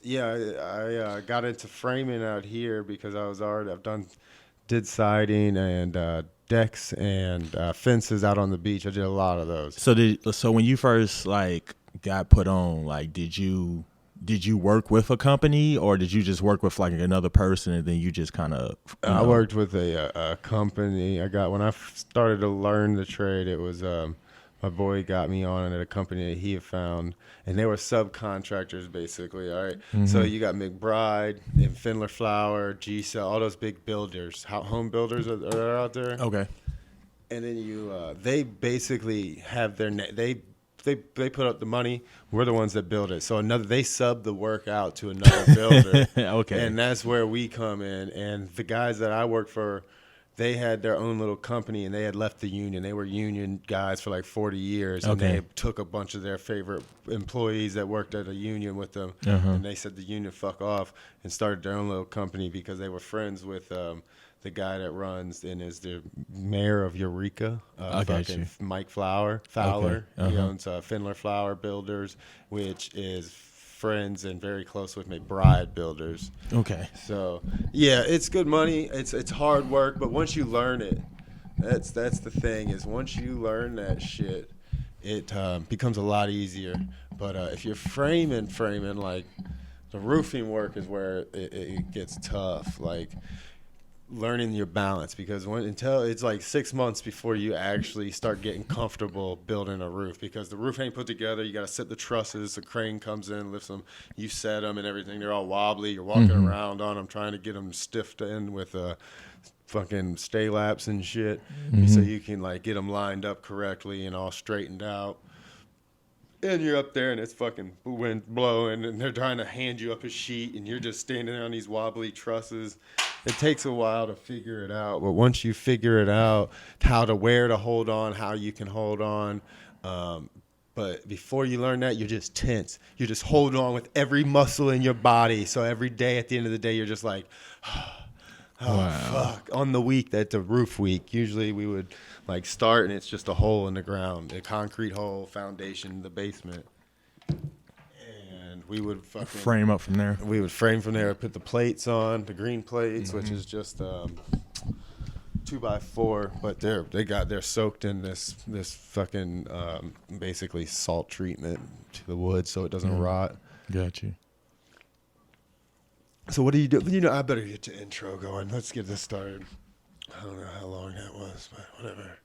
Yeah, I got into framing out here because did siding and decks and fences out on the beach. I did a lot of those. So when you first like got put on, like did you work with a company or did you just work with like another person and then you just kind of I worked with a company. When I started to learn the trade, it was my boy got me on at a company that he had found, and they were subcontractors basically. All right, so you got McBride and Findler Flower, G Cell, all those big builders, home builders are out there. Okay. And then they basically have they put up the money. We're the ones that build it. So they sub the work out to another builder. Okay. And that's where we come in. And the guys that I work for, they had their own little company and they had left the union. They were union guys for like 40 years. And Okay. they took a bunch of their favorite employees that worked at a union with them. And they said the union fuck off and started their own little company because they were friends with the guy that runs and is the mayor of Eureka, Mike Fowler. Okay. He owns Findler Flower Builders, which is friends and very close with McBride Builders. Okay. So yeah, it's good money. It's hard work, but once you learn it, that's the thing is once you learn that shit, it becomes a lot easier. But if you're framing like the roofing work is where it gets tough. Like learning your balance because until it's like 6 months before you actually start getting comfortable building a roof because the roof ain't put together. You got to set the trusses. The crane comes in, lifts them. You set them and everything. They're all wobbly. You're walking around on them trying to get them stiffed in with fucking stay laps and shit so you can like get them lined up correctly and all straightened out. And you're up there and it's fucking wind blowing and they're trying to hand you up a sheet and you're just standing there on these wobbly trusses. It takes a while to figure it out, but once you figure it out, where to hold on, how you can hold on, but before you learn that, you're just tense. You're just holding on with every muscle in your body. So every day, at the end of the day, you're just like, fuck. On the week, that's a roof week. Usually we would like start and it's just a hole in the ground, a concrete hole, foundation, the basement. We would fucking frame up from there. We would frame from there, put the plates on, the green plates, which is just 2x4, but they're soaked in this fucking basically salt treatment to the wood so it doesn't rot. Got you. So what do you do? You know, I better get the intro going. Let's get this started. I don't know how long that was, but whatever.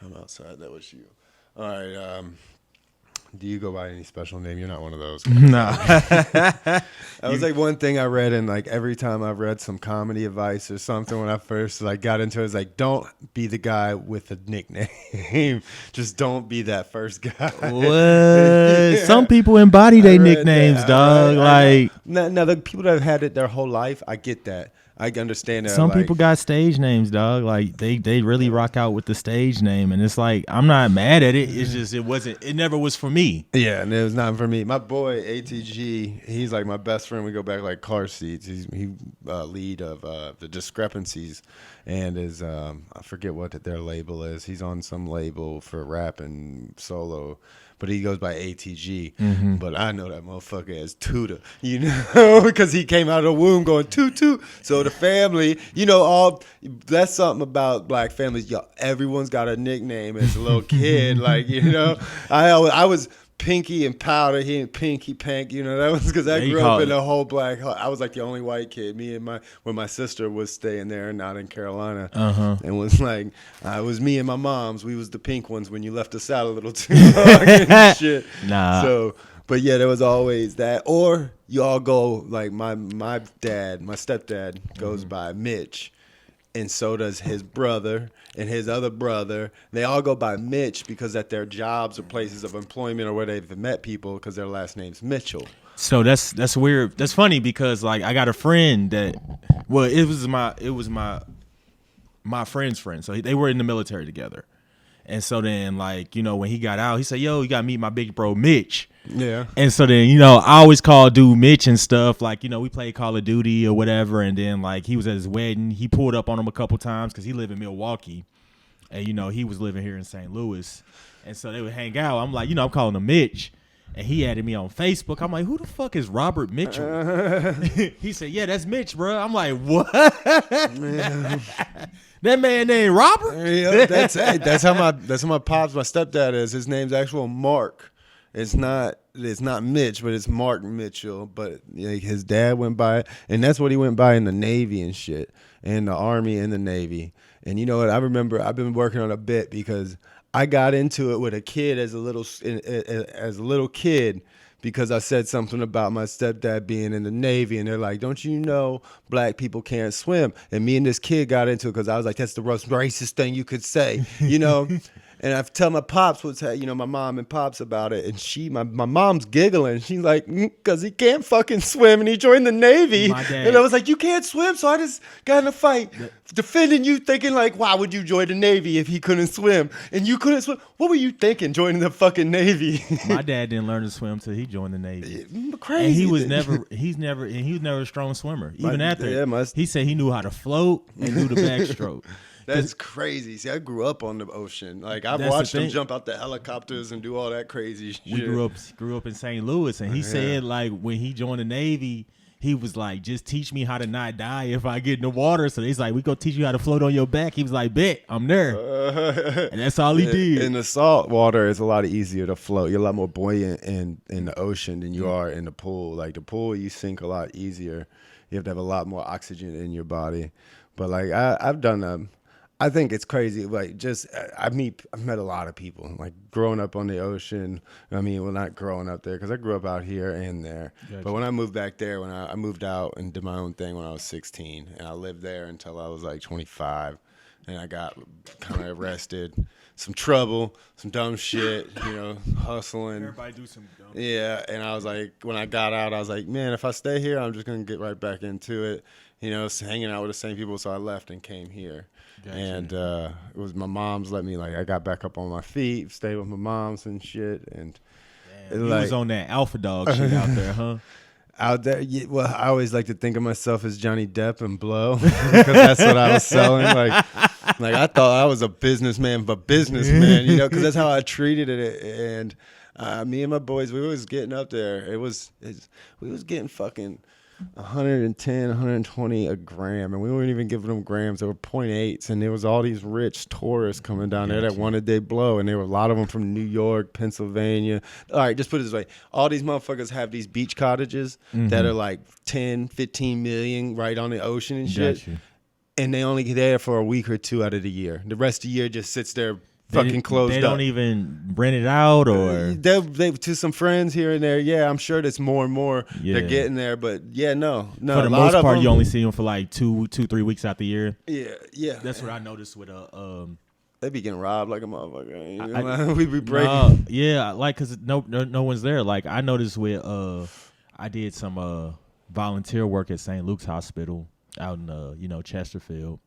I'm outside. That was you. All right. Do you go by any special name? You're not one of those guys. No. That was like one thing I read, and like every time I've read some comedy advice or something when I first like got into it, it's like don't be the guy with a nickname. Just don't be that first guy. What? Yeah. Some people embody their nicknames, dog. Like now the people that have had it their whole life, I get that. I understand that. Some people got stage names, dog. Like they really rock out with the stage name, and it's like I'm not mad at it. It's just it never was for me. Yeah, and it was not for me. My boy ATG, he's like my best friend. We go back like car seats. He's lead of the Discrepancies, and is I forget what their label is. He's on some label for rap and solo. But he goes by ATG. But I know that motherfucker as Tuda, you know, because he came out of the womb going toot toot. So the family, you know, that's something about black families. Yo, everyone's got a nickname as a little kid. Like, you know, I was Pinky and Powder. He and Pinky Pank. You know, that was because I grew up in a whole black. I was like the only white kid. Me and when my sister was staying there, not in Carolina, and was like, it was me and my mom's. We was the pink ones when you left us out a little too long and shit. Nah. So, but yeah, there was always that. Or you all go like my stepdad goes by Mitch. And so does his brother and his other brother. They all go by Mitch because at their jobs or places of employment or where they've met people because their last name's Mitchell. So that's weird. That's funny because like I got a friend that, well, it was my friend's friend. So they were in the military together. And so then like, you know, when he got out, he said, yo, you got to meet my big bro, Mitch. Yeah. And so then, you know, I always call dude Mitch and stuff. Like, you know, we played Call of Duty or whatever. And then, like, he was at his wedding. He pulled up on him a couple times because he lived in Milwaukee. And, you know, he was living here in St. Louis. And so they would hang out. I'm like, you know, I'm calling him Mitch. And he added me on Facebook. I'm like, who the fuck is Robert Mitchell? He said, yeah, that's Mitch, bro. I'm like, what? That man named Robert? Yeah, that's how my pops, my stepdad is. His name's actual Mark. It's not Mitch, but it's Mark Mitchell. But like, his dad went by it, and that's what he went by in the Navy and shit, and the Army and the Navy. And you know what? I remember I've been working on a bit because I got into it with a kid as a little kid because I said something about my stepdad being in the Navy, and they're like, "Don't you know black people can't swim?" And me and this kid got into it because I was like, "That's the most racist thing you could say," you know. And I tell my pops my mom and pops about it, and my mom's giggling. She's like, because he can't fucking swim, and he joined the Navy. And I was like, you can't swim, so I just got in a fight defending you, thinking like, why would you join the Navy if he couldn't swim? And you couldn't swim. What were you thinking joining the fucking Navy? My dad didn't learn to swim until he joined the Navy. Crazy. And he was never a strong swimmer. Even he said he knew how to float and knew the backstroke. That's crazy. See, I grew up on the ocean. Like, I've watched him jump out the helicopters and do all that crazy shit. We grew up in St. Louis, and he said, like, when he joined the Navy, he was like, just teach me how to not die if I get in the water. So he's like, we gonna teach you how to float on your back. He was like, bet, I'm there. And that's all he did. In the salt water, it's a lot easier to float. You're a lot more buoyant in the ocean than you are in the pool. Like, the pool, you sink a lot easier. You have to have a lot more oxygen in your body. But, like, I've done I think it's crazy. Like, just I've met a lot of people. Like, growing up on the ocean. I mean, well, not growing up there because I grew up out here and there. Gotcha. But when I moved back there, when I moved out and did my own thing when I was 16, and I lived there until I was like 25, and I got kind of arrested, some trouble, some dumb shit, hustling. Everybody do some dumb. Yeah, and I was like, when I got out, I was like, man, if I stay here, I'm just gonna get right back into it. Hanging out with the same people. So I left and came here. Gotcha. And it was my mom's let me, like, I got back up on my feet, stayed with my mom's and shit. And you was on that alpha dog shit out there, huh? Out there, yeah, well, I always like to think of myself as Johnny Depp and Blow because that's what I was selling. Like I thought I was a businessman, because that's how I treated it. And me and my boys, we was getting up there. We was getting fucking 110, 120 a gram, and we weren't even giving them grams. They were 0.8s, and there was all these rich tourists coming down there that wanted their blow, and there were a lot of them from New York, Pennsylvania. All right, just put it this way. All these motherfuckers have these beach cottages that are like 10, 15 million right on the ocean and shit, and they only get there for a week or two out of the year. The rest of the year just sits there fucking closed up. They don't even rent it out, or they to some friends here and there. Yeah, I'm sure that's more and more they're getting there. But yeah, no. For the most part, you only see them for like 2-3 weeks out the year. Yeah. That's what I noticed with they be getting robbed like a motherfucker. We be breaking. Like because no one's there. Like I noticed with I did some volunteer work at St. Luke's Hospital out in Chesterfield.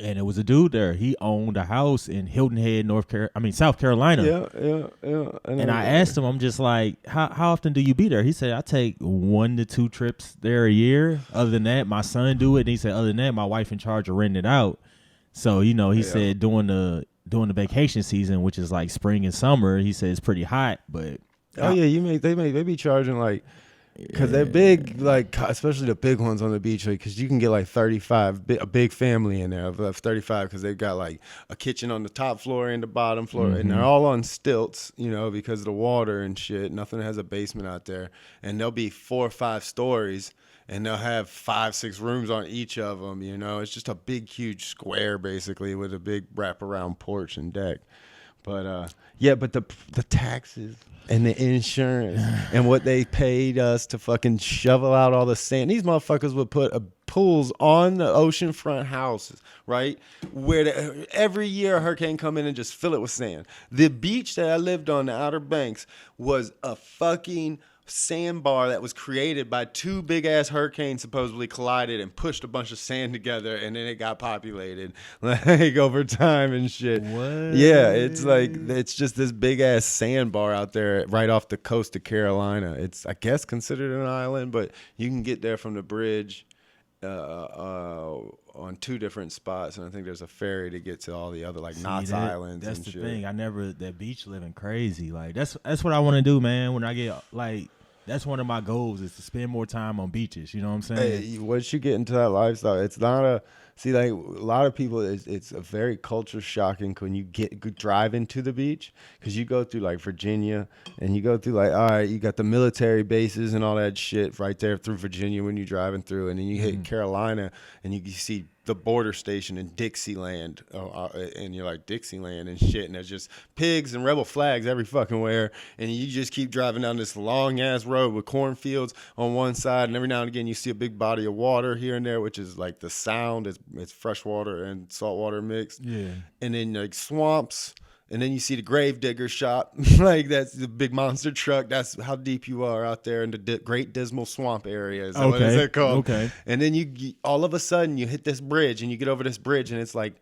And it was a dude there. He owned a house in Hilton Head, South Carolina. Yeah. And I asked him, I'm just like, how often do you be there? He said, I take 1 to 2 trips there a year. Other than that, my son do it. And he said, other than that, my wife in charge of renting it out. So, he said during the vacation season, which is like spring and summer, he said it's pretty hot. But they be charging like. Because they're big, like, especially the big ones on the beach, because you can get like 35, a big family in there of 35, because they've got like a kitchen on the top floor and the bottom floor, and they're all on stilts, because of the water and shit. Nothing has a basement out there. And there'll be 4 or 5 stories, and they'll have 5-6 rooms on each of them, It's just a big, huge square, basically, with a big wraparound porch and deck. But, but the taxes and the insurance and what they paid us to fucking shovel out all the sand. These motherfuckers would put pools on the oceanfront houses, right? Where every year a hurricane come in and just fill it with sand. The beach that I lived on, the Outer Banks, was a fucking sandbar that was created by 2 big ass hurricanes supposedly collided and pushed a bunch of sand together, and then it got populated like over time and shit. What? Yeah, it's just this big ass sandbar out there right off the coast of Carolina. It's, I guess, considered an island, but you can get there from the bridge on 2 different spots, and I think there's a ferry to get to all the other like See, Knott's Islands. That's and the shit. thing. That beach living crazy. Like that's what I want to do, man. When I get like, that's one of my goals is to spend more time on beaches. You know what I'm saying? Hey, once you get into that lifestyle, it's not a like a lot of people. It's a very culture shocking when you drive into the beach, because you go through like Virginia and you go through like, all right, you got the military bases and all that shit right there through Virginia when you're driving through, and then you hit Carolina and you see the border station in Dixieland, and you're like Dixieland and shit, and there's just pigs and rebel flags every fucking where, and you just keep driving down this long ass road with cornfields on one side, and every now and again you see a big body of water here and there, which is like the sound is it's freshwater and saltwater mixed, and then like swamps. And then you see the grave digger shop, like that's the big monster truck. That's how deep you are out there in the Great Dismal Swamp area. Is that what is it called? Okay. And then you all of a sudden you hit this bridge, and you get over this bridge, and it's like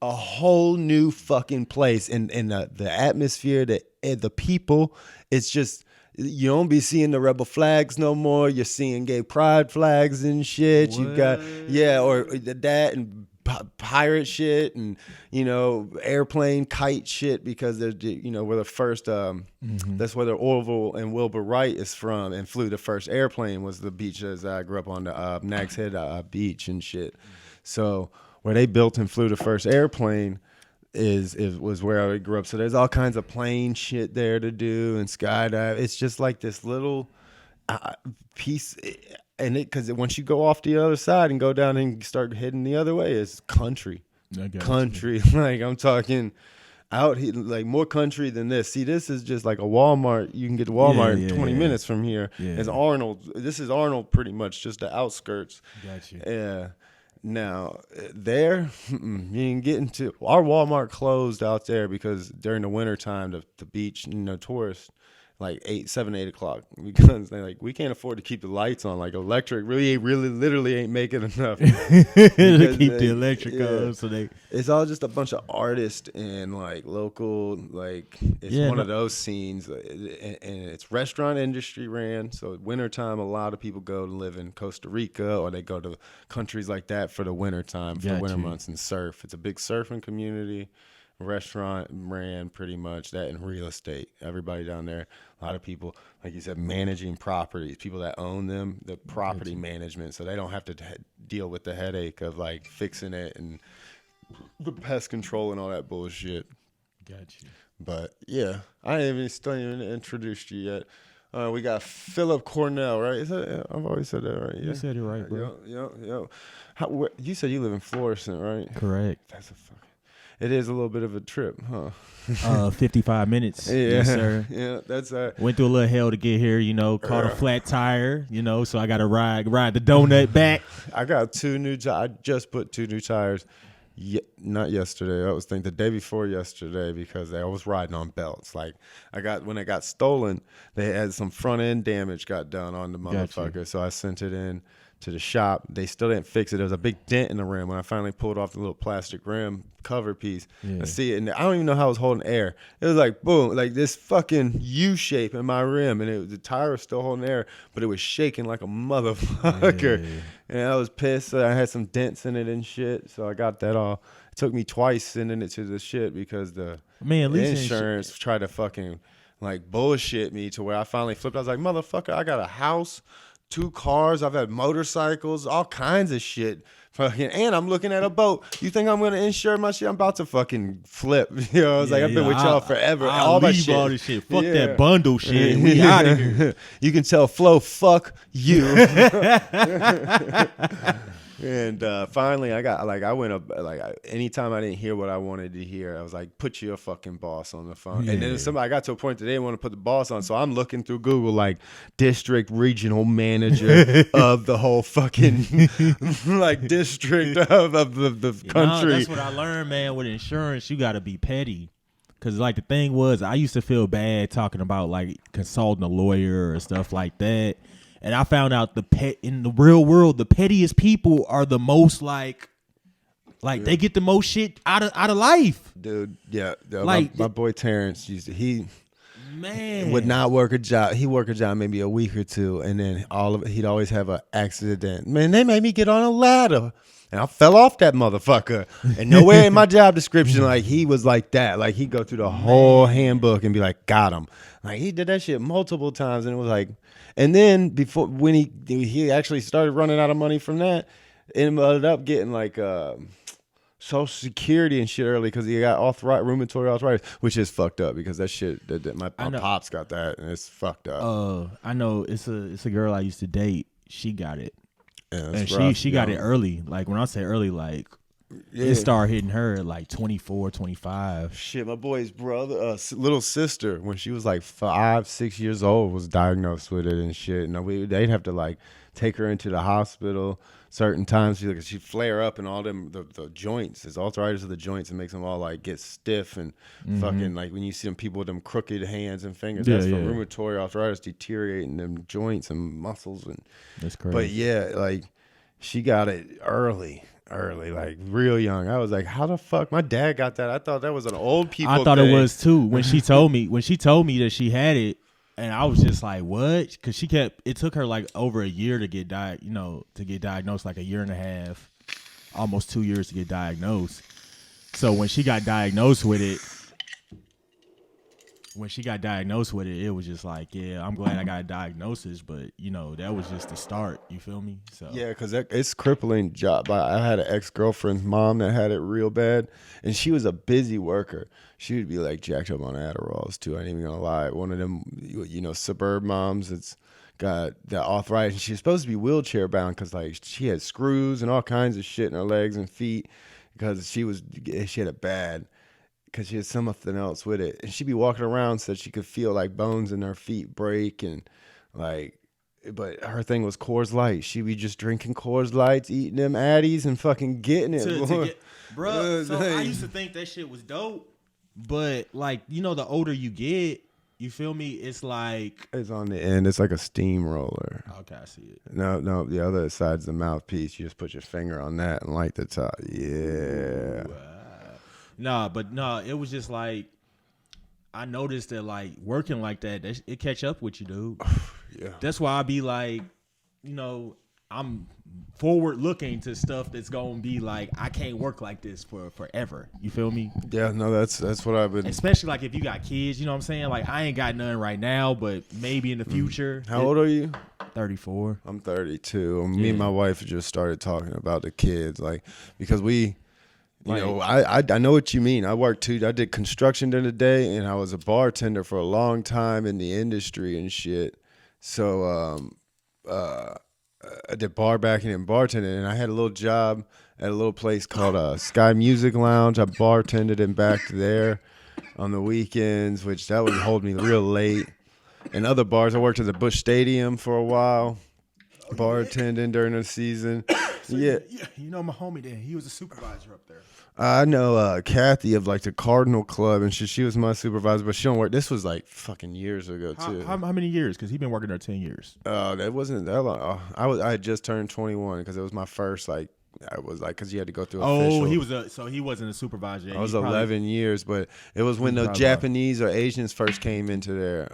a whole new fucking place. And the atmosphere, the people, it's just, you don't be seeing the rebel flags no more. You're seeing gay pride flags and shit. What? You got or that and pirate shit, and airplane kite shit, because there's we're the first that's where the Orville and Wilbur Wright is from, and flew the first airplane was the beach as I grew up on, the Nags Head beach and shit. So where they built and flew the first airplane was where I grew up. So there's all kinds of plane shit there to do and skydive. It's just like this little piece. And because once you go off the other side and go down and start heading the other way, it's country. Like I'm talking out here, like more country than this. See, this is just like a Walmart. You can get to Walmart in 20 minutes from here. It's Arnold. This is Arnold, pretty much, just the outskirts. Gotcha. Yeah. Now there, you can get into our Walmart closed out there because during the wintertime, the beach, tourists, like 7, 8 o'clock, because they're like, we can't afford to keep the lights on. Like electric really literally ain't making enough to keep the electric on. So it's all just a bunch of artists and like local, like it's one of those scenes, and it's restaurant industry ran. So wintertime, a lot of people go to live in Costa Rica, or they go to countries like that for the wintertime, for winter months, and surf. It's a big surfing community. Restaurant ran pretty much that, in real estate. Everybody down there, a lot of people, like you said, managing properties, people that own them, the property management, so they don't have to deal with the headache of like fixing it and the pest control and all that bullshit. Gotcha. But yeah, I still even introduced you yet. We got Phill Cornell, right? I've always said that, right? You said it right, bro. You said you live in Florissant, right? Correct. That's it is a little bit of a trip, huh? 55 minutes. Yes, sir. Yeah, that's went through a little hell to get here, caught a flat tire, so I got to ride the donut back. I got 2 new I just put 2 new tires. Not yesterday. I was thinking the day before yesterday, because I was riding on belts. Like when it got stolen, they had some front end damage got done on the motherfucker. So I sent it in to the shop. They still didn't fix it. There was a big dent in the rim. When I finally pulled off the little plastic rim cover piece, I see it, and I don't even know how I was holding air. It was like boom, like this fucking U shape in my rim, and the tire was still holding air, but it was shaking like a motherfucker. And I was pissed. I had some dents in it and shit, so I got that all. It took me twice sending it to the shit because the insurance tried to fucking like bullshit me to where I finally flipped. I was like, motherfucker, I got a house, 2 cars, I've had motorcycles, all kinds of shit. Fucking, and I'm looking at a boat. You think I'm gonna insure my shit? I'm about to fucking flip. I was like, I've been with y'all forever. All my shit. All this shit. Fuck that bundle shit. We out of here. You can tell Flo, fuck you. And finally, I went up, anytime I didn't hear what I wanted to hear, I was like, put your fucking boss on the phone. And then I got to a point that they didn't want to put the boss on, so I'm looking through Google like district regional manager of the whole fucking like district of the country. That's what I learned, man. With insurance, you got to be petty. Because, like, the thing was, I used to feel bad talking about, like, consulting a lawyer or stuff like that. And I found out in the real world, the pettiest people are the most like they get the most shit out of life. Dude, yeah. Like my boy Terrence he man would not work a job. He worked a job maybe a week or 2, and then he'd always have an accident. Man, they made me get on a ladder. And I fell off that motherfucker. And nowhere in my job description, like, he was like that. Like, he'd go through the whole handbook and be like, got him. Like, he did that shit multiple times. And it was like, and then when he actually started running out of money from that, it ended up getting like Social Security and shit early because he got rheumatoid arthritis, which is fucked up because that shit, my pops got that and it's fucked up. I know it's a girl I used to date. She got it. Yeah, and she got it early. Like when I say early, like it started hitting her at like 24, 25. Shit, my boy's brother, little sister, when she was like 5, 6 years old, was diagnosed with it and shit. And they'd have to like take her into the hospital certain times. She'd flare up and all them the joints. It's arthritis of the joints. It makes them all like get stiff and fucking like when you see them people with them crooked hands and fingers. That's from rheumatoid arthritis deteriorating them joints and muscles. And that's crazy. But yeah, like she got it early, like real young. I was like, how the fuck? My dad got that. I thought that was an old people I thought thing. It was too. When she told me that she had it, and I was just like, what? Because it took her like over a year to get diagnosed, like a year and a half, almost 2 years to get diagnosed. So when she got diagnosed with it, it was just like, yeah, I'm glad I got a diagnosis, but that was just the start. You feel me? So yeah, because it's crippling job. I had an ex-girlfriend's mom that had it real bad, and she was a busy worker. She would be like jacked up on Adderalls too. I ain't even gonna lie. One of them, suburb moms that's got the arthritis, and she's supposed to be wheelchair bound because like she had screws and all kinds of shit in her legs and feet because she had it bad. Because she had something else with it. And she'd be walking around so that she could feel like bones in her feet break and like, but her thing was Coors Light. She'd be just drinking Coors Lights, eating them Addies and fucking getting it. Bro, so I used to think that shit was dope. But like, the older you get, you feel me? It's like. It's on the end. It's like a steamroller. Okay, I see it. No, the other side's the mouthpiece. You just put your finger on that and light the top. Yeah. Ooh, No, it was just like I noticed that like working like that it catch up with you, dude. Yeah. That's why I be like, I'm forward looking to stuff that's gonna be like I can't work like this for forever. You feel me? Yeah, no, that's what I've been. Especially like if you got kids, you know what I'm saying? Like I ain't got none right now, but maybe in the future. How old are you? 34. I'm 32. Me and my wife just started talking about the kids, like because we. I know what you mean. I worked too. I did construction during the day, and I was a bartender for a long time in the industry and shit. So I did bar backing and bartending, and I had a little job at a little place called Sky Music Lounge. I bartended and backed there on the weekends, which that would hold me real late. And other bars, I worked at the Busch Stadium for a while, bartending during the season. So yeah, my homie there. He was a supervisor up there. I know Kathy of like the Cardinal Club, and she was my supervisor, but she don't work. This was like fucking years ago too. How many years? Because he's been working there 10 years. That wasn't that long. I had just turned 21 because it was my first like. I was like, because you had to go through official. He wasn't a supervisor. I was 11 years, but it was when the Japanese or Asians first came into there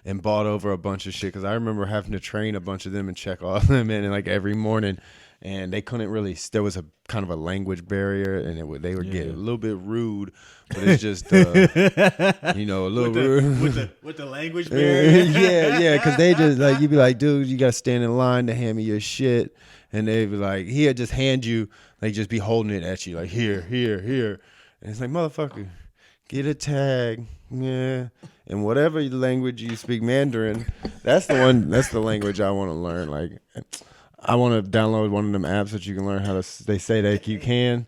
and bought over a bunch of shit. Because I remember having to train a bunch of them and check all of them in like every morning. And they couldn't really. There was a kind of a language barrier, and they would get a little bit rude. But it's just, a little rude with the language barrier. yeah, because they just like you'd be like, dude, you gotta stand in line to hand me your shit, and they'd be like, he'd just hand you, like, just be holding it at you, like here, and it's like, motherfucker, get a tag, yeah, and whatever language you speak, Mandarin, that's the language I want to learn, like. I want to download one of them apps that you can learn how to. They say that you can.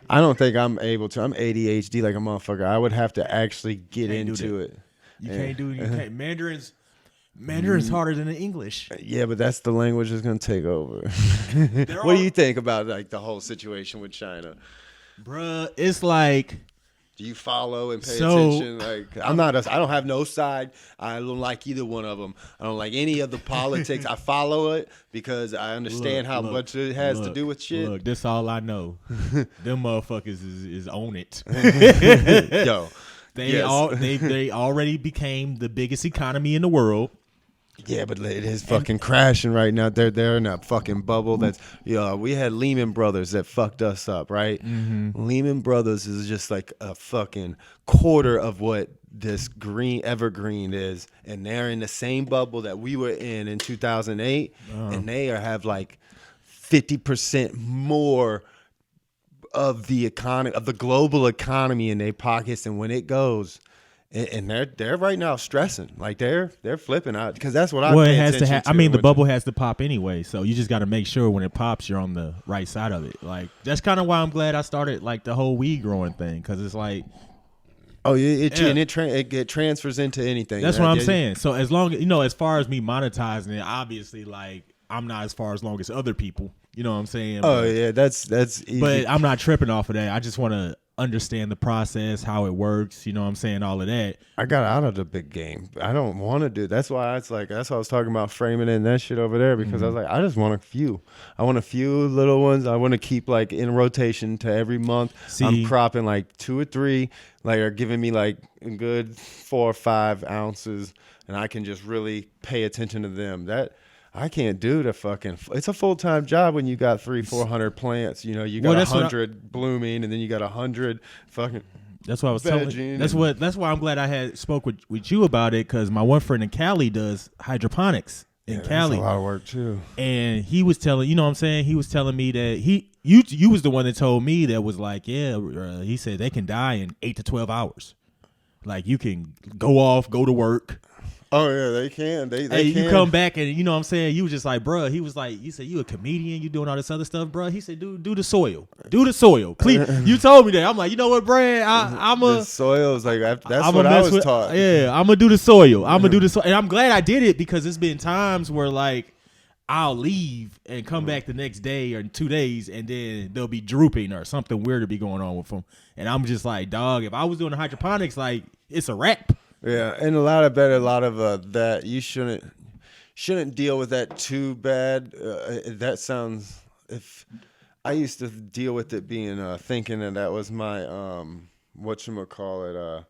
I don't think I'm able to. I'm ADHD like a motherfucker. I would have to actually get into it. You can't do it. You can't. Mandarin's harder than the English. Yeah, but that's the language that's gonna take over. What do you think about like the whole situation with China, bruh? It's like. Do you follow and pay attention? Like I don't have no side. I don't like either one of them. I don't like any of the politics. I follow it because I understand how much it has to do with shit. Look, this all I know. Them motherfuckers is on it. Yo, they already became the biggest economy in the world. Yeah, but it is fucking crashing right now. They're in a fucking bubble. That's we had Lehman Brothers that fucked us up, right? Mm-hmm. Lehman Brothers is just like a fucking quarter of what this green evergreen is, and they're in the same bubble that we were in 2008, and they have like 50% more of the economy, of the global economy in their pockets, and when it goes. And they're right now stressing, like they're flipping out, because that's what I Well, it pay has to. attention I mean, the which- bubble has to pop anyway, so you just got to make sure when it pops, you're on the right side of it. Like that's kind of why I'm glad I started like the whole weed growing thing, because it's like, Oh, it Yeah. and it transfers into anything. that's what I'm saying. So as long as far as me monetizing it, obviously, like I'm not as far as long as other people. You know what I'm saying? Oh yeah, that's easy. But I'm not tripping off of that. I just want to understand the process, how it works. You know what I'm saying? All of that. I got out of the big game. I don't want to do. That's why that's why I was talking about framing in that shit over there, because I was like, I just want a few. I want a few little ones. I want to keep like in rotation to every month. See. I'm cropping like 2 or 3, like are giving me like a good 4 or 5 ounces, and I can just really pay attention to them. That I can't do the fucking. It's a full-time job when you got 300-400 plants. You know, you got 100 blooming, and then you got 100 fucking. That's what I was telling. Vegging That's why I'm glad I had spoke with you about it, because my one friend in Cali does hydroponics in Cali. That's a lot of work too. And he was telling, you know what I'm saying? He was telling me that you was the one that told me that was like, he said they can die in 8 to 12 hours. Like you can go off, go to work. Oh yeah, they can. They Hey, can. you come back and you know what I'm saying? You was just like, bruh, he was like, you said you a comedian, you doing all this other stuff, bruh. He said, do the soil. Do the soil. Please. You told me that. I'm like, you know what, Brad? The soil is like that's I'm what I was with, taught. Yeah, I'm gonna do the soil. I'm gonna do the soil, and I'm glad I did it, because it's been times where like I'll leave and come back the next day or 2 days, and then they'll be drooping or something weird to be going on with them, and I'm just like, dog, if I was doing the hydroponics, like it's a wrap. Yeah, and a lot of that you shouldn't deal with that too bad. That sounds, if I used to deal with it being thinking that was my whatchamacallit,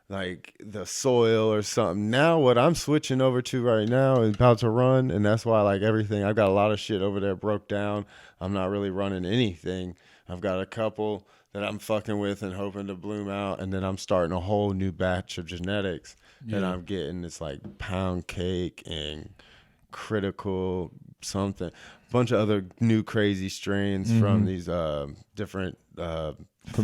like the soil or something. Now what I'm switching over to right now is about to run, and that's why like everything, I've got a lot of shit over there broke down. I'm not really running anything. I've got a couple that I'm fucking with and hoping to bloom out, and then I'm starting a whole new batch of genetics that I'm getting. It's like pound cake and critical something, a bunch of other new crazy strains from these different From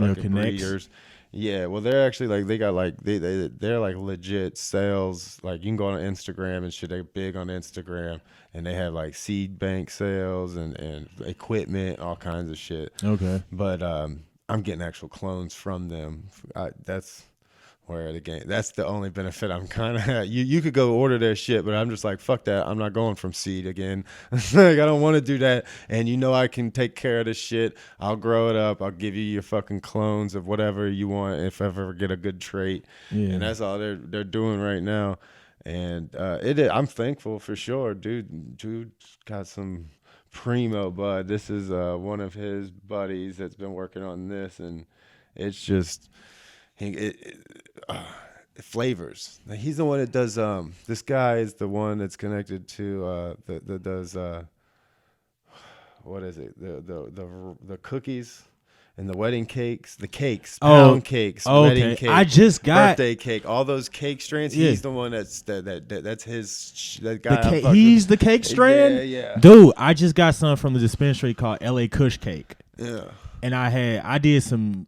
your fucking connects? breeders. Yeah, well, they're actually like they got like they're like legit sales. Like you can go on Instagram and shit. They're big on Instagram, and they have like seed bank sales and equipment, all kinds of shit. Okay. But I'm getting actual clones from them. That's where the game. That's the only benefit I'm kind of. You could go order their shit, but I'm just like, fuck that. I'm not going from seed again. Like I don't want to do that. And you know I can take care of this shit. I'll grow it up. I'll give you your fucking clones of whatever you want if I ever get a good trait. Yeah. And that's all they're doing right now. And I'm thankful for sure, dude. Dude's got some primo bud. This is one of his buddies that's been working on this, and it's just flavors. He's the one that does. This guy is the one that's connected to that does. What is it? The cookies and the wedding cakes, the cakes, pound cakes, wedding cake, I just got birthday cake, all those cake strands. Yeah. He's the one that's that's his that guy. he's the cake strand. Yeah. Dude, I just got some from the dispensary called LA Kush Cake. Yeah. And I did some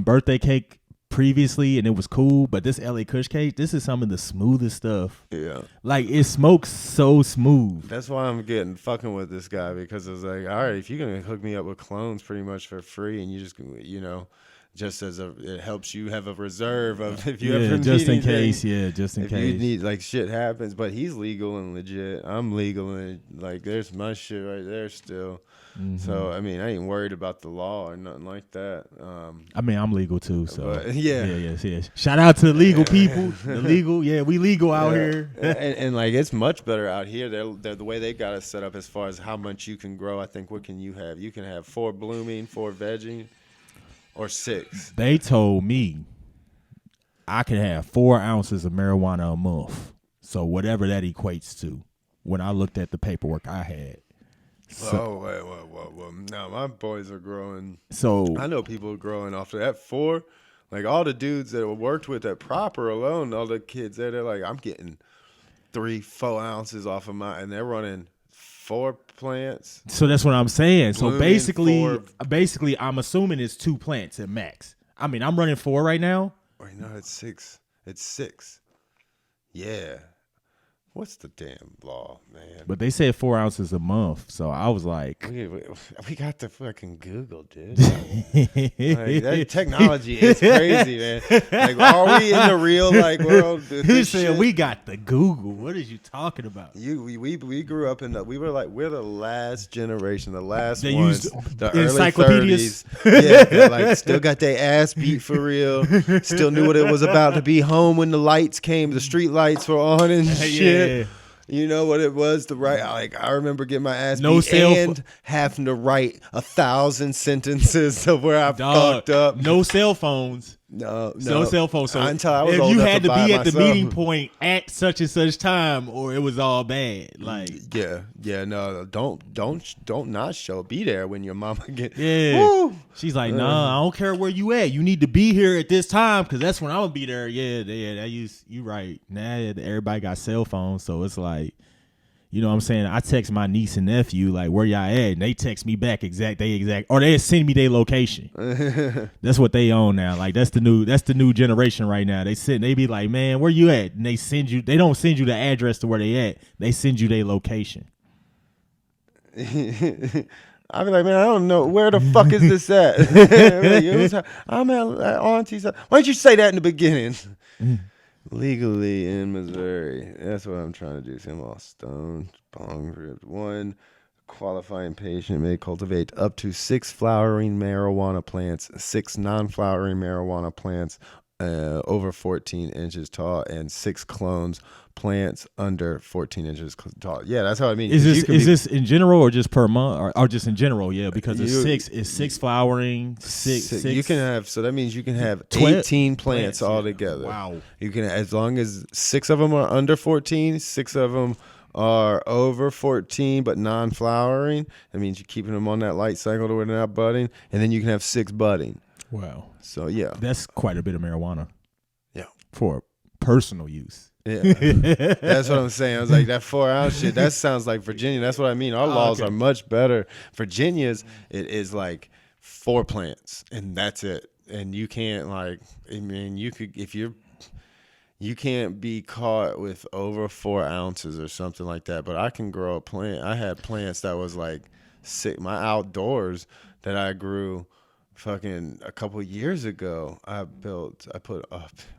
birthday cake previously, and it was cool, but this LA Kush Cake, this is some of the smoothest stuff. Yeah. Like it smokes so smooth. That's why I'm getting fucking with this guy, because it's like, all right, if you're gonna hook me up with clones pretty much for free, and you just just as it helps you have a reserve of if you ever just need in case, anything. just in If case. you need, like, shit happens, but he's legal and legit. I'm legal and like there's my shit right there still. So I mean, I ain't worried about the law or nothing like that. I mean, I'm legal too, so But, yeah. yeah. Shout out to the legal people. The legal, we legal out here. and like it's much better out here. They're the way they got it set up as far as how much you can grow. I think what can you have? You can have 4 blooming, 4 vegging, or 6. They told me I could have 4 ounces of marijuana a month. So whatever that equates to. when I looked at the paperwork I had. So, Whoa. No, my boys are growing. so I know people are growing off of that 4. Like all the dudes that were worked with at Proper alone, all the kids there, they're like, I'm getting 3-4 ounces off of my, and they're running 4 plants. So that's what I'm saying. So Blooming basically, I'm assuming it's 2 plants at max. I mean, I'm running 4 right now. Wait, no, it's 6. It's 6. Yeah. What's the damn law, man? But they said 4 ounces a month. So I was like, we got the fucking Google, dude. Like, that technology is crazy, man. Like, are we in the real world? He said we got the Google. What are you talking about? We grew up we're the last generation, the last They ones, used the early encyclopedias. 30s. Yeah, that, still got their ass beat for real. Still knew what it was about to be home when the lights came, the street lights were on and shit. Yeah. You know what it was to write? I remember getting my ass No beat and having to write 1,000 sentences of where I fucked up. No cell phones. No cell phones. So until I was if old you enough had to buy be at the myself. meeting point at such and such time, or it was all bad. Like no, don't not show. Be there when your mama get. yeah. Woo! She's like, nah, I don't care where you at. You need to be here at this time because that's when I'm gonna be there. Yeah. You right. Now everybody got cell phones, so it's like. You know what I'm saying? I text my niece and nephew, like, where y'all at? And they text me back or they send me their location. That's what they own now. Like, that's the new generation right now. They be like, man, where you at? And they don't send you the address to where they at. They send you their location. I'll be like, man, I don't know. Where the fuck is this at? I'm at Auntie's. Why don't you say that in the beginning? Legally in Missouri. That's what I'm trying to do. See, I'm all stoned. Bong ripped. 1 qualifying patient may cultivate up to 6 flowering marijuana plants, 6 non-flowering marijuana plants over 14 inches tall, and 6 clones plants under 14 inches tall. Yeah, that's how I mean. Is this in general or just per month or just in general? Yeah, because it's 6 flowering, six. You can have, so that means you can have 12 18 plants altogether. Wow. You can, as long as 6 of them are under 14, 6 of them are over 14 but non-flowering. That means you're keeping them on that light cycle to where they're not budding, and then you can have 6 budding. Wow. So yeah, That's quite a bit of marijuana. Yeah. For personal use. Yeah, that's what I'm saying. I was like, that 4 ounce shit, that sounds like Virginia. That's what I mean. Our laws are much better. Virginia's, it is like 4 plants and that's it. And you can't you can't be caught with over 4 ounces or something like that. But I can grow a plant. I had plants that was like my outdoors that I grew fucking a couple years ago. I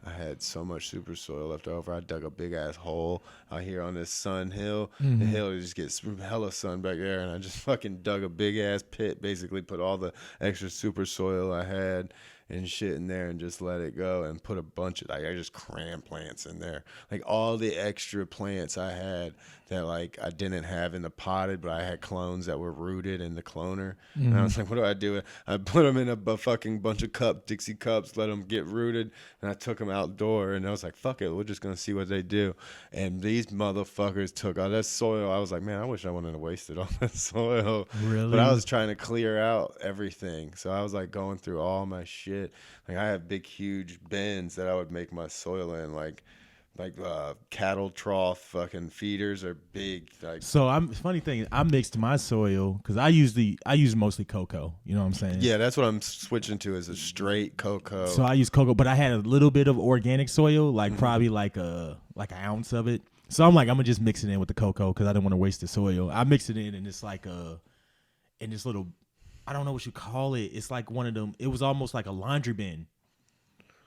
had so much super soil left over. I dug a big ass hole out here on this sun hill. Mm-hmm. The hill just gets hella sun back there, and I just fucking dug a big ass pit, basically put all the extra super soil I had and shit in there and just let it go and put a bunch of, I just crammed plants in there. Like all the extra plants I had that like I didn't have in the potted, but I had clones that were rooted in the cloner. Mm-hmm. And I was like, what do I do? I put them in a fucking bunch of Dixie cups, let them get rooted, and I took them outdoor, and I was like, fuck it, we're just going to see what they do. And these motherfuckers took all that soil. I was like, man, I wish I wouldn't have wasted all that soil. Really? But I was trying to clear out everything. So I was like going through all my shit. Like I have big, huge bins that I would make my soil in, like cattle trough fucking feeders are big. Like, so funny thing, I mixed my soil because I use mostly cocoa. You know what I'm saying? Yeah, that's what I'm switching to is a straight cocoa. So I use cocoa, but I had a little bit of organic soil, like probably like an ounce of it. So I'm gonna just mix it in with the cocoa because I didn't want to waste the soil. I mix it in, and it's like in this little, I don't know what you call it. It's like one of them. It was almost like a laundry bin.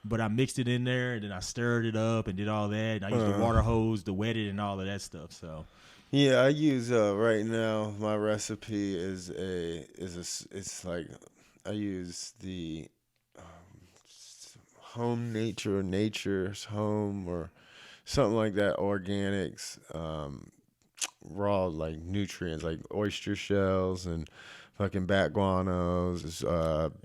But I mixed it in there, and then I stirred it up and did all that. And I used the water hose to wet it and all of that stuff. So, yeah, I use right now. My recipe it's like I use the home nature's home or something like that. Organics, raw like nutrients like oyster shells and fucking bat guanos,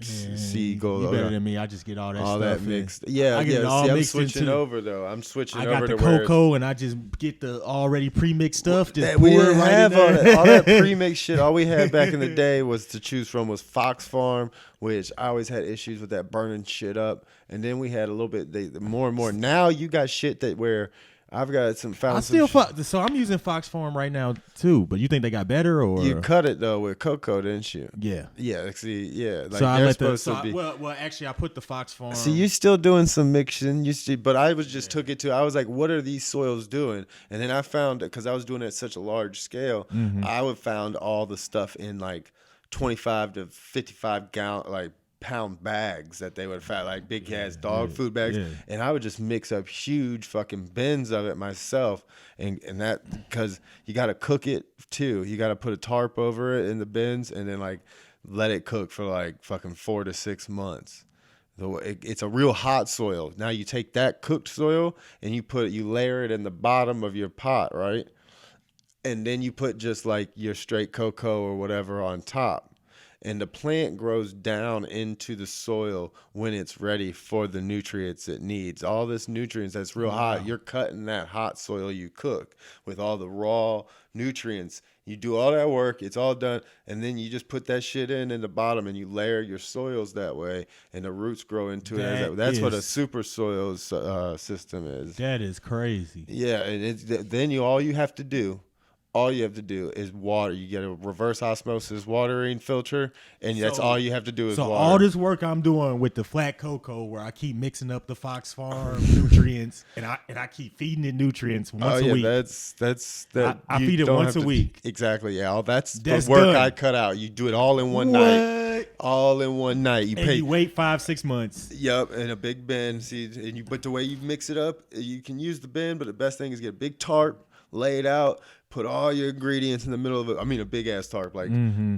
seagull. You better than me. I just get all that all stuff that mixed. Yeah, I get it yeah. all See, I'm mixed switching into. over though. I'm switching I over got the to where cocoa and I just get the already pre-mixed stuff. Just that pour we it didn't right have in all there. that, all that pre-mixed shit. All we had back in the day was to choose from was Fox Farm, which I always had issues with that burning shit up. And then we had a little bit more and more. Now you got shit that where I've got some found. I still so I'm using Fox Farm right now too. But you think they got better or You cut it though with cocoa, didn't you? yeah? Yeah, see, yeah. Like So I they're let the supposed to be. well actually I put the Fox Farm. See, you still doing some mixing, but I was just took it to. I was like, what are these soils doing? And then I found because I was doing it at such a large scale, I would found all the stuff in like 25 to 55 gallon like pound bags that they would find, like big ass dog food bags, and I would just mix up huge fucking bins of it myself, and that because you got to cook it too. You got to put a tarp over it in the bins, and then like let it cook for like fucking 4 to 6 months. It's a real hot soil. Now you take that cooked soil and you layer it in the bottom of your pot, right? And then you put just like your straight cocoa or whatever on top. And the plant grows down into the soil when it's ready for the nutrients it needs. All this nutrients that's real hot, you're cutting that hot soil you cook with all the raw nutrients. You do all that work, it's all done, and then you just put that shit in the bottom and you layer your soils that way, and the roots grow into it. That's what a super soils system is. That is crazy. Yeah, and then all you have to do is water. You get a reverse osmosis watering filter, and that's all you have to do is water. So all this work I'm doing with the flat cocoa, where I keep mixing up the Fox Farm nutrients, and I keep feeding it nutrients once a week. I feed it once a week. Exactly. Yeah, that's the That's work done. I cut out. You do it all in one night. All in one night. You wait 5-6 months. Yep, in a big bin. See, but the way you mix it up, you can use the bin, but the best thing is get a big tarp, lay it out. Put all your ingredients in the middle of it. I mean, a big ass tarp, like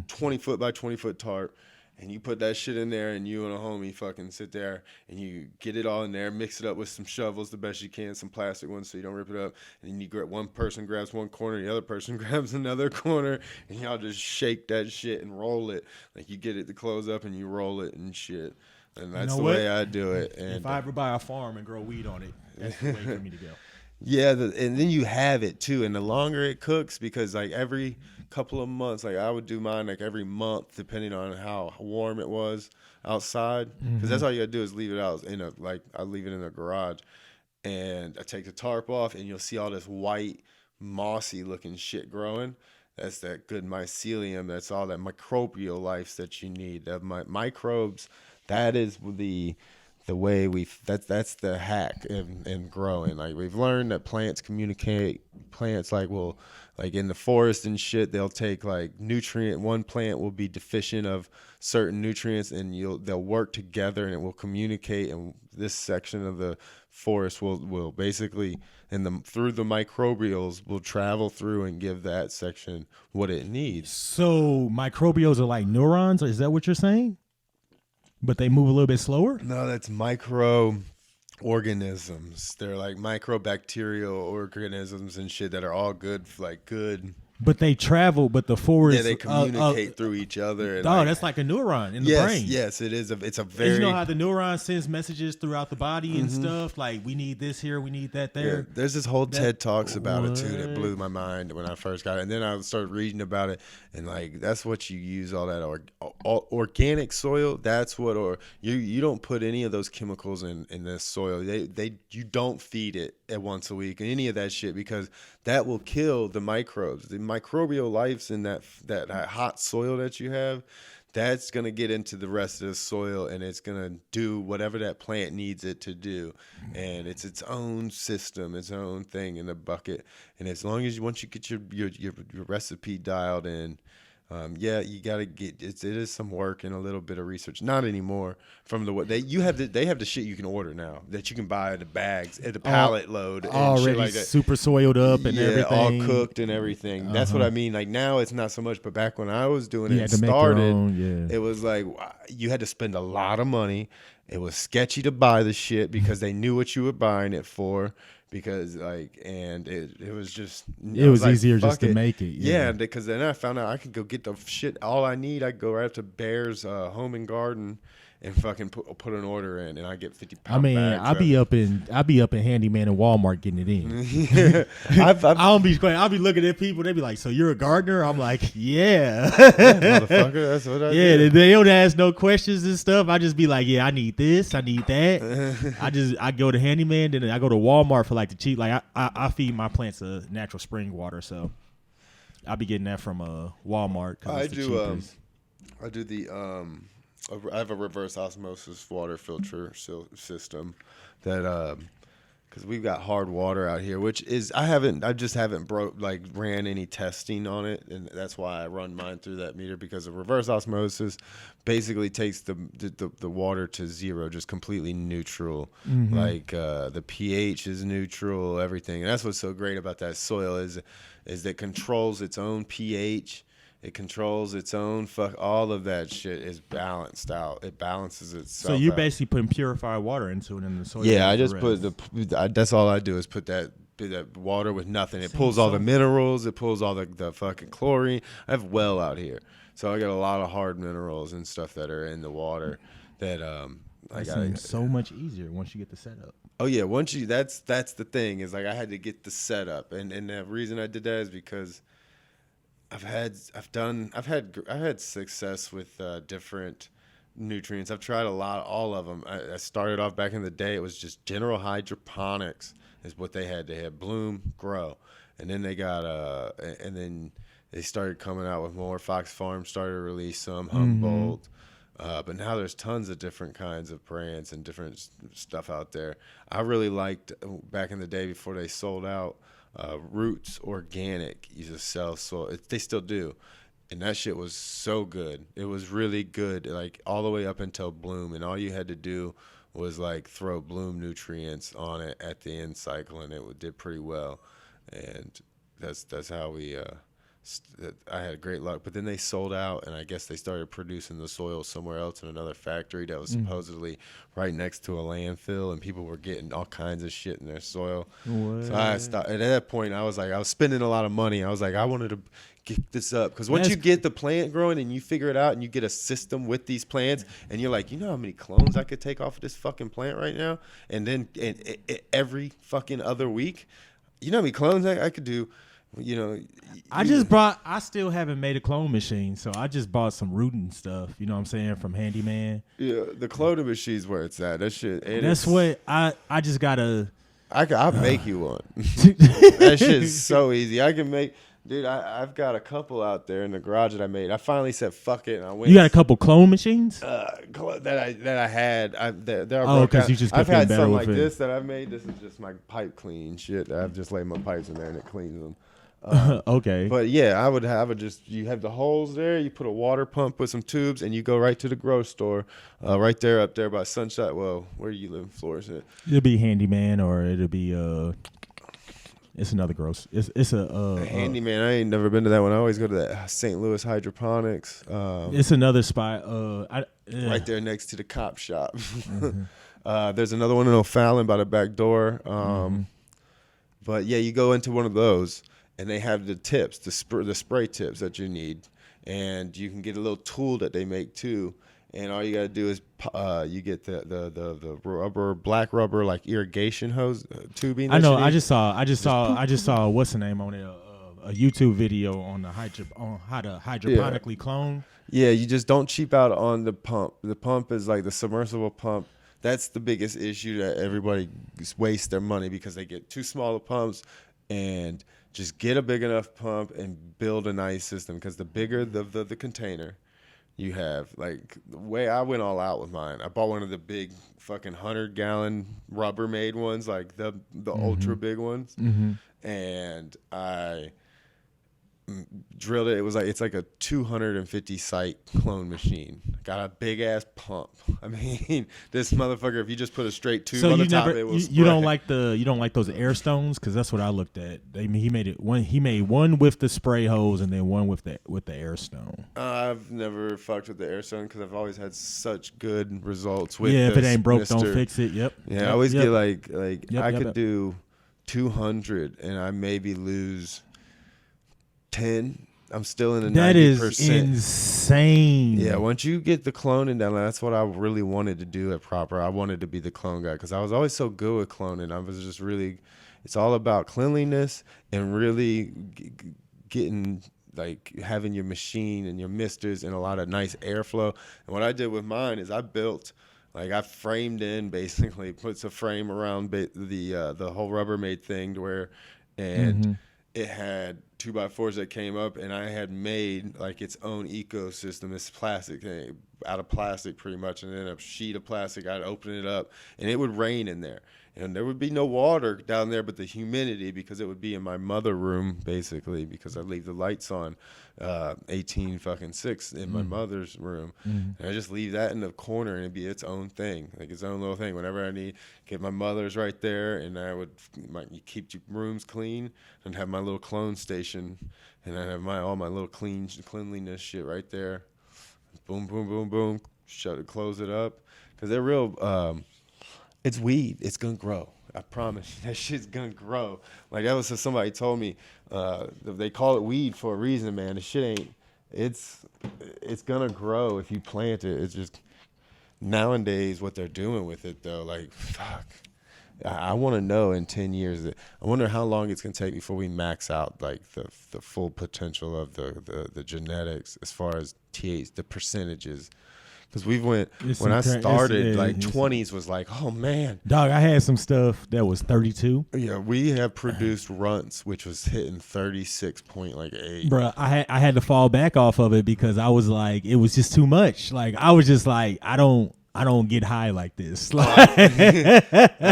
20 foot by 20 foot tarp. And you put that shit in there, and you and a homie fucking sit there, and you get it all in there, mix it up with some shovels the best you can, some plastic ones so you don't rip it up. And then one person grabs one corner, the other person grabs another corner, and y'all just shake that shit and roll it. Like you get it to close up, and you roll it and shit. And that's the way I do it. And if I ever buy a farm and grow weed on it, that's the way for me to go. Yeah, and then you have it too, and the longer it cooks, because like every couple of months, like I would do mine like every month, depending on how warm it was outside, because that's all you gotta do is leave it out I leave it in the garage, and I take the tarp off, and you'll see all this white, mossy looking shit growing. That's that good mycelium. That's all that microbial life that you need. The microbes. That is the way that's the hack in growing. Like we've learned that plants communicate. Plants like in the forest and shit, they'll take like one plant will be deficient of certain nutrients, and they'll work together and it will communicate, and this section of the forest will basically through the microbials will travel through and give that section what it needs. So microbials are like neurons, is that what you're saying? But they move a little bit slower? No, that's microorganisms. They're like microbacterial organisms and shit that are all good, good. But they travel, but the forest... Yeah, they communicate through each other. And that's like a neuron in the brain. Yes, it is. It's a very... You know how the neuron sends messages throughout the body and stuff? Like, we need this here, we need that there. Yeah, there's this whole TED Talks about it, too, that blew my mind when I first got it. And then I started reading about it, and, like, that's what you use all that organic soil. That's what... you don't put any of those chemicals in this soil. You don't feed it at once a week and any of that shit, because that will kill the microbes. The microbial lives in that hot soil that you have, that's going to get into the rest of the soil, and it's going to do whatever that plant needs it to do. And it's its own system, its own thing in the bucket. And as long as once you get your recipe dialed in, you gotta get it is some work and a little bit of research. Not anymore. From they have the shit you can order now that you can buy in the bags at the pallet load and already shit like that. Super soiled up and everything, all cooked and everything. That's what I mean. Like now it's not so much, but back when I was doing it and started, it was like you had to spend a lot of money. It was sketchy to buy the shit because they knew what you were buying it for. because like, and it was just, It was easier just to make it. Yeah, because then I found out I could go get the shit all I need. I could go right up to Bear's Home and Garden and fucking put an order in, and I get 50-pound. I mean, bags I be up in Handyman and Walmart getting it in. Yeah, I don't be. I'll be looking at people. They be like, "So you're a gardener?" I'm like, "Yeah, motherfucker, that's what I do. Yeah." They don't ask no questions and stuff. I just be like, "Yeah, I need this. I need that." I go to Handyman, then I go to Walmart for like the cheap. Like I feed my plants natural spring water, so I'll be getting that from Walmart. I do the I have a reverse osmosis water filter system that because we've got hard water out here, which is I just haven't ran any testing on it, and that's why I run mine through that meter, because the reverse osmosis basically takes the water to zero, just completely neutral. Mm-hmm. Like the pH is neutral, everything, and that's what's so great about that soil is that it controls its own pH. It controls its own all of that shit is balanced out. It balances itself. So you're out. basically putting purified water into it in the soil. Yeah, I just put that's all I do is put that water with nothing. It pulls all the minerals. It pulls all the fucking chlorine. I have well out here, so I got a lot of hard minerals and stuff that are in the water that seems so much easier once you get the setup. Oh yeah, that's the thing is like I had to get the setup, and the reason I did that is because I've had success with different nutrients. I've tried all of them. I started off back in the day. It was just general hydroponics is what they had. They had bloom, grow, and then they got and then they started coming out with more. Fox Farm started to release some, Humboldt, but now there's tons of different kinds of brands and different stuff out there. I really liked back in the day before they sold out. Roots Organic used to sell soil. They still do, and that shit was so good. It was really good, like all the way up until bloom, and all you had to do was like throw bloom nutrients on it at the end cycle, and it did pretty well. And that's how we. I had great luck, but then they sold out, and I guess they started producing the soil somewhere else in another factory that was supposedly right next to a landfill, and people were getting all kinds of shit in their soil. What? So I stopped. At that point, I was spending a lot of money. I was like, I wanted to get this up, because once you get the plant growing and you figure it out and you get a system with these plants, and you're like, you know how many clones I could take off of this fucking plant right now, and then every fucking other week, you know how many clones I could do. You know, I still haven't made a clone machine, so I just bought some rooting stuff, you know what I'm saying, from Handyman. Yeah, the cloning machine's where it's at. That shit. What I just gotta. I'll make you one. That shit's so easy. I can make. Dude, I've got a couple out there in the garage that I made. I finally said fuck it, and I went. You got a couple clone machines? That I had. Because you just I've had better some with like it. this that I've made. This is just my pipe clean shit. I've just laid my pipes in there and it cleans them. Okay. But yeah, I would just you have the holes there. You put a water pump with some tubes, and you go right to the grocery store, right there up there by Sunshine. Well, where do you live in Florida? It'll be Handyman, or it'll be it's another gross. It's a Handyman. I ain't never been to that one. I always go to that St. Louis Hydroponics. It's another spot. Right there next to the cop shop. There's another one in O'Fallon by the back door. But yeah, you go into one of those, and they have the tips, the spray tips that you need, and you can get a little tool that they make too. And all you gotta do is you get the rubber, black rubber, like irrigation hose tubing. I know. I just saw what's the name on it? A YouTube video on how to hydroponically clone. Yeah, you just don't cheap out on the pump. The pump is like the submersible pump. That's the biggest issue that everybody wastes their money, because they get too small of pumps. And just get a big enough pump and build a nice system, because the bigger the container you have, like the way I went all out with mine, I bought one of the big fucking 100-gallon Rubbermaid ones, like the ultra big ones, and I drilled it. It's like a 250 site clone machine. Got a big ass pump. I mean, this motherfucker, if you just put a straight tube on the top, it will you don't like those air stones, because that's what I looked at. He made one with the spray hose and then one with the air stone. I've never fucked with the air stone because I've always had such good results with. If it ain't broke, don't fix it. Yep. Yeah, I always get like I could do 200 and I maybe lose 10. I'm still in the 90%. That is insane. Yeah, once you get the cloning down, that's what I really wanted to do at Proper. I wanted to be the clone guy because I was always so good with cloning. I was just really, it's all about cleanliness and really getting, like, having your machine and your misters and a lot of nice airflow. And what I did with mine is I built, like, I framed in, basically puts a frame around the whole Rubbermaid thing to where, and it had 2x4s that came up, and I had made like its own ecosystem. This plastic thing out of plastic, pretty much, and then a sheet of plastic. I'd open it up, and it would rain in there, and there would be no water down there, but the humidity, because it would be in my mother room, basically, because I leave the lights on, 18 in my mother's room, and I just leave that in the corner, and it'd be its own thing, like its own little thing. Whenever I need, get my mother's right there, and I would keep your rooms clean, and have my little clone station, and I have all my little cleanliness shit right there. Boom, boom, boom, boom. Shut it, close it up, because they're real. It's weed. It's gonna grow. I promise you, that shit's gonna grow. Like, that was somebody told me. They call it weed for a reason, man. The shit ain't. It's gonna grow if you plant it. It's just nowadays what they're doing with it, though. Like, fuck. I want to know in 10 years. I wonder how long it's gonna take before we max out like the full potential of the genetics as far as the percentages. Because when I started, like 20s was like, oh man. Dog, I had some stuff that was 32. Yeah, we have produced runts, which was hitting 36.8. Bruh, I had to fall back off of it because I was like, it was just too much. Like, I was just like, I don't get high like this. Like,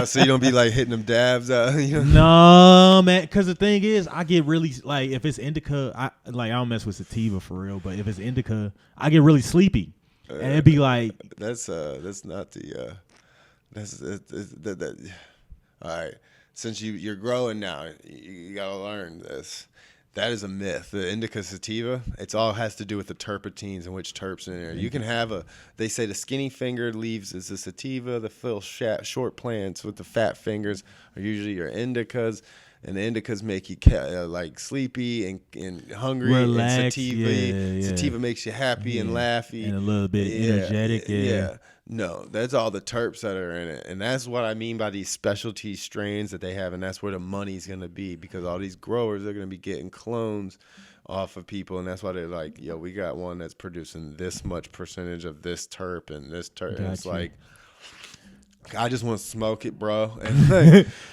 so you don't be like hitting them dabs out. You know? No, man. Because the thing is, I get really, like, if it's indica, I don't mess with sativa for real. But if it's indica, I get really sleepy. And it'd be like, that's not the all right. Since you're growing now, you gotta learn this. That is a myth. The indica sativa, it's all has to do with the terpenes and which terps in there. You can have they say the skinny fingered leaves is the sativa. The Phill short plants with the fat fingers are usually your indicas. And the indicas make you like sleepy and hungry. Relax, and sativa makes you happy and laughy. And a little bit energetic. Yeah. No, that's all the terps that are in it. And that's what I mean by these specialty strains that they have. And that's where the money's going to be, because all these growers are going to be getting clones off of people. And that's why they're like, yo, we got one that's producing this much percentage of this terp and this terp. And it's like, I just want to smoke it, bro.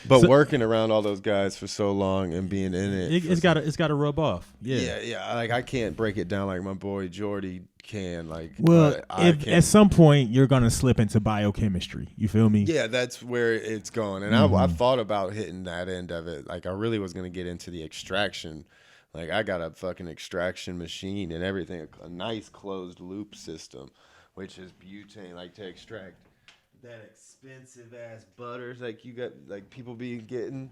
But working around all those guys for so long and being in it, it's got to rub off. Yeah. Like, I can't break it down like my boy Jordy can. Like, well, at some point you're gonna slip into biochemistry. You feel me? Yeah, that's where it's going. And I thought about hitting that end of it. Like, I really was gonna get into the extraction. Like, I got a fucking extraction machine and everything, a nice closed loop system, which is butane, like to extract that expensive ass butters like you got, like people be getting,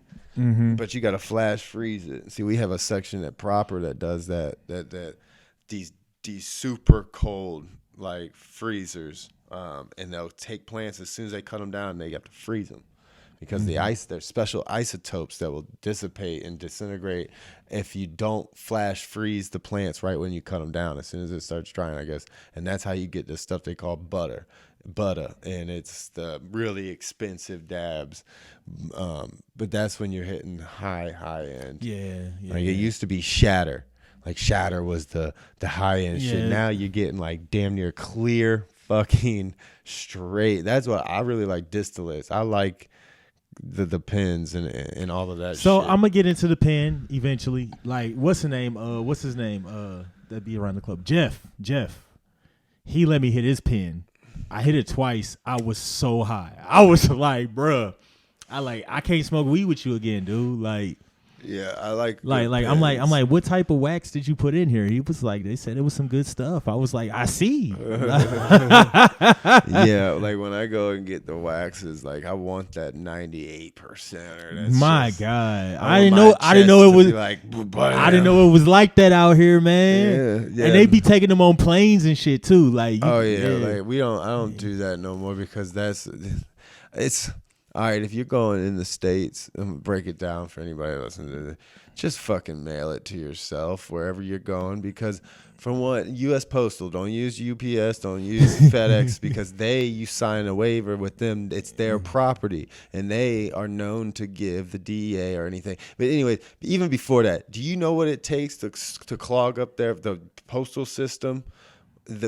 but you got to flash freeze it. See, we have a section at Proper that does that these super cold like freezers, and they'll take plants as soon as they cut them down, and they have to freeze them because there's special isotopes that will dissipate and disintegrate if you don't flash freeze the plants right when you cut them down, as soon as it starts drying, I guess. And that's how you get this stuff they call butter, and it's the really expensive dabs, but that's when you're hitting high end. Like, it used to be shatter. Like, shatter was the high end shit. Now you're getting like damn near clear fucking straight. That's what I really like. Distillates. I like the pens and all of that. So shit. I'm gonna get into the pen eventually. Like, what's his name? That'd be around the club. Jeff. He let me hit his pen. I hit it twice. I was so high. I was like, bruh, I can't smoke weed with you again, dude. Like, yeah, I like I'm like, what type of wax did you put in here? He was like, they said it was some good stuff. I was like, I see. Yeah, like when I go and get the waxes, like I want that 98%. My God, I didn't know it was like. I didn't know it was like that out here, man. Yeah. And they be taking them on planes and shit too. Like, like I don't do that no more because it's. All right, if you're going in the States, I'm gonna break it down for anybody listening to this. Just fucking mail it to yourself wherever you're going, because from what U.S. Postal, don't use UPS, don't use FedEx, because you sign a waiver with them. It's their property, and they are known to give the DEA or anything. But anyway, even before that, do you know what it takes to clog up the postal system?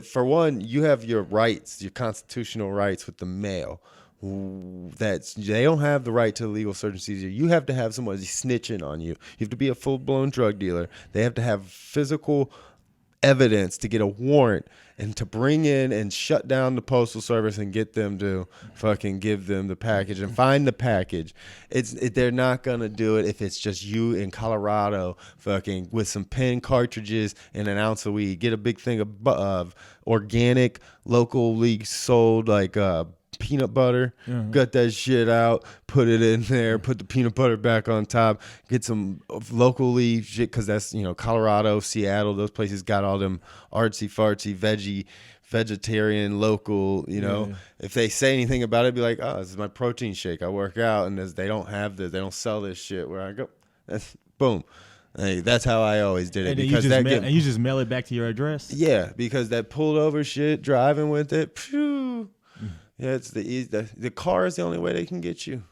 For one, you have your rights, your constitutional rights with the mail. They don't have the right to illegal search and seizure. You have to have somebody snitching on you. You have to be a full-blown drug dealer. They have to have physical evidence to get a warrant and to bring in and shut down the postal service and get them to fucking give them the package and find the package. They're not gonna do it if it's just you in Colorado fucking with some pen cartridges and an ounce of weed. Get a big thing of organic, locally sold peanut butter, gut that shit out, put it in there, put the peanut butter back on top, get some locally shit, because that's, Colorado, Seattle, those places got all them artsy fartsy vegetarian local, if they say anything about it, be like, oh, this is my protein shake, I work out, and they don't have this, they don't sell this shit where I go. That's boom. Hey, that's how I always did it. And you just mail it back to your address? Yeah, because that pulled over shit, driving with it, phew. Yeah, it's the car is the only way they can get you.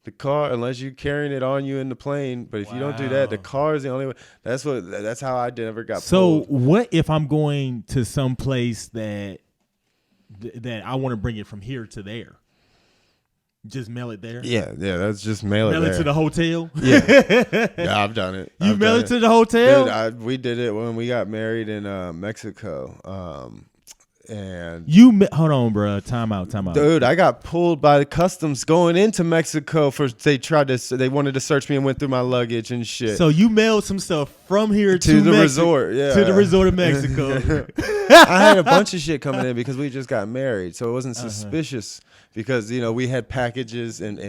The car, unless you're carrying it on you in the plane, but if you don't do that, the car is the only way. That's how I never got pulled. So what if I'm going to some place that I want to bring it from here to there? Just mail it there? Yeah, that's just mail it there. Mail it to the hotel? Yeah, I've done it. You mail it to the hotel? Dude, we did it when we got married in Mexico. And hold on, bro. Time out. Dude, I got pulled by the customs going into Mexico they wanted to search me and went through my luggage and shit. So you mailed some stuff from here to the resort, yeah. To the resort of Mexico. I had a bunch of shit coming in because we just got married, so it wasn't suspicious because we had packages and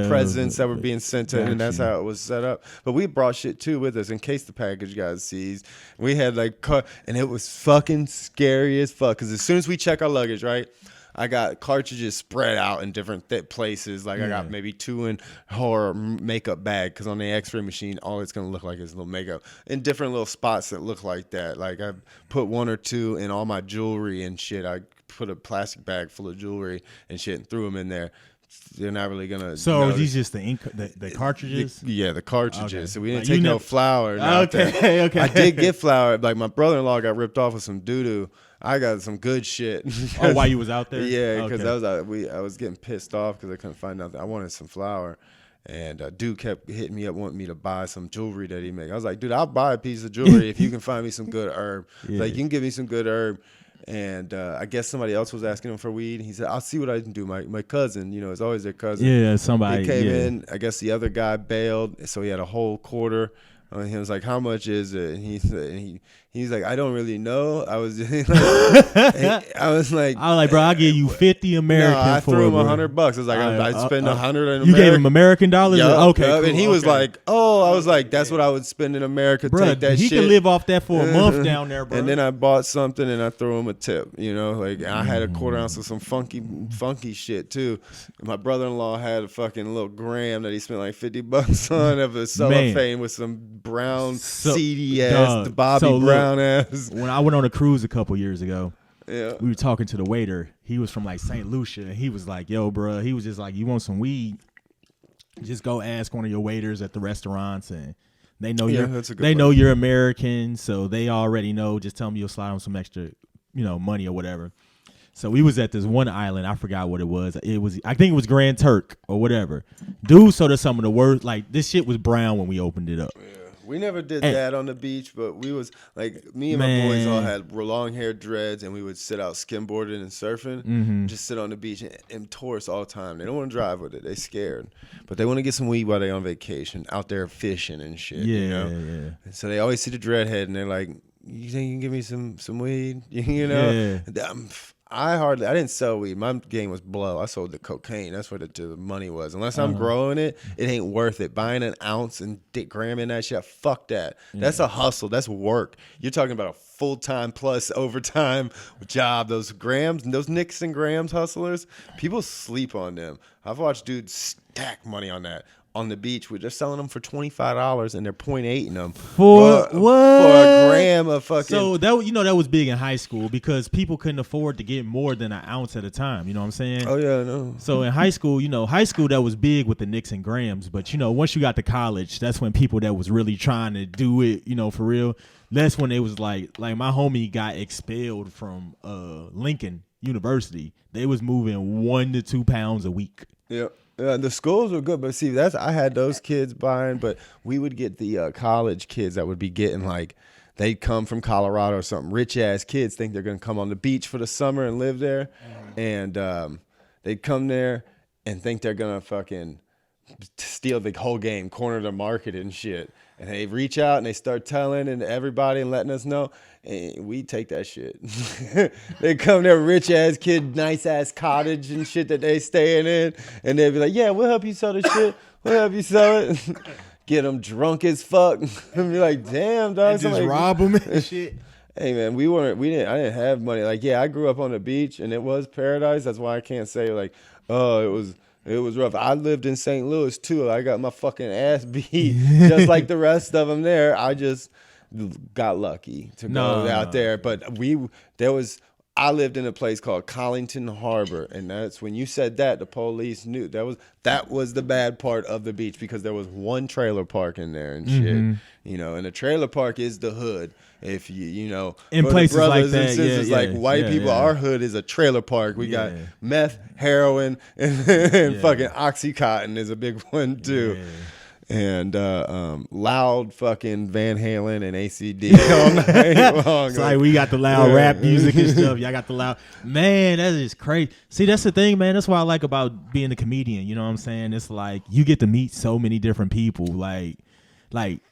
presents that were being sent in, and that's how it was set up. But we brought shit too with us in case the package got seized. We had and it was fucking scary as fuck because as soon as we check our luggage, right, I got cartridges spread out in different places. I got maybe 2 in horror makeup bag because on the X-ray machine, all it's gonna look like is little makeup in different little spots that look like that. Like I put 1 or 2 in all my jewelry and shit. I put a plastic bag full of jewelry and shit and threw them in there. They're not really gonna. So are these just the ink, the cartridges? The cartridges. Okay. So we didn't take no flour. Okay. I did get flour. Like my brother-in-law got ripped off with some doo-doo. I got some good shit. While you was out there? Yeah, because I was getting pissed off because I couldn't find out. I wanted some flour, and dude kept hitting me up, wanting me to buy some jewelry that he made. I was like, dude, I'll buy a piece of jewelry if you can find me some good herb. Like you can give me some good herb. And I guess somebody else was asking him for weed. He said, I'll see what I can do. My cousin, it's always their cousin. Yeah, somebody. He came in. I guess the other guy bailed, so he had a whole quarter. He was like, how much is it? And he said, he's like, I don't really know. I was like, bro, I'll give you 50 American. No, I threw him $100. I was like, I'd spend 100 in America. You gave him American dollars? Yep, okay. Cool, and he was like, I was like, that's what I would spend in America. Bro, take that he shit. Can live off that for a month down there, bro. And then I bought something and I threw him a tip. I had a quarter ounce of some funky shit too. And my brother-in-law had a fucking little gram that he spent like $50 on of a cellophane with some brown seedy ass Bobby Brown ass. When I went on a cruise a couple years ago, we were talking to the waiter. He was from like St. Lucia, and he was like, "Yo, bro," he was just like, "You want some weed? Just go ask one of your waiters at the restaurants, and they know you're American, so they already know. Just tell them you'll slide on some extra, money or whatever." So we was at this one island. I forgot what it was. I think it was Grand Turk or whatever. Dude, so there's some of the worst. Like this shit was brown when we opened it up. Yeah. We never did that on the beach, but we was like me and my boys all had long hair dreads, and we would sit out skimboarding and surfing, just sit on the beach and tourists all the time. They don't want to drive with it; they scared, but they want to get some weed while they on vacation, out there fishing and shit. Yeah. And so they always see the dreadhead, and they're like, "You think you can give me some weed?" I didn't sell weed. My game was blow. I sold the cocaine. That's where the money was. Unless I'm growing it, it ain't worth it. Buying an ounce and gramming that shit, fuck that. That's a hustle. That's work. You're talking about a full-time plus overtime job. Those grams, those nicks and grams hustlers, people sleep on them. I've watched dudes stack money on that. On the beach, we're just selling them for $25 and they're 0.8 in them for what? For a gram of fucking. So that was big in high school because people couldn't afford to get more than an ounce at a time. You know what I'm saying? Oh yeah, I know. So in high school, that was big with the nicks and grams. But once you got to college, that's when people that was really trying to do it, for real. That's when it was like my homie got expelled from Lincoln University. They was moving 1 to 2 pounds a week. Yep. The schools were good, but see, I had those kids buying, but we would get the college kids that would be getting they'd come from Colorado or something. Rich ass kids think they're gonna come on the beach for the summer and live there, and they'd come there and think they're gonna fucking steal the whole game, corner the market and shit. And they reach out and they start telling and everybody and letting us know. And we take that shit. They come there, rich ass kid, nice ass cottage and shit that they staying in. And they'd be like, yeah, we'll help you sell this shit. We'll help you sell it. Get them drunk as fuck. And be like, damn, dog. And just rob them and shit. Hey man, I didn't have money. I grew up on the beach and it was paradise. That's why I can't say oh, it was rough. I lived in St. Louis too. I got my fucking ass beat just like the rest of them there. I just got lucky to go out there. But I lived in a place called Collington Harbor, and that's when you said that, the police knew that was the bad part of the beach because there was one trailer park in there and shit. And the trailer park is the hood. If in places like that, and sisters, white people, our hood is a trailer park. We got meth, heroin, and fucking Oxycontin is a big one too. And loud fucking Van Halen and ACD all night long. It's like we got the loud rap music and stuff. Y'all got the loud. Man, that is crazy. See, that's the thing, man. That's what I like about being a comedian. You know what I'm saying? It's like you get to meet so many different people. Like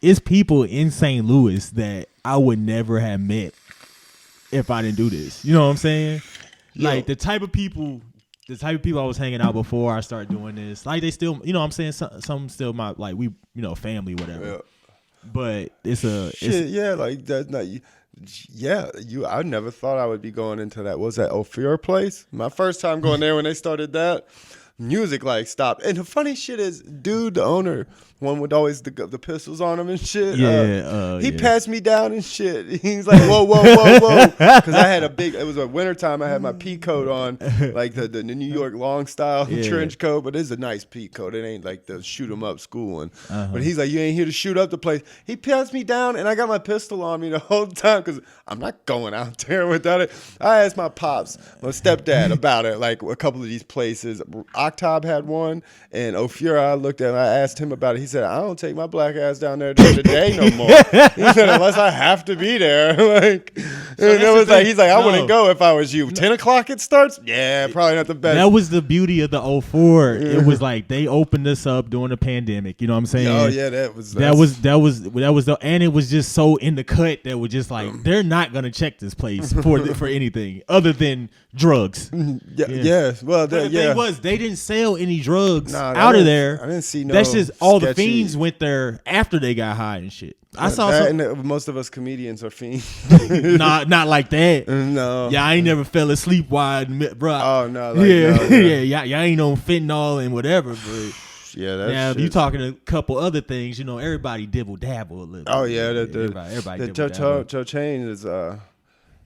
it's people in St. Louis that I would never have met if I didn't do this. You know what I'm saying? Like the type of people I was hanging out before I started doing this, they still, what I'm saying, some still family, whatever. Yeah. But I never thought I would be going into that. What was that Ophir place? My first time going there when they started that, music stopped. And the funny shit is, dude, the owner, one with always the pistols on him and shit. He passed me down and shit. He's like, whoa, because I had it was a wintertime. I had my pea coat on, like the New York long style trench coat, but it's a nice pea coat. It ain't like the shoot 'em up school one. But he's like, you ain't here to shoot up the place. He passed me down and I got my pistol on me the whole time because I'm not going out there without it. I asked my pops, my stepdad, about it, like a couple of these places. Octob had one, and Ophir, I looked at him, I asked him about it. He said, I don't take my black ass down there during the day no more. He said, unless I have to be there. He's like, I wouldn't go if I was you. 10 o'clock it starts? Yeah, probably not the best. That was the beauty of the 04. It was like they opened us up during the pandemic. You know what I'm saying? Oh yeah, that was and it was just so in the cut that was just like they're not gonna check this place for anything other than drugs. Yes. Well, the thing was they didn't sell any drugs out of there. I didn't see no. That's just all the fiends went there after they got high and shit. I saw and most of us comedians are fiends. Not like that. No. Yeah, I ain't never fell asleep while, bro. Oh no. Y'all ain't on fentanyl and whatever, but. Yeah, if you talking a couple other things, everybody dibble dabble a little. Oh yeah, everybody the cocaine is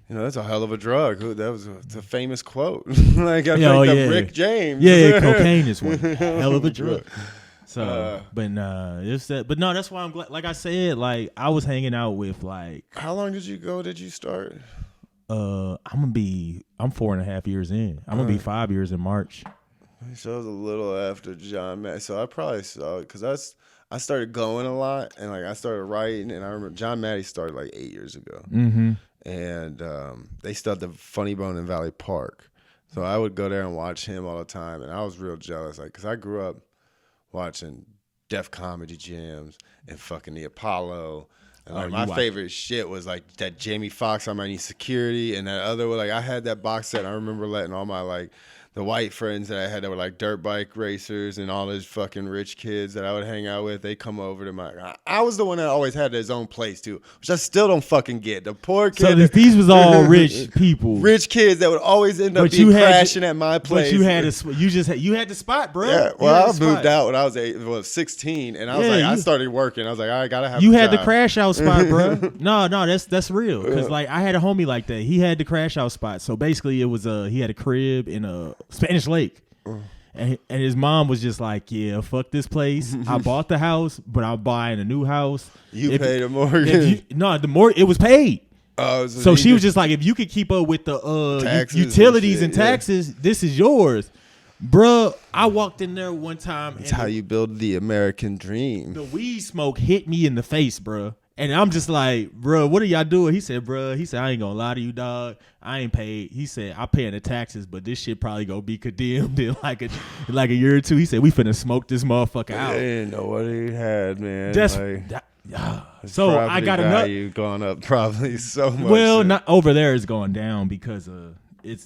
that's a hell of a drug. It's a famous quote. Rick James. Yeah, cocaine is one hell of a drug. So, but no, that's why I'm glad. Like I said, I was hanging out with How long did you start? I'm 4.5 years in. I'm gonna be 5 years in March. So it was a little after John Matt. So I probably saw it because I started going a lot and I started writing, and I remember John Maddie started 8 years ago, and they started the Funny Bone in Valley Park. So I would go there and watch him all the time, and I was real jealous, because I grew up watching Def Comedy Jams and fucking the Apollo. And like my favorite shit was like that Jamie Foxx, I Might Need Security, and that other one. Like I had that box set. And I remember letting all my like the white friends that I had that were like dirt bike racers and all those fucking rich kids that I would hang out with. They come over to my. I was the one that always had his own place too, which I still don't fucking get. The poor kid. So these was all rich people, rich kids that would always end up crashing at my place. But you had the spot, bro. Yeah, well, I moved out when I was 16, and I was I started working. I was like, I gotta have. You had the crash out spot, bro. No, that's real. Because like I had a homie like that. He had the crash out spot. So basically, it was he had a crib in a Spanish Lake. And his mom was just like, yeah, fuck this place. I bought the house, but I'm buying a new house. You paid a mortgage? It was paid. Oh, so she was just like, if you could keep up with the utilities and taxes, this is yours. Bruh, I walked in there one time. That's how you build the American dream. The weed smoke hit me in the face, bruh. And I'm just like, bro, what are y'all doing? He said, I ain't gonna lie to you, dog. I ain't paid. He said, I'm paying the taxes, but this shit probably gonna be condemned in like a year or two. He said, we finna smoke this motherfucker out. I didn't know what he had, man. So I got value gone up probably so much. Well, not over there is going down because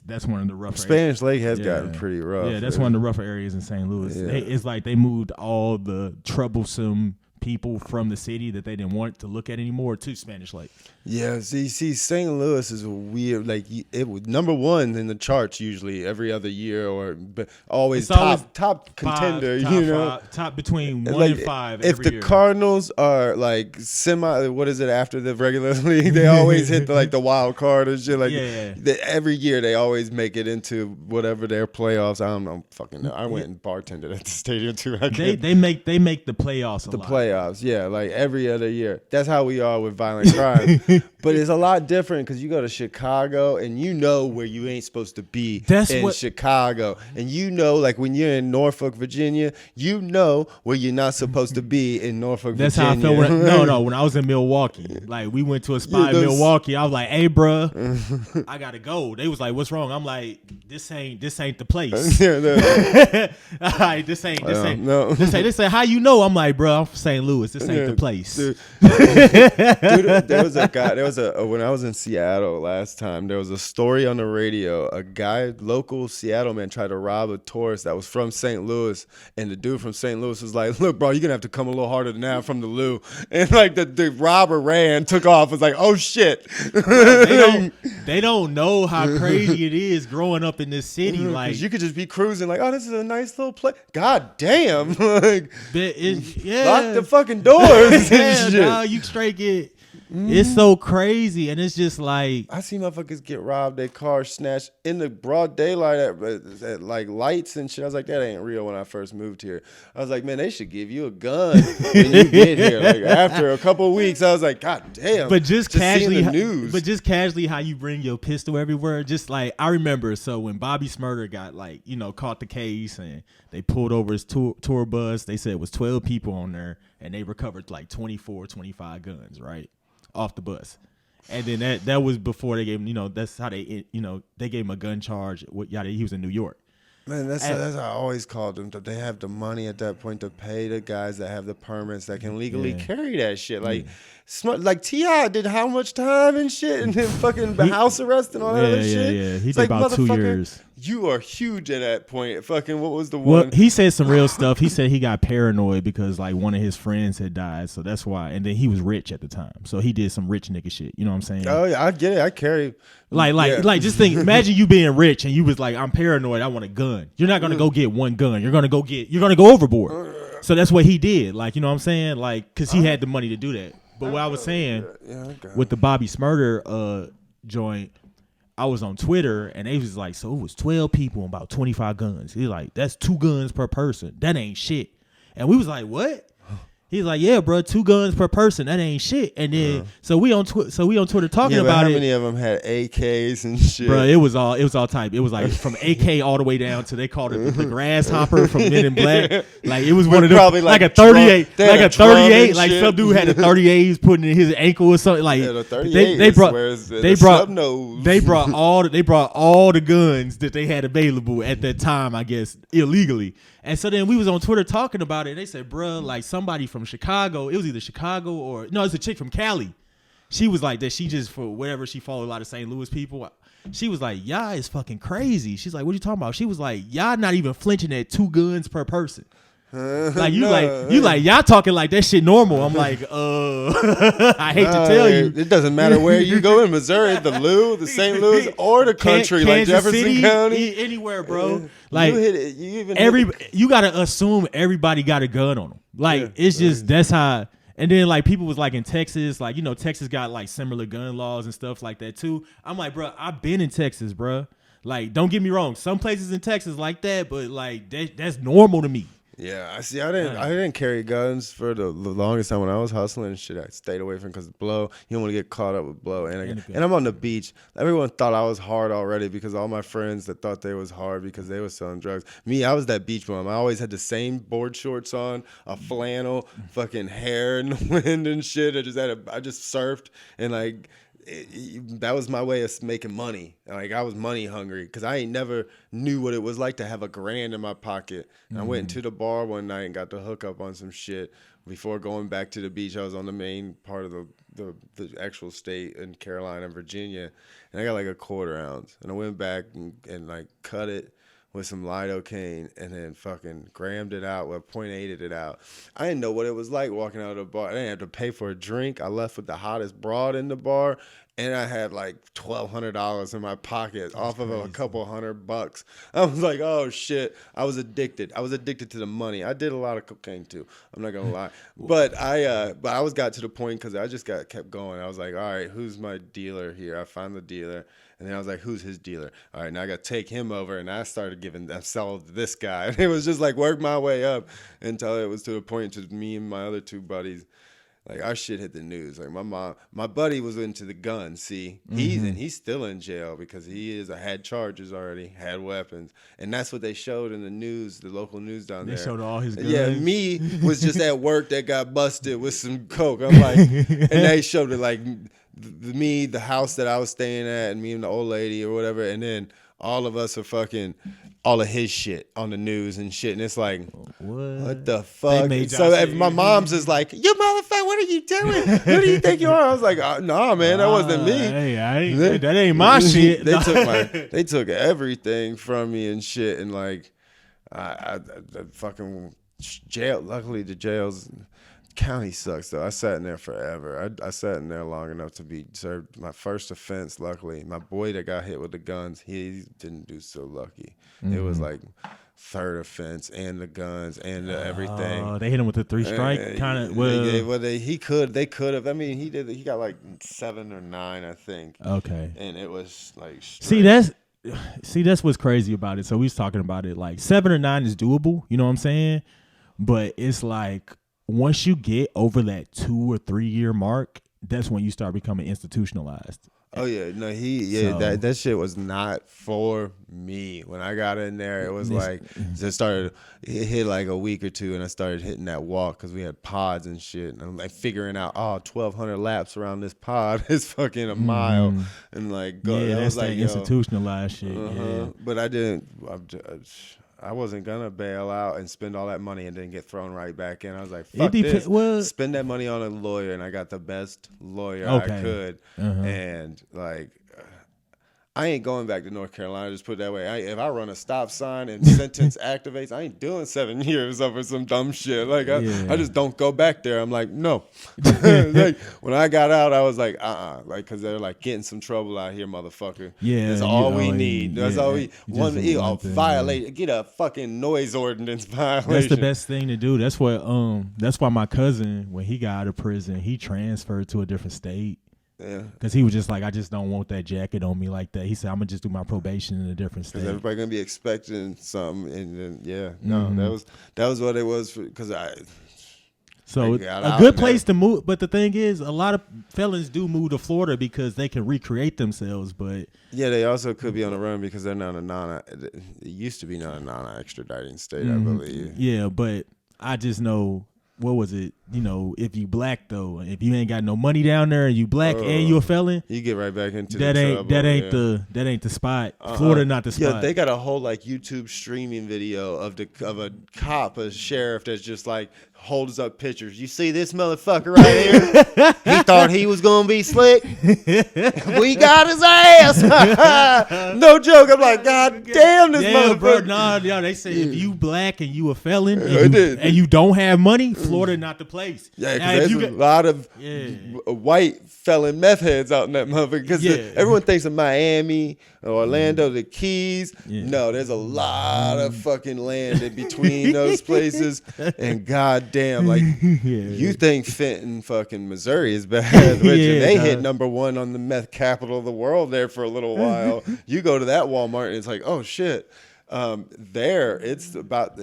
that's one of the rougher Spanish Lake has gotten pretty rough. Yeah, that's one of the rougher areas in St. Louis. Yeah. It's like they moved all the troublesome people from the city that they didn't want to look at anymore to Spanish Lake. Yeah, see, St. Louis is weird. Like it was number one in the charts usually every other year, or always top contender. Top between 1 like, and 5. If the year. Cardinals are like what is it after the regular league? They always hit the wild card and shit. Like every year they always make it into whatever their playoffs. I don't know, fucking know. I went and bartended at the stadium too. They make the playoffs. Playoffs, yeah, like every other year. That's how we are with violent crime. But it's a lot different because you go to Chicago and you know where you ain't supposed to be Chicago. And like when you're in Norfolk, Virginia, you know where you're not supposed to be in Norfolk, Virginia. That's how I felt when I was in Milwaukee. Like we went to a spot in Milwaukee. I was like, hey, bro, I gotta go. They was like, what's wrong? I'm like, this ain't the place. All right, this ain't. No. They say, how you know? I'm like, bro, I'm from St. Louis. This ain't the place. Dude, there was a guy. When I was in Seattle last time, there was a story on the radio. A guy, local Seattle man, tried to rob a tourist that was from St. Louis, and the dude from St. Louis was like, "Look, bro, you're gonna have to come a little harder than that. I'm from the Lou." And like the robber ran, took off. Was like, "Oh shit!" They don't know how crazy it is growing up in this city. Like you could just be cruising, like, "Oh, this is a nice little place." God damn! Like, lock the fucking doors. Yeah, nah, you straight get. It's so crazy, and it's just like I see motherfuckers get robbed, their car snatched in the broad daylight at like lights and shit. I was like, that ain't real. When I first moved here, I was like, man, they should give you a gun when you get here. Like after a couple of weeks, I was like, God damn. But just casually, the news. But just casually, how you bring your pistol everywhere. Just like I remember, so when Bobby Smurder got caught the case and they pulled over his tour bus, they said it was 12 people on there, and they recovered like 24, 25 guns, right? Off the bus. And then that was before they gave him, that's how they gave him a gun charge. He was in New York. Man, that's how I always called them. That they have the money at that point to pay the guys that have the permits that can legally carry that shit. Like, like T.I. did how much time and shit, and then fucking house arrest and all that other shit. Yeah, he did about 2 years. You are huge at that point. Fucking, what was the one? Well, he said some real stuff. He said he got paranoid because like one of his friends had died, so that's why. And then he was rich at the time, so he did some rich nigga shit. You know what I'm saying? Oh yeah, I get it. I carry. Like just think. Imagine you being rich and you was like, I'm paranoid. I want a gun. You're not gonna go get one gun. You're gonna go overboard. So that's what he did. Like, you know what I'm saying? Like, cause he had the money to do that. But what I was saying with the Bobby Smurder joint, I was on Twitter and they was like, so it was 12 people and about 25 guns. He's like, that's 2 guns per person. That ain't shit. And we was like, what? He's like, yeah, bro, 2 guns per person. That ain't shit. And then so we on Twitter talking about how it. How many of them had AKs and shit? Bro, it was all type. It was like from AK all the way down to they called it the grasshopper from Men in Black. Like it was one of them, like a 38, like a 38. Like some dude had a 38. He was putting in his ankle or something. Like the 38 they brought all the guns that they had available at that time, I guess illegally. And so then we was on Twitter talking about it. And they said, bruh, like somebody from Chicago, it was either Chicago or no, it's a chick from Cali. She was like that. She just, for whatever, she followed a lot of St. Louis people. She was like, y'all is fucking crazy. She's like, what you talking about? She was like, y'all not even flinching at 2 guns per person. Like you like y'all talking like that shit normal. I'm like, I hate to tell you, it doesn't matter where you go in Missouri, the St. Louis, or the country, like Jefferson City, County, anywhere, bro. Like you hit it, you gotta assume everybody got a gun on them. Like it's just that's how. And then like people was like in Texas, like you know Texas got like similar gun laws and stuff like that too. I'm like, bro, I've been in Texas, bro. Like don't get me wrong, some places in Texas like that, but like that's normal to me. Yeah, I see. I didn't carry guns for the longest time when I was hustling and shit. I stayed away from because blow. You don't want to get caught up with blow. And I'm on the beach. Everyone thought I was hard already because all my friends that thought they was hard because they was selling drugs. Me, I was that beach bum. I always had the same board shorts on, a flannel, fucking hair in the wind and shit. I just surfed and like. That was my way of making money. Like I was money hungry because I ain't never knew what it was like to have $1,000 in my pocket. And I went to the bar one night and got to hook up on some shit. Before going back to the beach, I was on the main part of the actual state in Carolina and Virginia, and I got like a 1/4 ounce. And I went back and like cut it with some lidocaine and then fucking grammed it out, 0.8'd it out. I didn't know what it was like walking out of the bar. I didn't have to pay for a drink. I left with the hottest broad in the bar, and I had like $1,200 in my pocket off of a couple $100. I was like, oh shit. I was addicted. I was addicted to the money. I did a lot of cocaine too. I'm not gonna lie. But I got to the point because I just kept going. I was like, all right, who's my dealer here? I found the dealer. And then I was like, who's his dealer? All right, now I got to take him over. And I started selling to this guy. And it was just like work my way up until it was to the point to me and my other 2 buddies. Like our shit hit the news. Like my buddy was into the gun. See, he's still in jail because had charges already, had weapons, and that's what they showed in the news, the local news down there. They showed all his guns. Yeah, me was just at work that got busted with some coke. I'm like, and they showed it like the house that I was staying at, and me and the old lady or whatever, and then all of us are fucking all of his shit on the news and shit, and it's like, what the fuck? So my mom's is like, you motherfucker, what are you doing? Who do you think you are? I was like, nah, man, that wasn't me. Hey, that ain't my shit. They took everything from me and shit, and like, I fucking jail. Luckily, the jails. County sucks though. I sat in there forever. I sat in there long enough to be served my first offense. Luckily, my boy that got hit with the guns, he didn't do so lucky. It was like 3rd offense and the guns and everything. Oh, they hit him with the 3 strike kind of. They could have. I mean, he did. He got like 7 or 9, I think. Okay. And it was like straight. That's what's crazy about it. So we was talking about it. Like 7 or 9 is doable. You know what I'm saying? But it's like. Once you get over that 2 or 3 year mark, that's when you start becoming institutionalized. Oh yeah, no, that shit was not for me. When I got in there, it was like it hit like a week or 2, and I started hitting that walk because we had pods and shit, and I'm like figuring out 1,200 laps around this pod is fucking a mile, and like that's like institutionalized shit. But I wasn't gonna bail out and spend all that money and then get thrown right back in. I was like, fuck this. Spend that money on a lawyer, and I got the best lawyer I could. And like, I ain't going back to North Carolina, just put it that way. If I run a stop sign and sentence activates, I ain't doing 7 years over some dumb shit. Like, I just don't go back there. I'm like, no. Like, when I got out, I was like, like, because they're like, get in some trouble out here, motherfucker. Yeah. That's all we need. That's all we want. Violate, get a fucking noise ordinance violation. That's the best thing to do. That's why my cousin, when he got out of prison, he transferred to a different state. Yeah, because he was just like, I just don't want that jacket on me like that. He said, I'm gonna just do my probation in a different state. Because everybody gonna be expecting something, and then that was what it was. Because So a good place to move, but the thing is, a lot of felons do move to Florida because they can recreate themselves. But yeah, they also could be on the run because they're not it used to be not a non-extraditing state, I believe. Yeah, but I just know, what was it? if you black though, if you ain't got no money down there and you black and you a felon, you get right back into that the ain't trouble, that ain't the spot. Florida not the spot. Yeah, they got a whole like YouTube streaming video of a cop, a sheriff that's just like holds up pictures. You see this motherfucker right here? He thought he was gonna be slick. We got his ass. No joke. I'm like, God damn this motherfucker. Bro, nah, they say if you black and you a felon and you don't have money, Florida not the place. Yeah, because there's a lot of white felon meth heads out in that motherfucker. Because everyone thinks of Miami, Orlando, the Keys. Yeah. No, there's a lot of fucking land in between those places. And goddamn, like you think Fenton, fucking Missouri is bad, and they hit #1 on the meth capital of the world there for a little while. You go to that Walmart and it's like, oh shit. There, it's about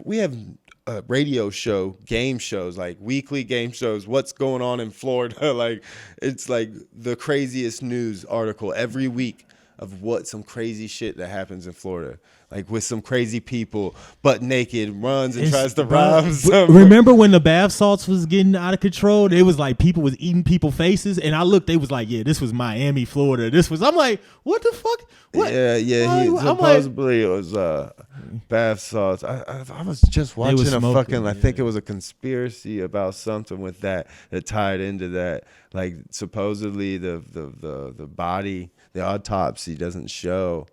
we have a radio show, game shows, like weekly game shows. What's going on in Florida? Like it's like the craziest news article every week of some crazy shit that happens in Florida. Like with some crazy people, butt naked, runs and tries to rob someone. Remember when the bath salts was getting out of control? It was like people was eating people's faces, and I looked. They was like, "Yeah, this was Miami, Florida. This was." I'm like, "What the fuck?" What? Yeah. Supposedly it was bath salts. I was just watching a fucking. I think it was a conspiracy about something with that tied into that. Like supposedly the body, the autopsy doesn't show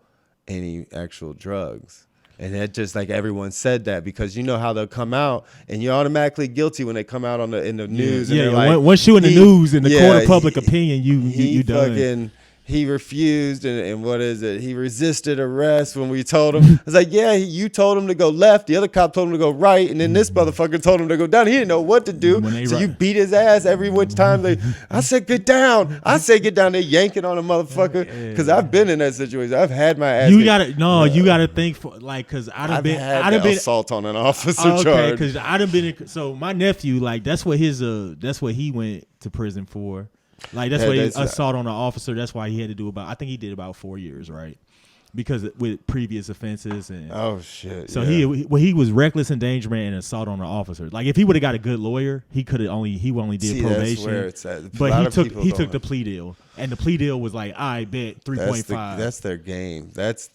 any actual drugs, and that just like everyone said that because you know how they'll come out and you're automatically guilty when they come out in the news. And like, once you in the news in the court of public opinion, you done. He refused, and what is it? He resisted arrest when we told him. I was like, yeah, you told him to go left. The other cop told him to go right, and then this motherfucker told him to go down. He didn't know what to do, so you beat his ass every which time. I said, get down. I said, get down. They're yanking on a motherfucker because I've been in that situation. I've had my ass. You gotta think for like because I'd been assault on an officer charge. Because I'd have been. So my nephew, like that's what he went to prison for. Like that's what assault on an officer. That's why he had to do I think he did about 4 years, right? Because with previous offenses and oh shit. So he was reckless endangerment and assault on an officer. Like if he would have got a good lawyer, he only did probation. That's where it's at. But he took the plea deal, and the plea deal was like, I bet 3.5. That's their game. That's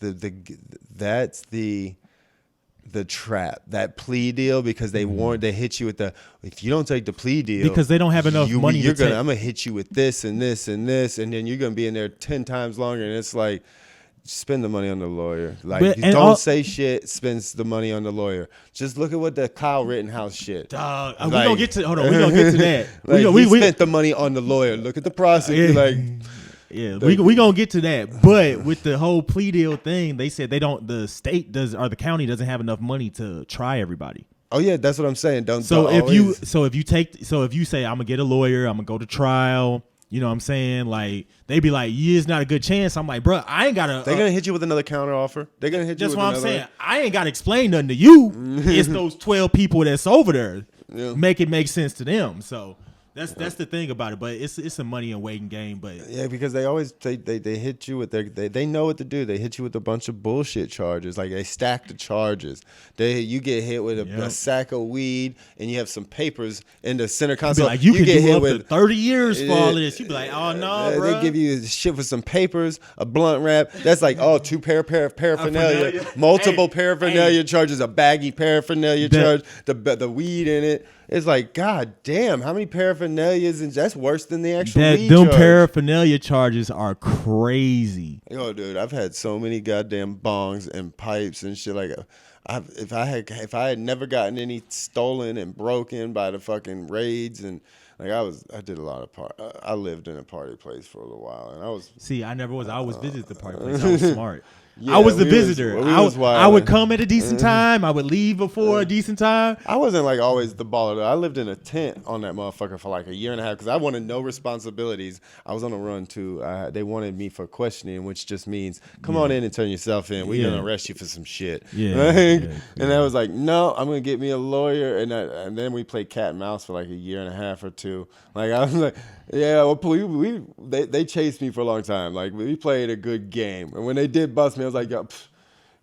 the trap, that plea deal, because they hit you with if you don't take the plea deal because they don't have enough money. I'm gonna hit you with this and this and this, and then you're gonna be in there 10 times longer. And it's like, spend the money on the lawyer. Like don't say shit. Spend the money on the lawyer. Just look at what the Kyle Rittenhouse shit. We gonna get to that. We spent the money on the lawyer. Look at the prosecutor. Yeah, we gonna get to that, but with the whole plea deal thing, they said the state or the county doesn't have enough money to try everybody. Oh yeah, that's what I'm saying. If you say I'm gonna get a lawyer, I'm gonna go to trial. You know what I'm saying? Like they be like, yeah, it's not a good chance. I'm like, bro, I ain't gotta. They're gonna hit you with another counter offer. They're gonna hit you. That's what I'm saying. I ain't gotta explain nothing to you. It's those 12 people that's over there. Yeah. Make it make sense to them. So. That's the thing about it, but it's a money and waiting game. But yeah, because they always they hit you with they know what to do. They hit you with a bunch of bullshit charges. Like they stack the charges. You get hit with a sack of weed and you have some papers in the center console. Like you can get hit with 30 years for all of this. You be like, oh no, bro. They give you shit with some papers, a blunt wrap. That's like two paraphernalia, multiple paraphernalia charges, a baggy paraphernalia charge, the weed in it. It's like, God damn, how many paraphernalias? And that's worse than the actual weed them charge. Paraphernalia charges are crazy. Yo, dude, I've had so many goddamn bongs and pipes and shit. Like, if I had never gotten any stolen and broken by the fucking raids, and like I did a lot of I lived in a party place for a little while, and I was. See, I never was. I always visited the party place. I was smart. Yeah, I was the visitor. I would come at a decent time. I would leave before a decent time. I wasn't like always the baller though. I lived in a tent on that motherfucker for like a year and a half because I wanted no responsibilities. I was on a run too. They wanted me for questioning, which just means come on in and turn yourself in. We're gonna arrest you for some shit. And I was like, no, I'm gonna get me a lawyer. And then we played cat and mouse for like a year and a half or two. Like I was like, yeah, well, they chased me for a long time. Like we played a good game, and when they did bust me, I was like, yo,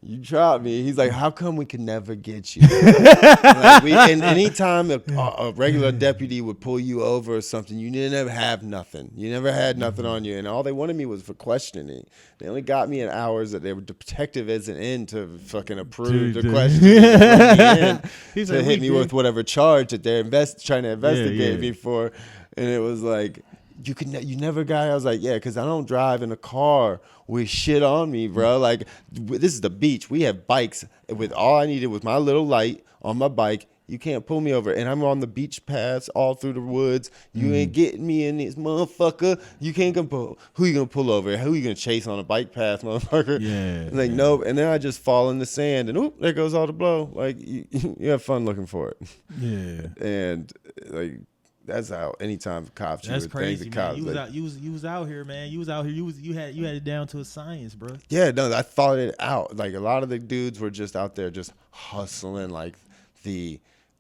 You dropped me. He's like, how come we could never get you? And anytime a regular deputy would pull you over or something, you didn't ever have nothing. You never had nothing on you. And all they wanted me was for questioning. They only got me in hours that the detective isn't in to fucking approve the questioning. To hit me with whatever charge that they're trying to investigate me for. And it was like, you never got. I was like, yeah, because I don't drive in a car with shit on me, bro. Like, this is the beach. We have bikes with all I needed was my little light on my bike. You can't pull me over, and I'm on the beach paths all through the woods. You ain't getting me in this motherfucker. You can't come pull. Who you gonna pull over? Who you gonna chase on a bike path, motherfucker? Yeah. Like, nope. And then I just fall in the sand, and oop, there goes all the blow. Like, you have fun looking for it. Yeah. And like. That's how anytime cops. That's crazy, man. Cops, You was out here, man. You was out here. You had it down to a science, bro. Yeah, no, I thought it out. Like a lot of the dudes were just out there, just hustling, like the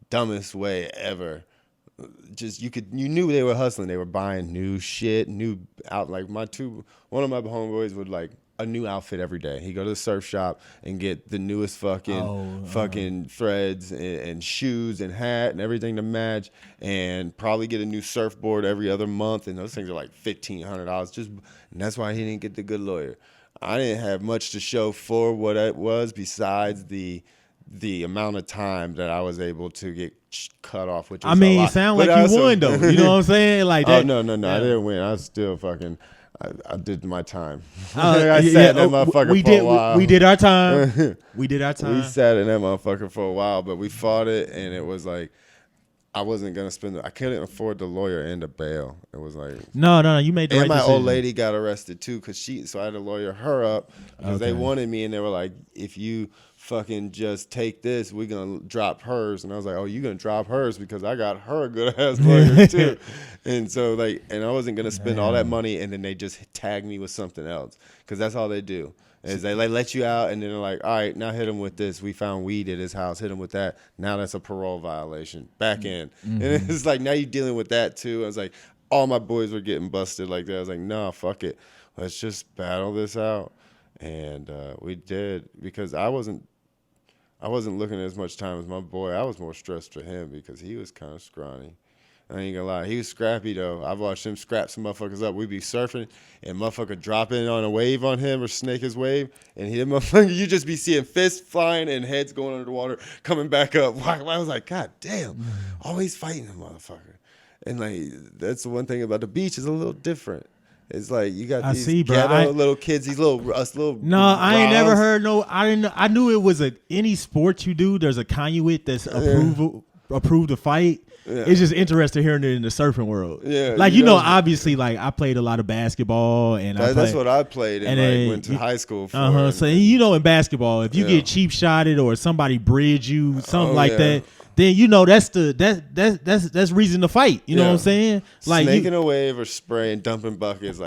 dumbest way ever. Just you knew they were hustling. They were buying new shit, new out. Like one of my homeboys would like a new outfit every day. He'd go to the surf shop and get the newest fucking threads and shoes and hat and everything to match, and probably get a new surfboard every other month. And those things are like $1,500. And that's why he didn't get the good lawyer. I didn't have much to show for what it was besides the amount of time that I was able to get cut off. Which was it sounds like you won though. You know what I'm saying? Like that. Oh no, yeah. I didn't win. I was still fucking. I did my time. I sat in that motherfucker for a while. We did our time. We sat in that motherfucker for a while, but we fought it, and it was like I wasn't gonna spend. I couldn't afford the lawyer and the bail. It was like no. You made the right decision. And my old lady got arrested too, so I had to lawyer her up because they wanted me, and they were like, if you fucking just take this, we're gonna drop hers. And I was like, oh, you gonna drop hers because I got her a good ass lawyer too. And so and I wasn't gonna spend all that money, and then they just tag me with something else because that's all they do is they let you out, and then they're like, all right, now hit him with this. We found weed at his house. Hit him with that. Now that's a parole violation. Back in. And it's like now you're dealing with that too. I was like, all my boys were getting busted like that. I was like, nah, fuck it. Let's just battle this out. And we did because I wasn't looking at as much time as my boy. I was more stressed for him because he was kind of scrawny. I ain't gonna lie. He was scrappy, though. I've watched him scrap some motherfuckers up. We'd be surfing, and motherfucker drop in on a wave on him or snake his wave, and hit motherfucker. You just be seeing fists flying and heads going under the water, coming back up. I was like, God damn. Always fighting a motherfucker. And, like, that's the one thing about the beach is a little different. It's like you got these ghetto little kids, these little No, I ain't never heard no. I knew it was any sport you do. There's a conduit that's approved to fight. Yeah. It's just interesting hearing it in the surfing world. Yeah, like obviously, like I played a lot of basketball, and that's what I played, and like went to high school for. So in basketball, if you get cheap shotted or somebody bridge you, something like that. Then that's reason to fight. You know what I'm saying? Like snaking a wave or spraying, dumping buckets,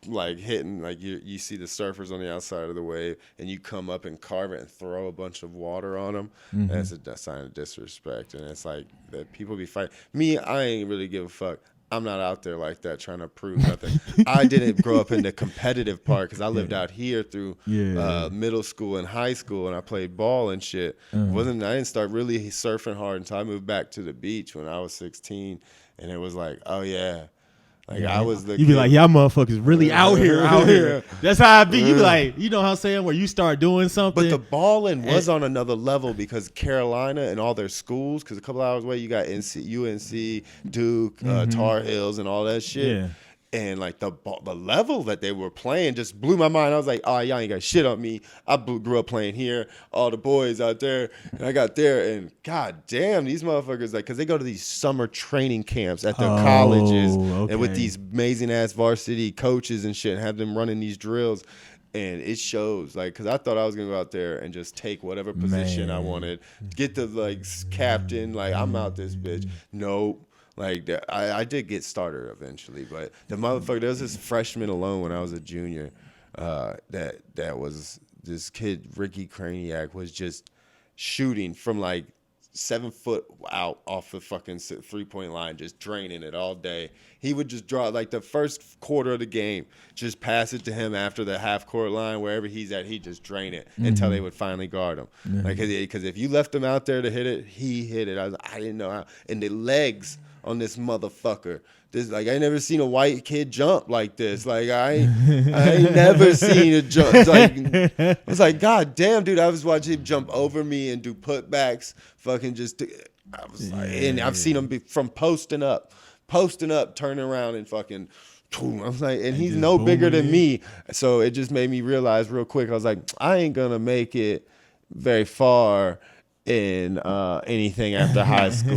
like hitting, like you see the surfers on the outside of the wave, and you come up and carve it and throw a bunch of water on them. That's a sign of disrespect, and it's like that people be fighting. Me, I ain't really give a fuck. I'm not out there like that trying to prove nothing. I didn't grow up in the competitive part because I lived out here through middle school and high school, and I played ball and shit. I didn't start really surfing hard until I moved back to the beach when I was 16, and it was like, oh yeah. Like I was the. You be like, y'all motherfuckers really out here. That's how I be. You be like, you know how I'm saying, where you start doing something. But the balling was on another level because Carolina and all their schools, because a couple hours away you got UNC, Duke, Tar Heels, and all that shit. Yeah. And like the level that they were playing just blew my mind. I was like, oh, y'all ain't got shit on me. I grew up playing here. All the boys out there. And I got there, and god damn, these motherfuckers, like, because they go to these summer training camps at their colleges and with these amazing-ass varsity coaches and shit, and have them running these drills. And it shows, like, because I thought I was going to go out there and just take whatever position I wanted. Get the, like, captain. Like, I'm out this bitch. Nope. Like, I did get starter eventually, but the motherfucker, there was this freshman alone when I was a junior that was this kid, Ricky Craniac, was just shooting from, like, 7 foot out off the fucking 3-point line, just draining it all day. He would just draw like the first quarter of the game, just pass it to him after the half court line, wherever he's at, he'd just drain it until they would finally guard him. Like, because if you left him out there to hit it, he hit it. I didn't know how. And the legs on this motherfucker. This, like, I never seen a white kid jump like this. Like, I ain't never seen a jump. It's like, God damn, dude, I was watching him jump over me and do putbacks. Fucking just, I was like, and I've seen him from posting up, turning around and fucking, I was like, and he's no bigger than me. So it just made me realize real quick, I was like, I ain't gonna make it very far in anything after high school.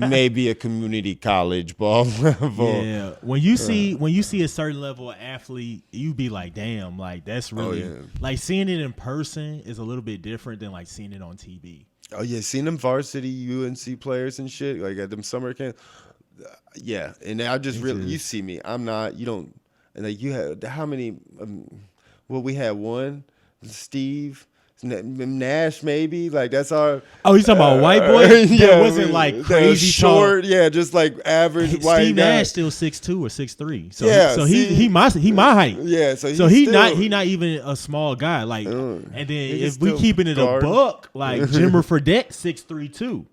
Maybe a community college ball level. Yeah, when you see a certain level of athlete, you be like, damn, like that's really like seeing it in person is a little bit different than like seeing it on TV. Oh yeah, seeing them varsity UNC players and shit, like at them summer camps. Yeah, and I just you see me. I'm not. You don't. And like you had how many? Well, we had one, Steve. Nash, maybe, like that's our. Oh, you talking about white boy? That wasn't like crazy short, tall. Yeah, just like average white Steve guy. Nash still 6'2" or 6'3". So yeah, so he my height. Yeah, so he not even a small guy. Like, and then if we keeping it a buck, like Jimmer Fredette 6'3" too.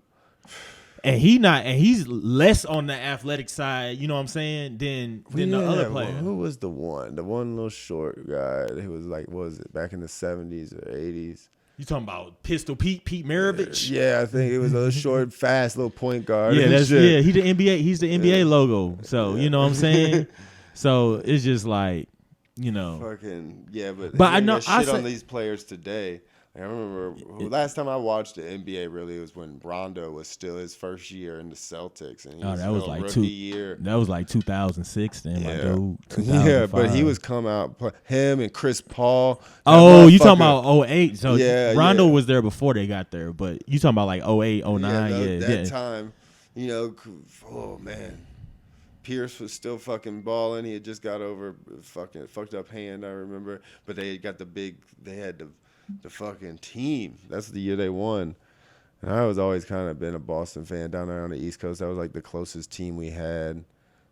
And he's less on the athletic side, you know what I'm saying, than the other player. Who was the one little short guy who was like, what was it, back in the 70s or 80s? You talking about Pistol Pete Maravich? Yeah, I think it was a short, fast little point guard. Yeah, he's the NBA logo. So you know what I'm saying? So it's just like, you know. Fucking yeah, but I know on these players today. I remember last time I watched the NBA really was when Rondo was still his first year in the Celtics, and he was that was like rookie year. That was like 2006 then, my dude. Yeah, but he was come out him and Chris Paul. Oh, you talking about 08? So Rondo yeah. was there before they got there, but you talking about like 08, 09? That time, you know. Oh man. Pierce was still fucking balling. He had just got over fucking fucked up hand, I remember. But they had the fucking team. That's the year they won. And I was always kind of been a Boston fan down there on the East Coast. That was like the closest team we had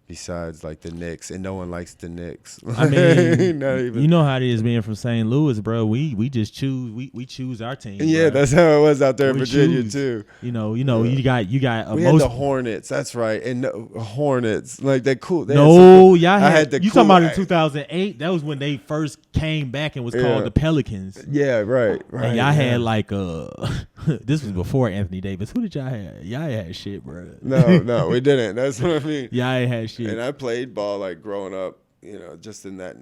besides like the Knicks, and no one likes the Knicks. I mean, you know how it is being from St. Louis, bro. We just choose we choose our team. Yeah, bro. that's how it was out there in Virginia too. You know, you got we had the Hornets. That's right, and Hornets like that cool. Y'all had you talking about in 2008? That was when they first came back and was called the Pelicans. Yeah, right. And y'all had like this was before Anthony Davis. Who did y'all have? Y'all had shit, bro. No, we didn't. That's what I mean. Y'all had shit. And I played ball like growing up, you know, just in that.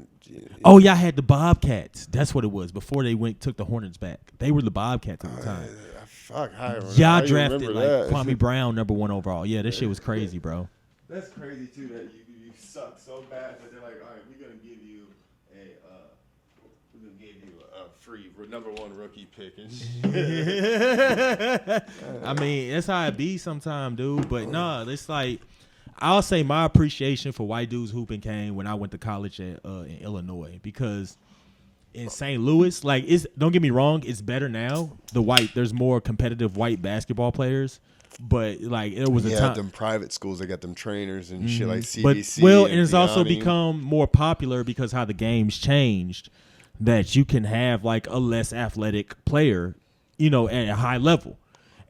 Oh, y'all had the Bobcats. That's what it was before they took the Hornets back. They were the Bobcats at the time. Fuck, y'all drafted like Kwame Brown #1 overall. Yeah, that shit was crazy, bro. That's crazy too. That you suck so bad that they're like, all right, we're gonna give you a free #1 rookie pick and shit. I mean, that's how it be sometime, dude. But nah, it's like. I'll say my appreciation for white dudes hooping came when I went to college in Illinois, because in St. Louis, like don't get me wrong, it's better now. There's more competitive white basketball players, but like it was a time. Them private schools, they got them trainers and shit like CBC. And it's also become more popular because how the game's changed, that you can have like a less athletic player, you know, at a high level.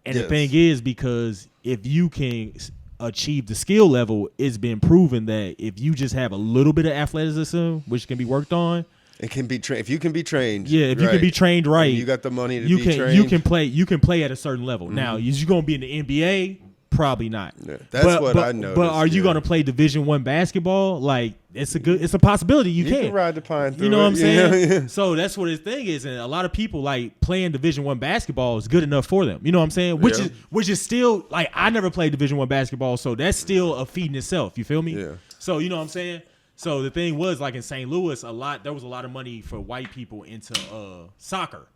And the thing is, because if you can achieve the skill level, it's been proven that if you just have a little bit of athleticism, which can be worked on, it can be trained. If you can be trained, if you can be trained right, you got the money to be trained. You can play at a certain level. Now, is you going to be in the NBA? Probably not. Yeah, that's what I noticed. But are you going to play Division I basketball? Like it's a possibility you can ride the pine through. You know what I'm saying? Yeah. So that's what his thing is, and a lot of people like playing Division I basketball is good enough for them. You know what I'm saying? Which is still like I never played Division I basketball, so that's still a feat in itself. You feel me? Yeah. So you know what I'm saying? So the thing was, like in St. Louis, there was a lot of money for white people into soccer.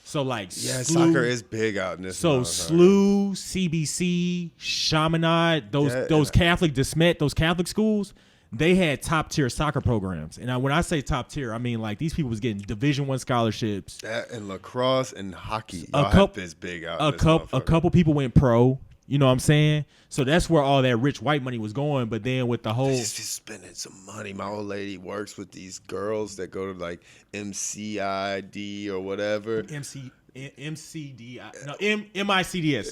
So like soccer is big out in this. So SLU, CBC, Chaminade, those Catholic De Smet, those Catholic schools, they had top tier soccer programs. And when I say top tier, I mean like these people was getting Division I scholarships. That and lacrosse and hockey. A Y'all couple- have this big out. A couple people went pro. You know what I'm saying? So that's where all that rich white money was going. But then with the whole Just spending some money. My old lady works with these girls that go to like MCID or whatever. MICDS.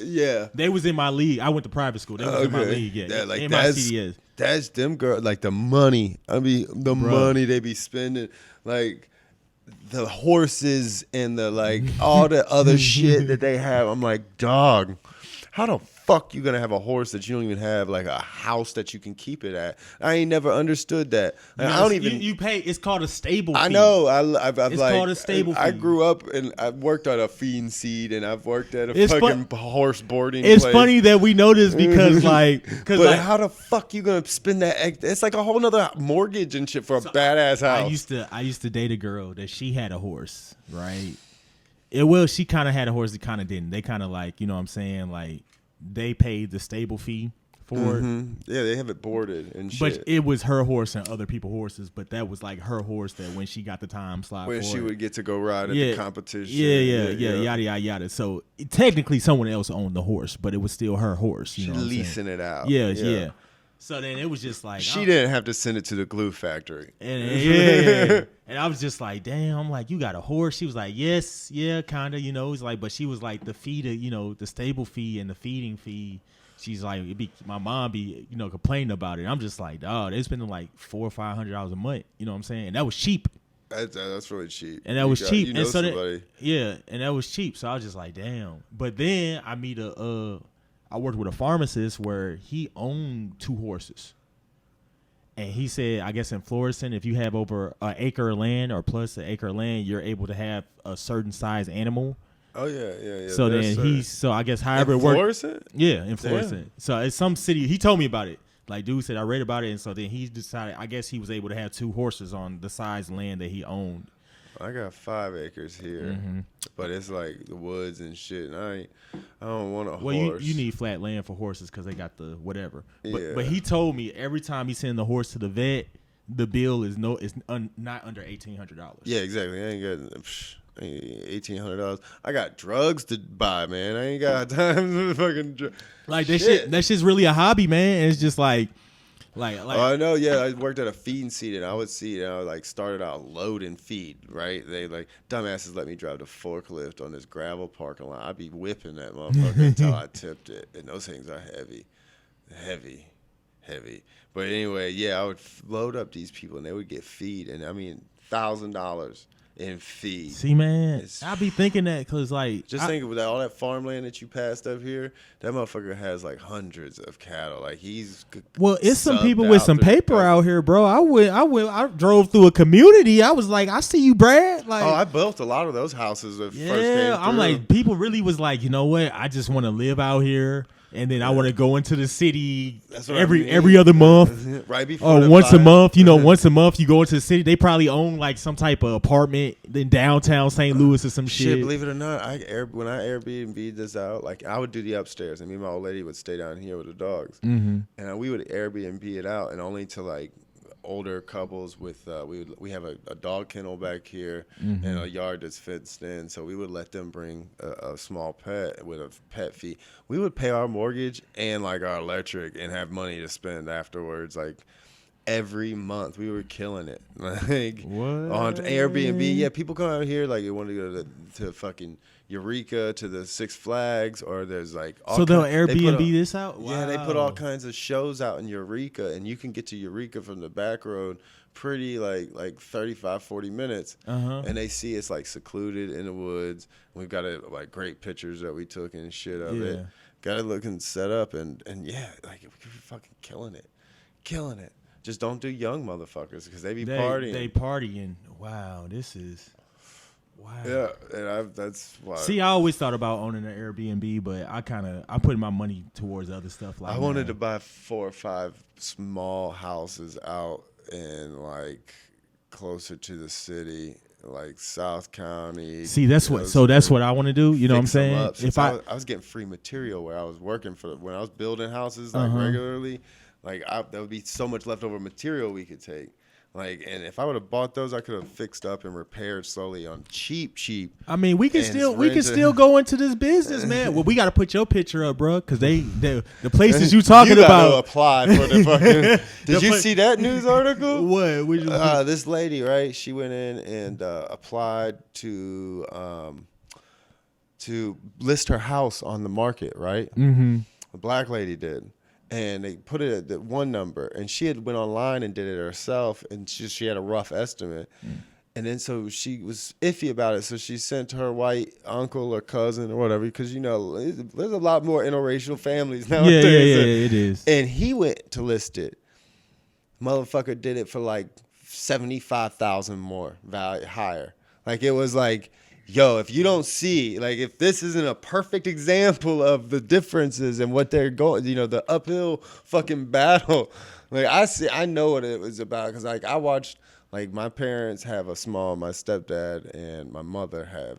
Yeah. They was in my league. I went to private school. They was in my league. Yeah, like MICDS. that's them girls. Like the money. I mean, the money they be spending. Like the horses and the like all the other shit that they have. I'm like, dog, how the fuck you gonna have a horse that you don't even have like a house that you can keep it at? I ain't never understood that. Like, I don't even. You pay. It's called a stable. I fee. know. I've It's like, called a stable I fee. grew up and I worked at a feed and seed and I've worked at a It's fucking horse boarding. It's place. funny that we know this because But like, how the fuck you gonna spend that? It's like a whole nother mortgage and shit for a badass house. I used to date a girl that she had a horse, right? She kind of had a horse, it kind of didn't. They kind of like, you know what I'm saying, like they paid the stable fee for it. Yeah, they have it boarded and shit. But it was her horse and other people's horses. But that was like her horse that when she got the time slot when for she it. would get to go ride at the competition. Yeah, yada, yada, yada. So technically someone else owned the horse, but it was still her horse. You She know what I'm leasing saying? it out. Yeah. So then it was just like. She didn't have to send it to the glue factory. And and I was just like, damn, I'm like, you got a horse? She was like, yes, yeah, kind of, you know. It's like, but she was like, the fee to, you know, the stable fee and the feeding fee. She's like, my mom be, you know, complaining about it. I'm just like, dog, they spending like $400 or $500 a month. You know what I'm saying? And that was cheap. That's really cheap. And that was cheap. You know and so somebody. and that was cheap. So I was just like, damn. But then I I worked with a pharmacist where he owned 2 horses. And he said, I guess in Florissant, if you have over an acre of land or plus an acre of land, you're able to have a certain size animal. Oh yeah. So then so I guess however it worked. Florissant? Yeah, in Florissant. So it's some city. He told me about it. Like dude said, I read about it, and so then he decided. I guess he was able to have 2 horses on the size land that he owned. I got 5 acres here, but it's like the woods and shit. And I don't want a Well, horse. you need flat land for horses because they got the whatever. But Yeah. but he told me every time he send the horse to the vet, the bill is not under $1,800. Yeah, exactly. I ain't got $1,800. I got drugs to buy, man. I ain't got time to fucking. Like that shit. That shit's really a hobby, man. It's just like. Oh, I know. Yeah, I worked at a feed and seed, and I would seed, and I would like started out load and feed. Right? They like dumbasses let me drive the forklift on this gravel parking lot. I'd be whipping that motherfucker until I tipped it, and those things are heavy. But anyway, yeah, I would load up these people, and they would get feed, and I mean $1,000 in feed. See, man, I be thinking that because like think of all that farmland that you passed up here. That motherfucker has like hundreds of cattle. Like it's some people with some paper out here, bro. I drove through a community. I was like, I see you, Brad. Like, I built a lot of those houses that first came through. I'm like, people really was like, you know what? I just want to live out here. And then I want to go into the city every other month, right before or once a month. You know, once a month you go into the city. They probably own like some type of apartment in downtown St. Louis or some shit. Believe it or not, when I Airbnb this out, like I would do the upstairs, and me and my old lady would stay down here with the dogs, and we would Airbnb it out, and only to like older couples with we have a dog kennel back here and a yard that's fenced in, so we would let them bring a small pet with a pet fee. We would pay our mortgage and like our electric and have money to spend afterwards, like every month. We were killing it. Like what? On Airbnb. Yeah, people come out here like they want to go to fucking Eureka, to the Six Flags, or there's like so they'll Airbnb this out. Wow. Yeah, they put all kinds of shows out in Eureka, and you can get to Eureka from the back road pretty like 35-40 minutes, and they see it's like secluded in the woods. We've got like great pictures that we took and shit of it. Got it looking set up, and yeah, like we're fucking killing it. Just don't do young motherfuckers because they partying. They partying. Wow, this is. Wow. Yeah, and that's why. See, I always thought about owning an Airbnb, but I put my money towards other stuff. Like I wanted to buy 4 or 5 small houses out in like closer to the city, like South County. See, that's what. So that's what I want to do. You know what I'm saying? If I was getting free material where I was working when I was building houses like regularly. Like there would be so much leftover material we could take. Like, and if I would have bought those, I could have fixed up and repaired slowly on cheap. I mean, we can still go into this business, man. Well, we got to put your picture up, bro, because the places you talking about. To apply for the fucking. Did you see that news article? What? This lady, right? She went in and applied to list her house on the market, right? Mm-hmm. A black lady did. And they put it at the one number, and she had went online and did it herself, and she had a rough estimate. And then so she was iffy about it, so she sent her white uncle or cousin or whatever, because, you know, there's a lot more interracial families nowadays. Yeah, it is. And he went to list it. Motherfucker did it for like 75,000 more value higher. Like, it was like, yo, if you don't see, like, if this isn't a perfect example of the differences and what they're going, you know, the uphill fucking battle, like, I know what it was about, because, like, I watched, like, my parents have my stepdad and my mother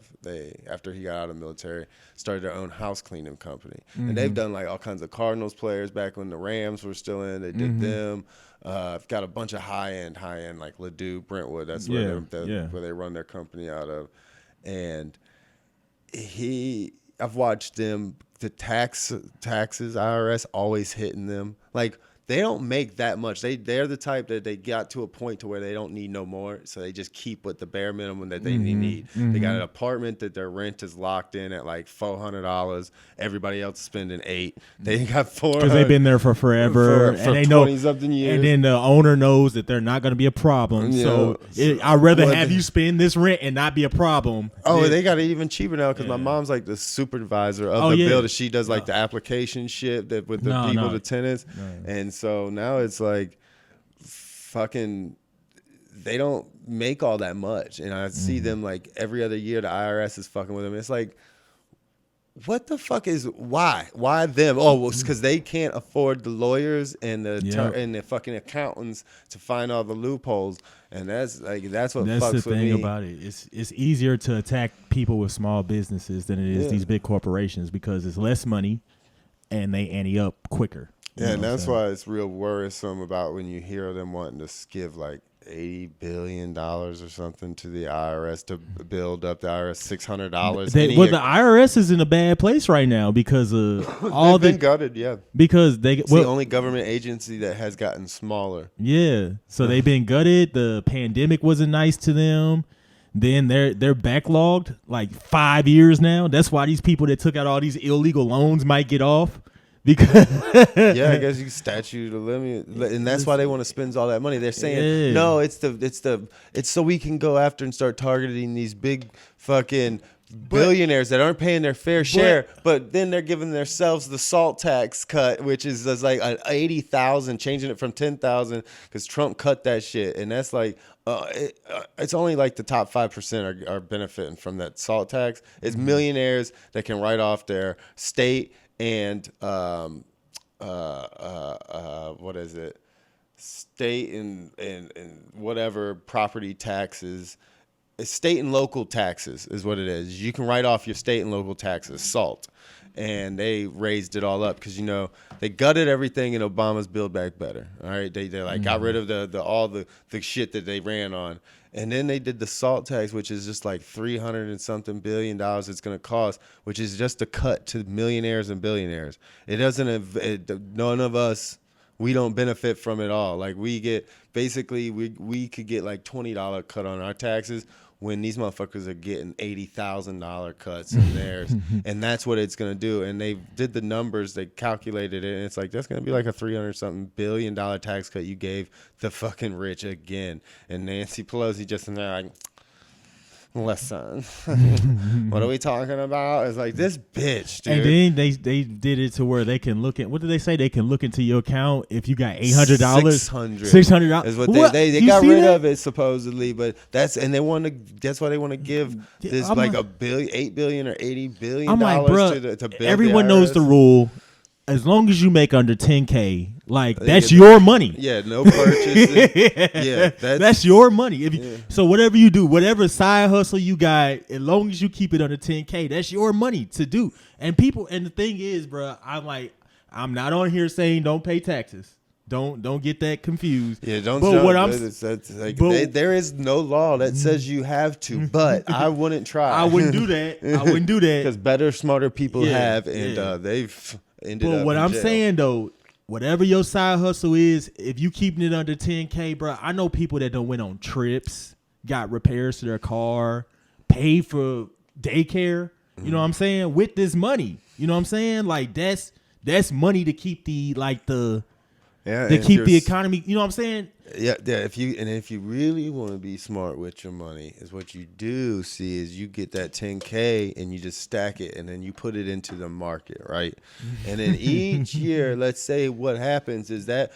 after he got out of the military, started their own house cleaning company. Mm-hmm. And they've done, like, all kinds of Cardinals players back when the Rams were still in. They did them. I've got a bunch of high-end, like Ladue, Brentwood. That's where they run their company out of. And I've watched them, the taxes, IRS always hitting them. Like, they don't make that much. They're the type that they got to a point to where they don't need no more, so they just keep with the bare minimum that they need. Mm-hmm. They got an apartment that their rent is locked in at like $400. Everybody else is spending $800. They got $400 because they've been there for forever, and they 20-something years. And then the owner knows that they're not going to be a problem. So I'd rather have you spend this rent and not be a problem. Oh, they got it even cheaper now, because my mom's like the supervisor of the building. She does like the application shit with the the tenants, and so now it's like fucking they don't make all that much. And I see them like every other year the IRS is fucking with them. It's like, what the fuck is why them? Oh, well, it's because they can't afford the lawyers and the fucking accountants to find all the loopholes. And that's what fucks with me. That's the thing about it. It's easier to attack people with small businesses than it is these big corporations, because it's less money and they ante up quicker. Yeah, and that's why it's real worrisome about when you hear them wanting to give like $80 billion or something to the IRS to build up the IRS $600. The IRS is in a bad place right now because of all they've been gutted, yeah. Because it's the only government agency that has gotten smaller. Yeah, so they've been gutted. The pandemic wasn't nice to them. Then they're backlogged like 5 years now. That's why these people that took out all these illegal loans might get off. Because I guess you statute the limit, and that's why they want to spend all that money. They're saying no, it's so we can go after and start targeting these big fucking billionaires that aren't paying their fair share, but then they're giving themselves the SALT tax cut, which is like an 80,000, changing it from 10,000 because Trump cut that shit, and that's like it's only like the top 5% are benefiting from that SALT tax. It's millionaires that can write off their state and what is it? State and whatever property taxes. State and local taxes is what it is. You can write off your state and local taxes, SALT. And they raised it all up because, you know, they gutted everything in Obama's Build Back Better. All right. They like got rid of all the shit that they ran on. And then they did the SALT tax, which is just like $300 and something billion it's going to cost, which is just a cut to millionaires and billionaires. It doesn't, none of us, we don't benefit from it all. Like we get, basically we could get like $20 cut on our taxes when these motherfuckers are getting $80,000 cuts in theirs. And that's what it's going to do. And they did the numbers, they calculated it, and it's like, that's going to be like a $300-something billion tax cut you gave the fucking rich again. And Nancy Pelosi just in there like, listen, what are we talking about? It's like, this bitch, dude. And then they did it to where they can look at, what did they say? They can look into your account if you got $800. $600 is what they got rid of it supposedly, but that's why they want to give this like $8 billion or $80 billion. I'm like, bro, to build everyone knows the rule. As long as you make under 10K, like that's your money. Yeah, no purchases. That's your money. So whatever you do, whatever side hustle you got, as long as you keep it under 10K, that's your money to do. And the thing is, bro, I'm not on here saying don't pay taxes. Don't get that confused. Yeah, don't. But jump. what I'm That's like but- there is no law that says you have to, but I wouldn't try. I wouldn't do that. I wouldn't do that. Because better, smarter people Yeah, have, and yeah. they've ended up. But what in I'm jail. saying though, whatever your side hustle is, if you keeping it under 10K, bro, I know people that don't went on trips, got repairs to their car, paid for daycare. You know what I'm saying? With this money, you know what I'm saying? Like that's money to keep the Yeah, to and keep if the you're economy. You know what I'm saying? Yeah. If you really want to be smart with your money, is what you do see is you get that 10K and you just stack it and then you put it into the market, right? And then each year, let's say what happens is that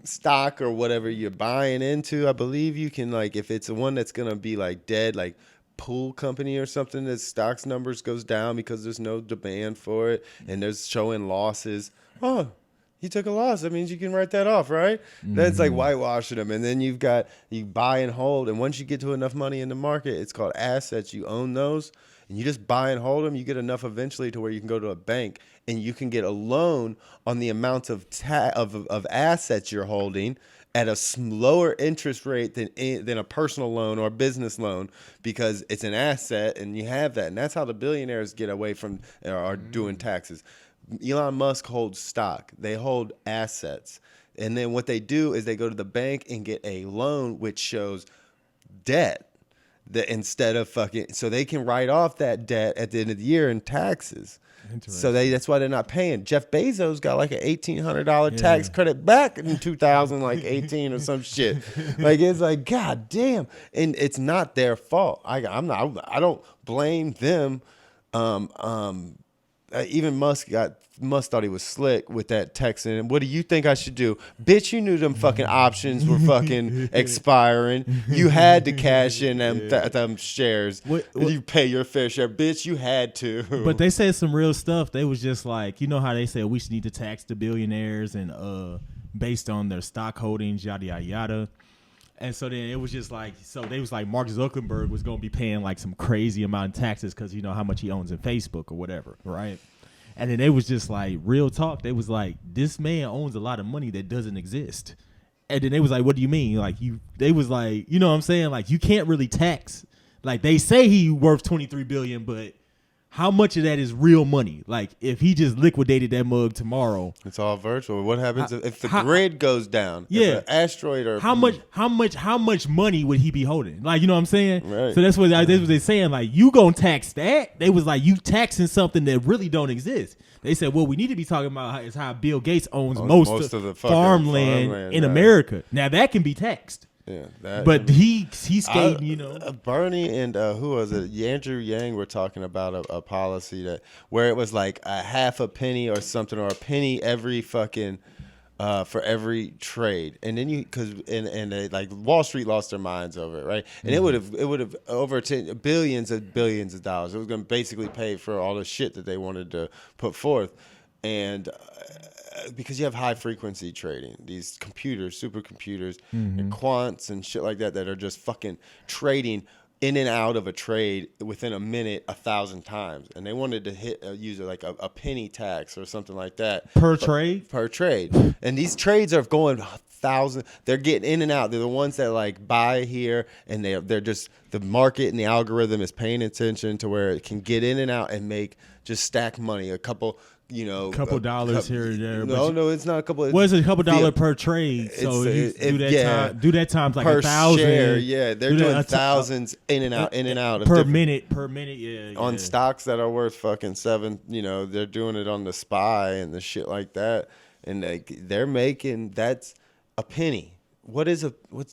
stock or whatever you're buying into, I believe you can, like, if it's the one that's gonna be like dead, like pool company or something, that stocks numbers goes down because there's no demand for it and there's showing losses. Oh, you took a loss. That means you can write that off, right? That's like whitewashing them. And then you buy and hold. And once you get to enough money in the market, it's called assets. You own those and you just buy and hold them. You get enough eventually to where you can go to a bank and you can get a loan on the amount of assets you're holding at a lower interest rate than a personal loan or a business loan, because it's an asset and you have that. And that's how the billionaires get away from are doing taxes. Elon Musk holds stock. They hold assets. And then what they do is they go to the bank and get a loan which shows debt instead of so they can write off that debt at the end of the year in taxes. So that's why they're not paying. Jeff Bezos got like an $1,800 tax credit back in 2018 or some shit. Like, it's like, God damn. And it's not their fault. I don't blame them. Even Musk thought he was slick with that texting. And what do you think I should do? Bitch, you knew them fucking options were fucking expiring. You had to cash in them shares. You pay your fair share. Bitch, you had to. But they said some real stuff. They was just like, you know how they said we should need to tax the billionaires and based on their stock holdings, yada, yada, yada. And so then it was just like, so they was like Mark Zuckerberg was going to be paying like some crazy amount of taxes because you know how much he owns in Facebook or whatever, right? And then they was just like, real talk. They was like, this man owns a lot of money that doesn't exist. And then they was like, what do you mean? Like they was like, you know what I'm saying? Like you can't really tax. Like they say he worth $23 billion, but how much of that is real money? Like if he just liquidated that mug tomorrow, it's all virtual. What happens if the grid goes down? Yeah, if an asteroid or how much money would he be holding? Like, you know what I'm saying? Right. So that's what they saying. Like, you gonna tax that? They was like, you taxing something that really don't exist. They said, what we need to be talking about is how Bill Gates owns most of the farmland in America. Now that can be taxed. Yeah, but he's skating, you know. Bernie and who was it? Andrew Yang were talking about a policy where it was like a half a penny or something, or a penny every fucking for every trade, and then and they, like, Wall Street lost their minds over it, right? And it would have over billions of dollars. It was going to basically pay for all the shit that they wanted to put forth, and. Because you have high frequency trading, these computers, supercomputers, and quants and shit like that are just fucking trading in and out of a trade within a minute 1,000 times, and they wanted to use like a penny tax or something like that per trade. And these trades are going 1,000. They're getting in and out. They're the ones that like buy here, and they're just, the market and the algorithm is paying attention to where it can get in and out and just stack money, a couple dollars here and there. No, it's not a couple. What is it? A couple dollars per trade. So do that times like per 1,000. Share, yeah, they're doing thousands in and out per minute. Yeah. On stocks that are worth fucking $7. They're doing it on the SPY and the shit like that, and they're making, that's a penny. What's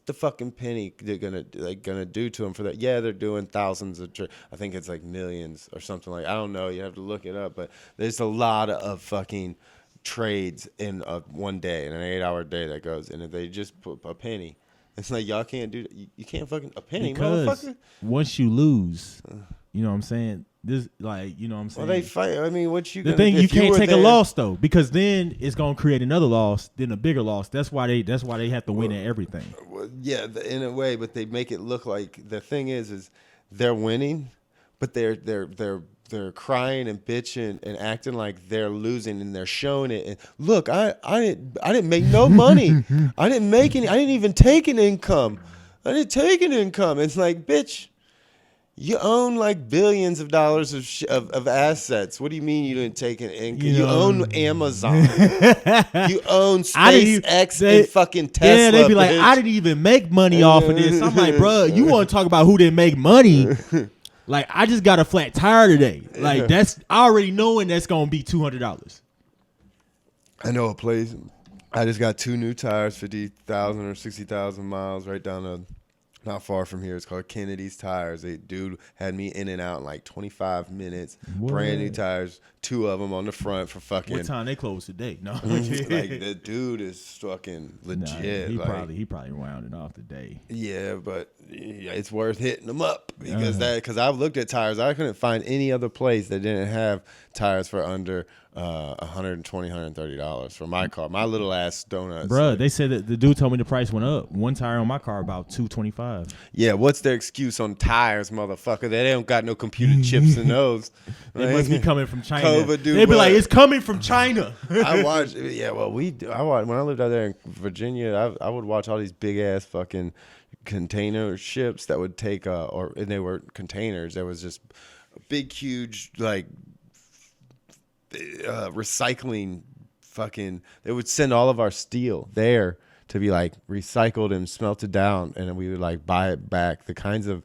the fucking penny they're gonna do to them for that? Yeah, they're doing thousands of I think it's like millions or something like, I don't know. You have to look it up, but there's a lot of fucking trades in one day, in an 8-hour day that goes. And if they just put a penny, it's like, y'all can't do that. You can't fucking a penny, because motherfucker. Once you lose, you know what I'm saying? This, like, you know what I'm saying? Well, they fight. I mean, what you the gonna, thing, you can't take a loss though, because then it's gonna create another loss, then a bigger loss. That's why they have to win at everything. Well, yeah, in a way, but they make it look like the thing is they're winning, but they're they're crying and bitching and acting like they're losing, and they're showing it. And look, I didn't make no money. I didn't make any. I didn't even take an income. I didn't take an income. It's like, bitch, you own like billions of dollars of assets. What do you mean you didn't take an income? You own Amazon. You own SpaceX and fucking Tesla. Yeah, they be like, bitch. I didn't even make money off of this. I'm like, bro, you want to talk about who didn't make money? Like, I just got a flat tire today. Like, that's already knowing that's gonna be $200. I know a place. I just got 2 new tires, 50,000 or 60,000 miles, right down to not far from here. It's called Kennedy's Tires. They dude had me in and out in like 25 minutes. What? Brand new tires, 2 of them on the front for fucking. What time they close today? No, like the dude is fucking legit. Nah, he probably rounded off today. Yeah, but yeah, it's worth hitting them up because I've looked at tires. I couldn't find any other place that didn't have tires for under $120, $130 for my car. My little ass donuts. Bruh, they said that the dude told me the price went up. One tire on my car about $225. Yeah, what's their excuse on tires, motherfucker? They don't got no computer chips in those. It must be coming from China. COVID, dude, They'd be like, it's coming from China. I watched. Yeah, well, I watched when I lived out there in Virginia. I would watch all these big ass fucking container ships that would take and they were containers. There was just big, huge like recycling fucking. They would send all of our steel there to be like recycled and smelted down, and then we would like buy it back. The kinds of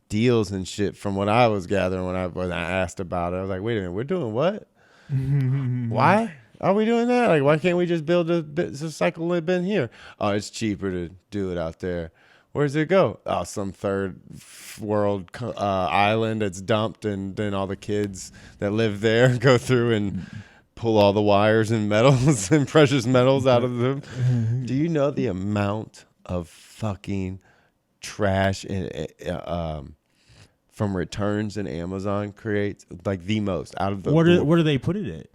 deals and shit from what I was gathering when I asked about it, I was like, wait a minute, we're doing what? Why are we doing that? Like, why can't we just build a cycle bin here? Oh, it's cheaper to do it out there. Where's it go? Oh, some third world island that's dumped, and then all the kids that live there go through and pull all the wires and metals and precious metals out of them. Do you know the amount of fucking trash and from returns and Amazon creates? Like the most out of the. Where do they put it at?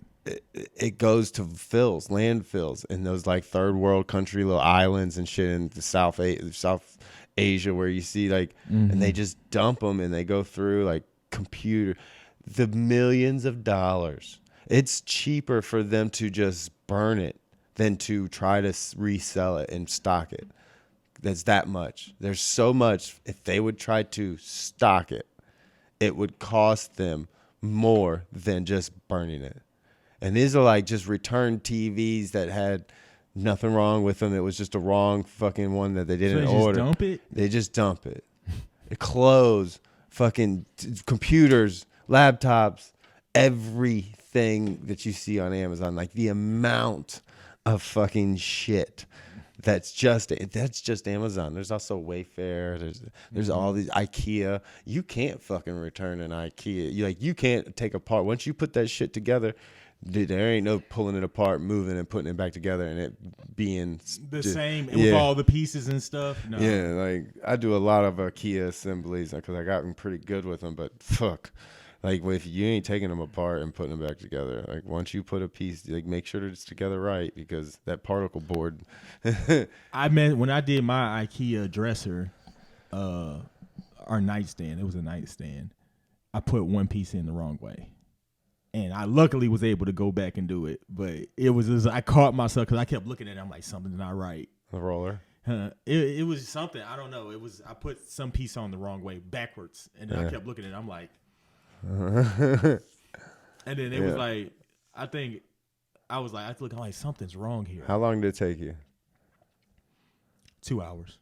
It goes to Phil's landfills in those like third world country little islands and shit in the South Asia where you see like, and they just dump them and they go through like the millions of dollars. It's cheaper for them to just burn it than to try to resell it and stock it. That's that much. There's so much. If they would try to stock it, it would cost them more than just burning it. And these are like just returned TVs that had nothing wrong with them. It was just a wrong fucking one that they didn't order. Just dump it? They just dump it. Clothes, fucking computers, laptops, everything that you see on Amazon. Like the amount of fucking shit. That's just Amazon. There's also Wayfair. There's all these IKEA. You can't fucking return an IKEA. You can't take apart. Once you put that shit together, dude, there ain't no pulling it apart, moving and putting it back together and it being the same with all the pieces and stuff. No. Yeah, like I do a lot of IKEA assemblies because I gotten pretty good with them. But fuck. Like, if you ain't taking them apart and putting them back together, like, once you put a piece, like, make sure that it's together right, because that particle board. When I did my IKEA dresser, our nightstand, it was a nightstand, I put one piece in the wrong way. And I luckily was able to go back and do it. But it was just, I caught myself because I kept looking at it. I'm like, something's not right. The roller? It was something. I don't know. I put some piece on the wrong way backwards. And then I kept looking at it. I'm like, and then it was like, I was looking like something's wrong here. How long did it take you? 2 hours.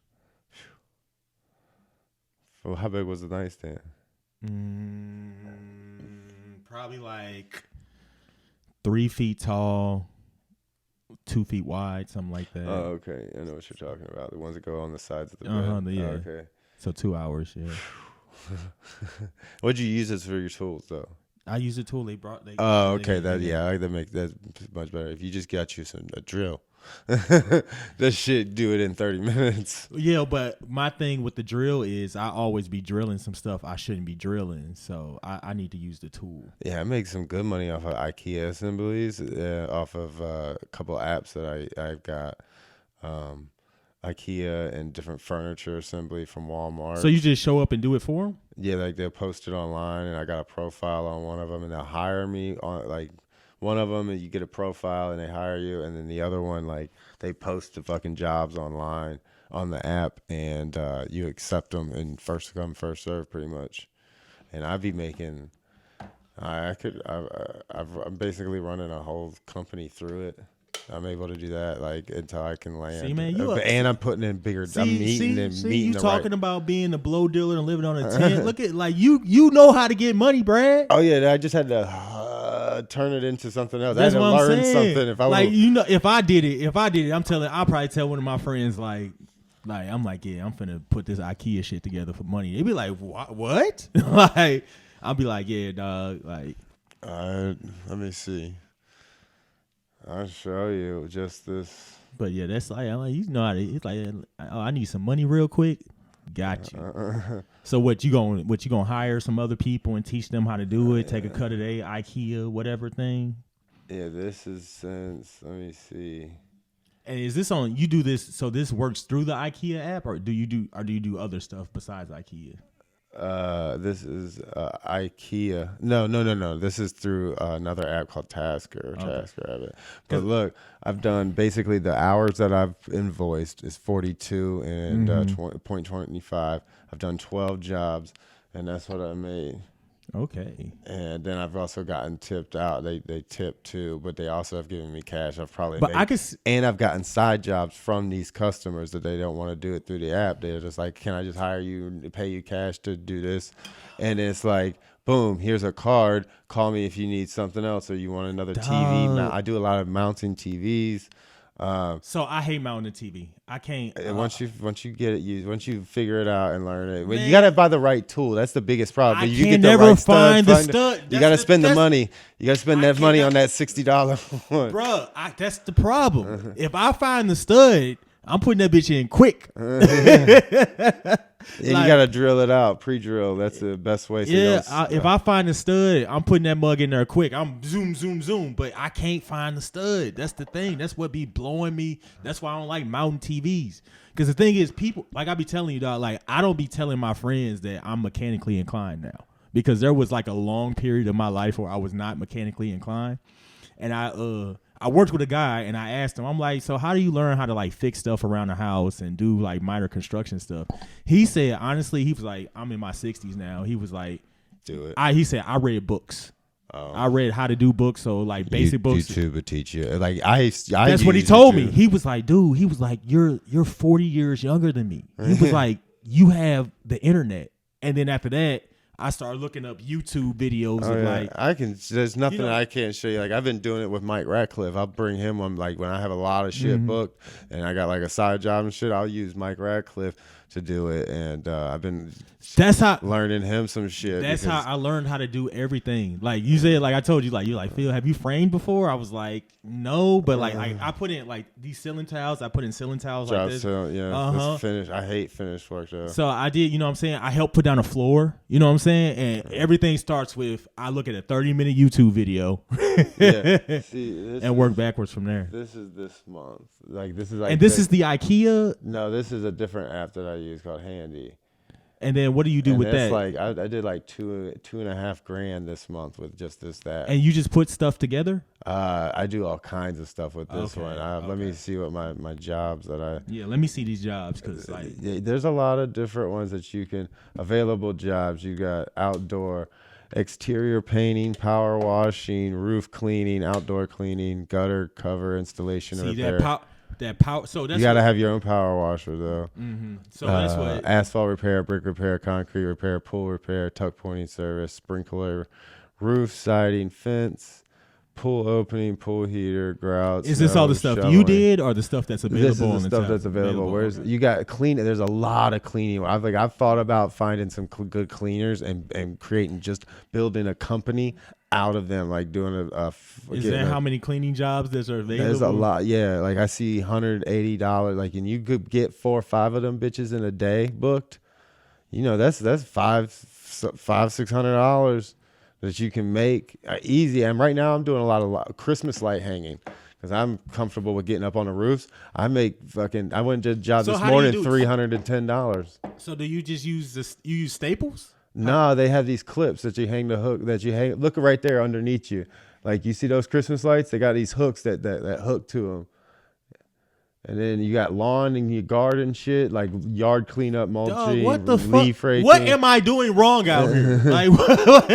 Well, how big was the nightstand? Probably like 3 feet tall, 2 feet wide, something like that. Oh, okay. I know what you're talking about. The ones that go on the sides of the bed. Yeah. Oh, okay. So 2 hours, yeah. What'd you use this for your tools though? I use a tool they brought. Okay. That makes that much better. If you just got you a drill, that shit do it in 30 minutes. Yeah, but my thing with the drill is I always be drilling some stuff I shouldn't be drilling, so I need to use the tool. Yeah, I make some good money off of IKEA assemblies, off of a couple apps that I've got. IKEA and different furniture assembly from Walmart. So you just show up and do it for them? Yeah, like they'll post it online, and I got a profile on one of them, and they'll hire me on like one of them, and you get a profile, and they hire you, and then the other one, like they post the fucking jobs online on the app, and you accept them, and first come, first serve, pretty much. And I'd be making, I'm basically running a whole company through it. I'm able to do that like until I can land. See, man, and I'm putting in bigger. I'm meeting you the talking right. about being a blow dealer and living on a tent. Look at like you know how to get money, Brad. Oh yeah, I just had to turn it into something else. That's I had to what I'm learn saying. something. If I like if I did it, I'll probably tell one of my friends like I'm like, yeah, I'm finna put this IKEA shit together for money. They'd be like, what? Like I'll be like, yeah, dog. Like, let me see. I'll show you just this. But yeah, that's like you know how to, it's like, oh, I need some money real quick. Got you. So what you gonna hire some other people and teach them how to do it? Take a cut of their IKEA whatever thing. Yeah, this is since. Let me see. And is this on? You do this so this works through the IKEA app, or do you do other stuff besides IKEA? This is IKEA. No. This is through another app called Tasker. Tasker. But look, I've done basically the hours that I've invoiced is 42 and 0.25. I've done 12 jobs, and that's what I made. Okay. And then I've also gotten tipped out. They tip too, but they also have given me cash. I've probably and I've gotten side jobs from these customers that they don't want to do it through the app. They're just like, can I just hire you and pay you cash to do this? And it's like, boom, here's a card. Call me if you need something else or you want another TV. I do a lot of mounting TVs. So I hate mounting the TV. I can't. Once you get it, once you figure it out and learn it, you gotta buy the right tool. That's the biggest problem. You can never find the stud. You gotta spend the money. You gotta spend that money on that $60 one, bruh. That's the problem. If I find the stud, I'm putting that bitch in quick. And you gotta drill it out, pre-drill. That's the best way. So if I find the stud, I'm putting that mug in there quick. I'm zoom, but I can't find the stud. That's the thing. That's what be blowing me. That's why I don't like mountain TVs. Because the thing is, people, like I be telling you, dog, like I don't be telling my friends that I'm mechanically inclined now. Because there was like a long period of my life where I was not mechanically inclined. And I worked with a guy and I asked him, I'm like, so how do you learn how to like fix stuff around the house and do like minor construction stuff? He said, honestly, he was like, I'm in my 60s now. He was like, do it. He said, I read books. I read how to do books. So like basic books. YouTube would teach you. Like that's what he told me. He was like, dude, you're 40 years younger than me. He was like, you have the internet. And then after that, I started looking up YouTube videos of like there's nothing I can't show you. Like I've been doing it with Mike Ratcliffe. I'll bring him on like when I have a lot of shit booked and I got like a side job and shit, I'll use Mike Ratcliffe to do it. And I've been learning him some shit. That's how I learned how to do everything. Like you said, like I told you, like you're like, Phil, have you framed before? I was like, no, but like I put in like these ceiling tiles. I put in ceiling tiles like this. This finish. I hate finished work though. So I did, you know what I'm saying? I helped put down a floor, you know what I'm saying? And everything starts with I look at a 30-minute YouTube video and work backwards from there. This is this month. Like this is like and this is the IKEA? No, this is a different app that I use called Handy. And then what do you do with that? Like I did like $2.5 grand this month with just that. And you just put stuff together? I do all kinds of stuff with this one. Let me see what my jobs that I. Yeah, let me see these jobs because like there's a lot of different ones that you can available jobs. You got outdoor, exterior painting, power washing, roof cleaning, outdoor cleaning, gutter cover installation and repair. That power. So that's you got to have your own power washer though. Mm-hmm. So that's what asphalt repair, brick repair, concrete repair, pool repair, tuck pointing service, sprinkler, roof siding, fence, pool opening, pool heater, grout. Is this all the stuff you did, or the stuff that's available? This is the stuff that's available. Whereas you got cleaning. There's a lot of cleaning. I've thought about finding some good cleaners and creating just building a company out of them, like doing Is there how many cleaning jobs there's available? There's a lot, yeah. Like I see $180, like, and you could get 4 or 5 of them bitches in a day booked. You know, that's $500-$600 that you can make easy. And right now I'm doing a lot of Christmas light hanging because I'm comfortable with getting up on the roofs. I went to a job So this how do you morning, do- $310. So do you just use this? You use staples? No, they have these clips that you hang the hook look right there underneath you. Like you see those Christmas lights? They got these hooks that hook to them. And then you got lawn and your garden shit, like yard cleanup, mulching, what the leaf fuck? raking. What am I doing wrong out here? Like,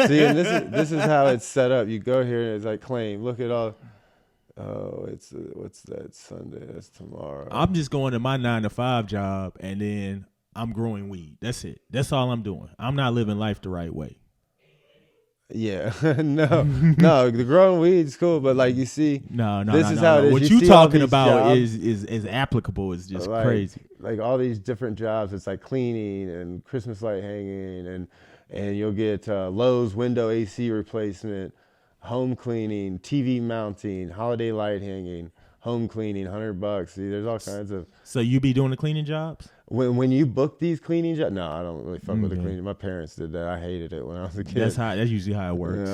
See, and this is how it's set up. You go here and it's like claim. Look at all. Oh, it's what's that? Sunday. That's tomorrow. I'm just going to my 9-to-5 job and then I'm growing weed. That's it. That's all I'm doing. I'm not living life the right way. Yeah, no, the growing weed's cool, but like you see, this is how it is. What you you see all talking these about jobs, is applicable. Is just like, crazy. Like all these different jobs, it's like cleaning and Christmas light hanging, and you'll get Lowe's window AC replacement, home cleaning, TV mounting, holiday light hanging, home cleaning, $100. See, there's all kinds of. So you be doing the cleaning jobs? When you book these cleaning jobs, no, I don't really fuck with the cleaning. My parents did that. I hated it when I was a kid. That's usually how it works.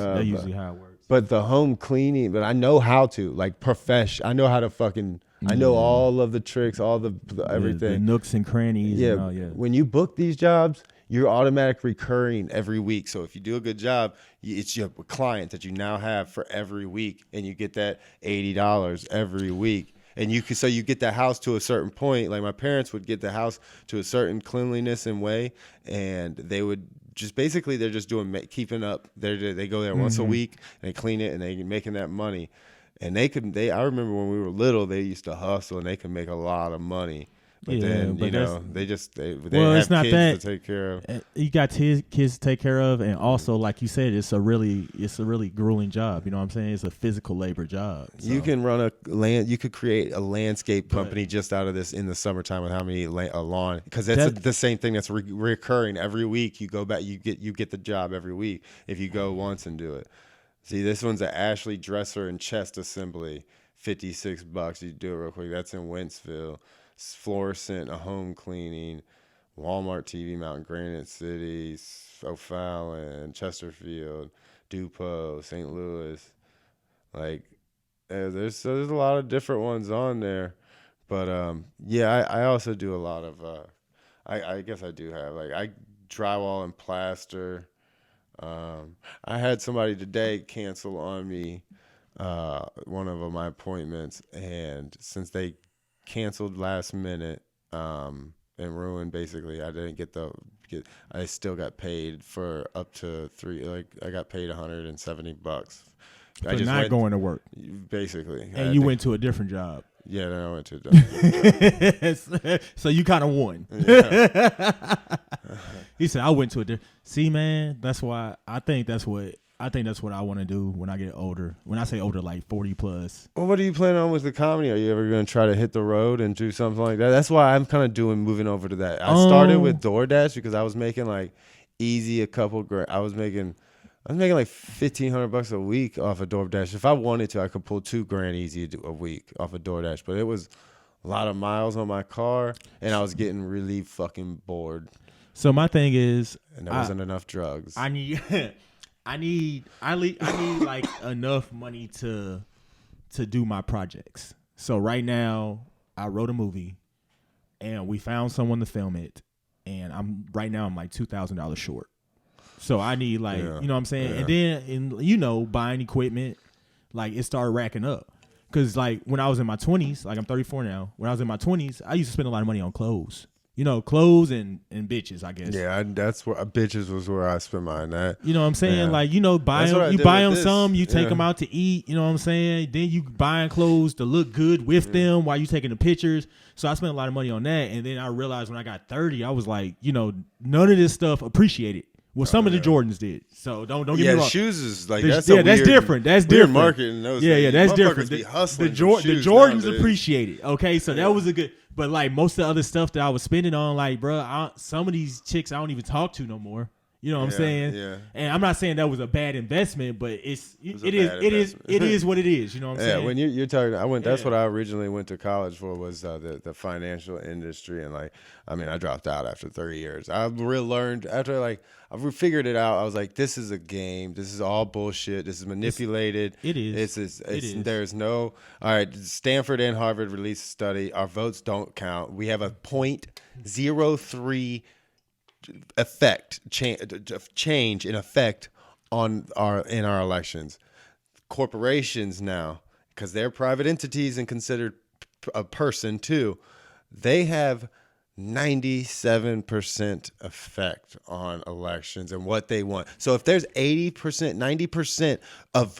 Yeah, But the home cleaning, but I know how to, like, I know how to fucking, I know all of the tricks, all the everything. The nooks and crannies. Yeah. And all, yeah. When you book these jobs, you're automatic recurring every week. So if you do a good job, it's your client that you now have for every week, and you get that $80 every week. And you get the house to a certain point. Like my parents would get the house to a certain cleanliness and way, and they would just basically they're just keeping up. They go there once a week and they clean it and they making that money. And I remember when we were little, they used to hustle and they could make a lot of money. But then they have kids to take care of. You got kids to take care of, and also, like you said, it's a really grueling job. You know what I'm saying? It's a physical labor job. So. You can you could create a landscape company just out of this in the summertime with how many lawn, because that's the same thing that's recurring every week. You go back, you get the job every week if you go once and do it. See, this one's an Ashley dresser and chest assembly, $56. You do it real quick. That's in Wentzville. Fluorescent, a home cleaning, Walmart TV mount, Granite City, O'Fallon, Chesterfield, Dupo, St. Louis. Like, there's a lot of different ones on there. But I also do a lot of I guess I do have, like, I drywall and plaster. I had somebody today cancel on me one of my appointments, and since they canceled last minute and ruined, basically I didn't I still got paid for up to I got paid $170. I just not going to work basically, and you went to a different job. Yeah, then I went to a different job. So you kind of won. Yeah. He said I went to a different. See, man, that's why I think that's what I want to do when I get older. When I say older, like 40 plus. Well, what are you planning on with the comedy? Are you ever going to try to hit the road and do something like that? That's why I'm kind of moving over to that. I started with DoorDash because I was making like easy a couple grand. I was making like $1,500 a week off of DoorDash. If I wanted to, I could pull $2,000 easy a week off of DoorDash. But it was a lot of miles on my car, and I was getting really fucking bored. So my thing is, and there wasn't enough drugs. I need like enough money to do my projects. So right now I wrote a movie and we found someone to film it, and I'm like $2,000 short. So I need you know what I'm saying? Yeah. And then buying equipment, like it started racking up. Cause like when I was in my 20s, like I'm 34 now, when I was in my 20s, I used to spend a lot of money on clothes. Clothes and bitches, I guess. Yeah, that's where bitches was where I spent mine at. You know what I'm saying? Yeah. Like, buy them some, you take them out to eat, you know what I'm saying? Then you buying clothes to look good with them while you taking the pictures. So I spent a lot of money on that. And then I realized when I got 30, I was like, none of this stuff appreciated. Well, some of the Jordans did. So don't get me wrong. Shoes is like that's different. That's different. Marketing those yeah, that's different. Be hustling the Jordans nowadays. appreciated. Okay, so that was a good. But like most of the other stuff that I was spending on, like, bro, some of these chicks I don't even talk to no more. You know what I'm saying? Yeah. And I'm not saying that was a bad investment, but it is what it is. You know what I'm saying? Yeah, when you're talking, that's what I originally went to college for, was the financial industry, and like, I mean, I dropped out after 3 years. I really learned after I figured it out. I was like, this is a game. This is all bullshit. This is manipulated. It is. It is. There's no. All right, Stanford and Harvard released a study. Our votes don't count. We have a 0.03 change in effect on our elections. Corporations now, because they're private entities and considered a person too, they have 97% effect on elections and what they want. So if there's 80%, 90% of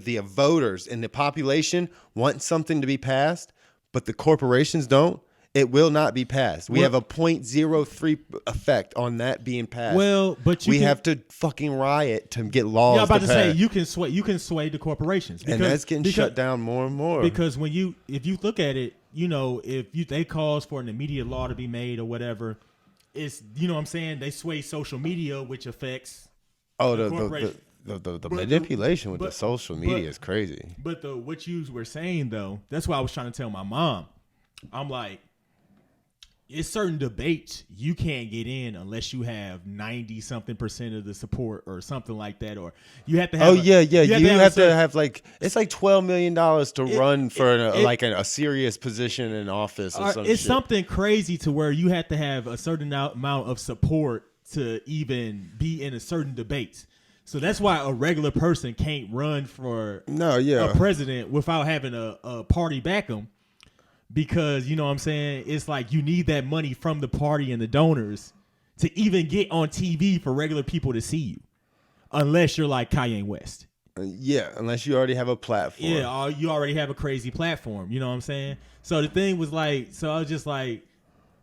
the voters in the population want something to be passed, but the corporations don't, it will not be passed. We have a 0.03 effect on that being passed. Well, but we have to fucking riot to get laws. Yeah, I'm about to say pass. you can sway the corporations, and that's getting shut down more and more. Because if you look at it, if they cause for an immediate law to be made or whatever, it's what I'm saying, they sway social media, which affects the manipulation with the social media is crazy. But what you were saying though, that's why I was trying to tell my mom. I'm like, it's certain debates you can't get in unless you have 90-something% of the support or something like that, or you have to have. You have to have like it's like $12 million to run for a serious position in office or something. It's something crazy to where you have to have a certain amount of support to even be in a certain debates. So that's why a regular person can't run for a president without having a party back them. Because, you know what I'm saying, it's like you need that money from the party and the donors to even get on TV for regular people to see you. Unless you're like Kanye West. Unless you already have a platform. Yeah, or you already have a crazy platform. You know what I'm saying? So the thing was like, so I was just like,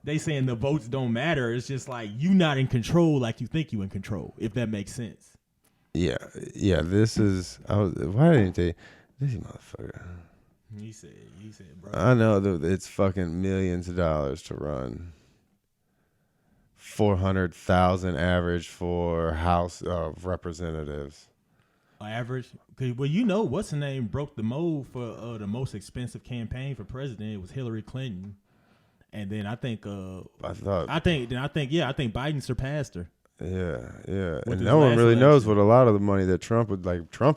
they saying the votes don't matter. It's just like you not in control like you think you in control, if that makes sense. Yeah, this is, why didn't they, this motherfucker. He said, bro. I know it's fucking millions of dollars to run. 400,000 average for House of Representatives. Average? Well, what's the name broke the mold for the most expensive campaign for president. It was Hillary Clinton, and then I think Biden surpassed her. Yeah. And no one really knows what a lot of the money that Trump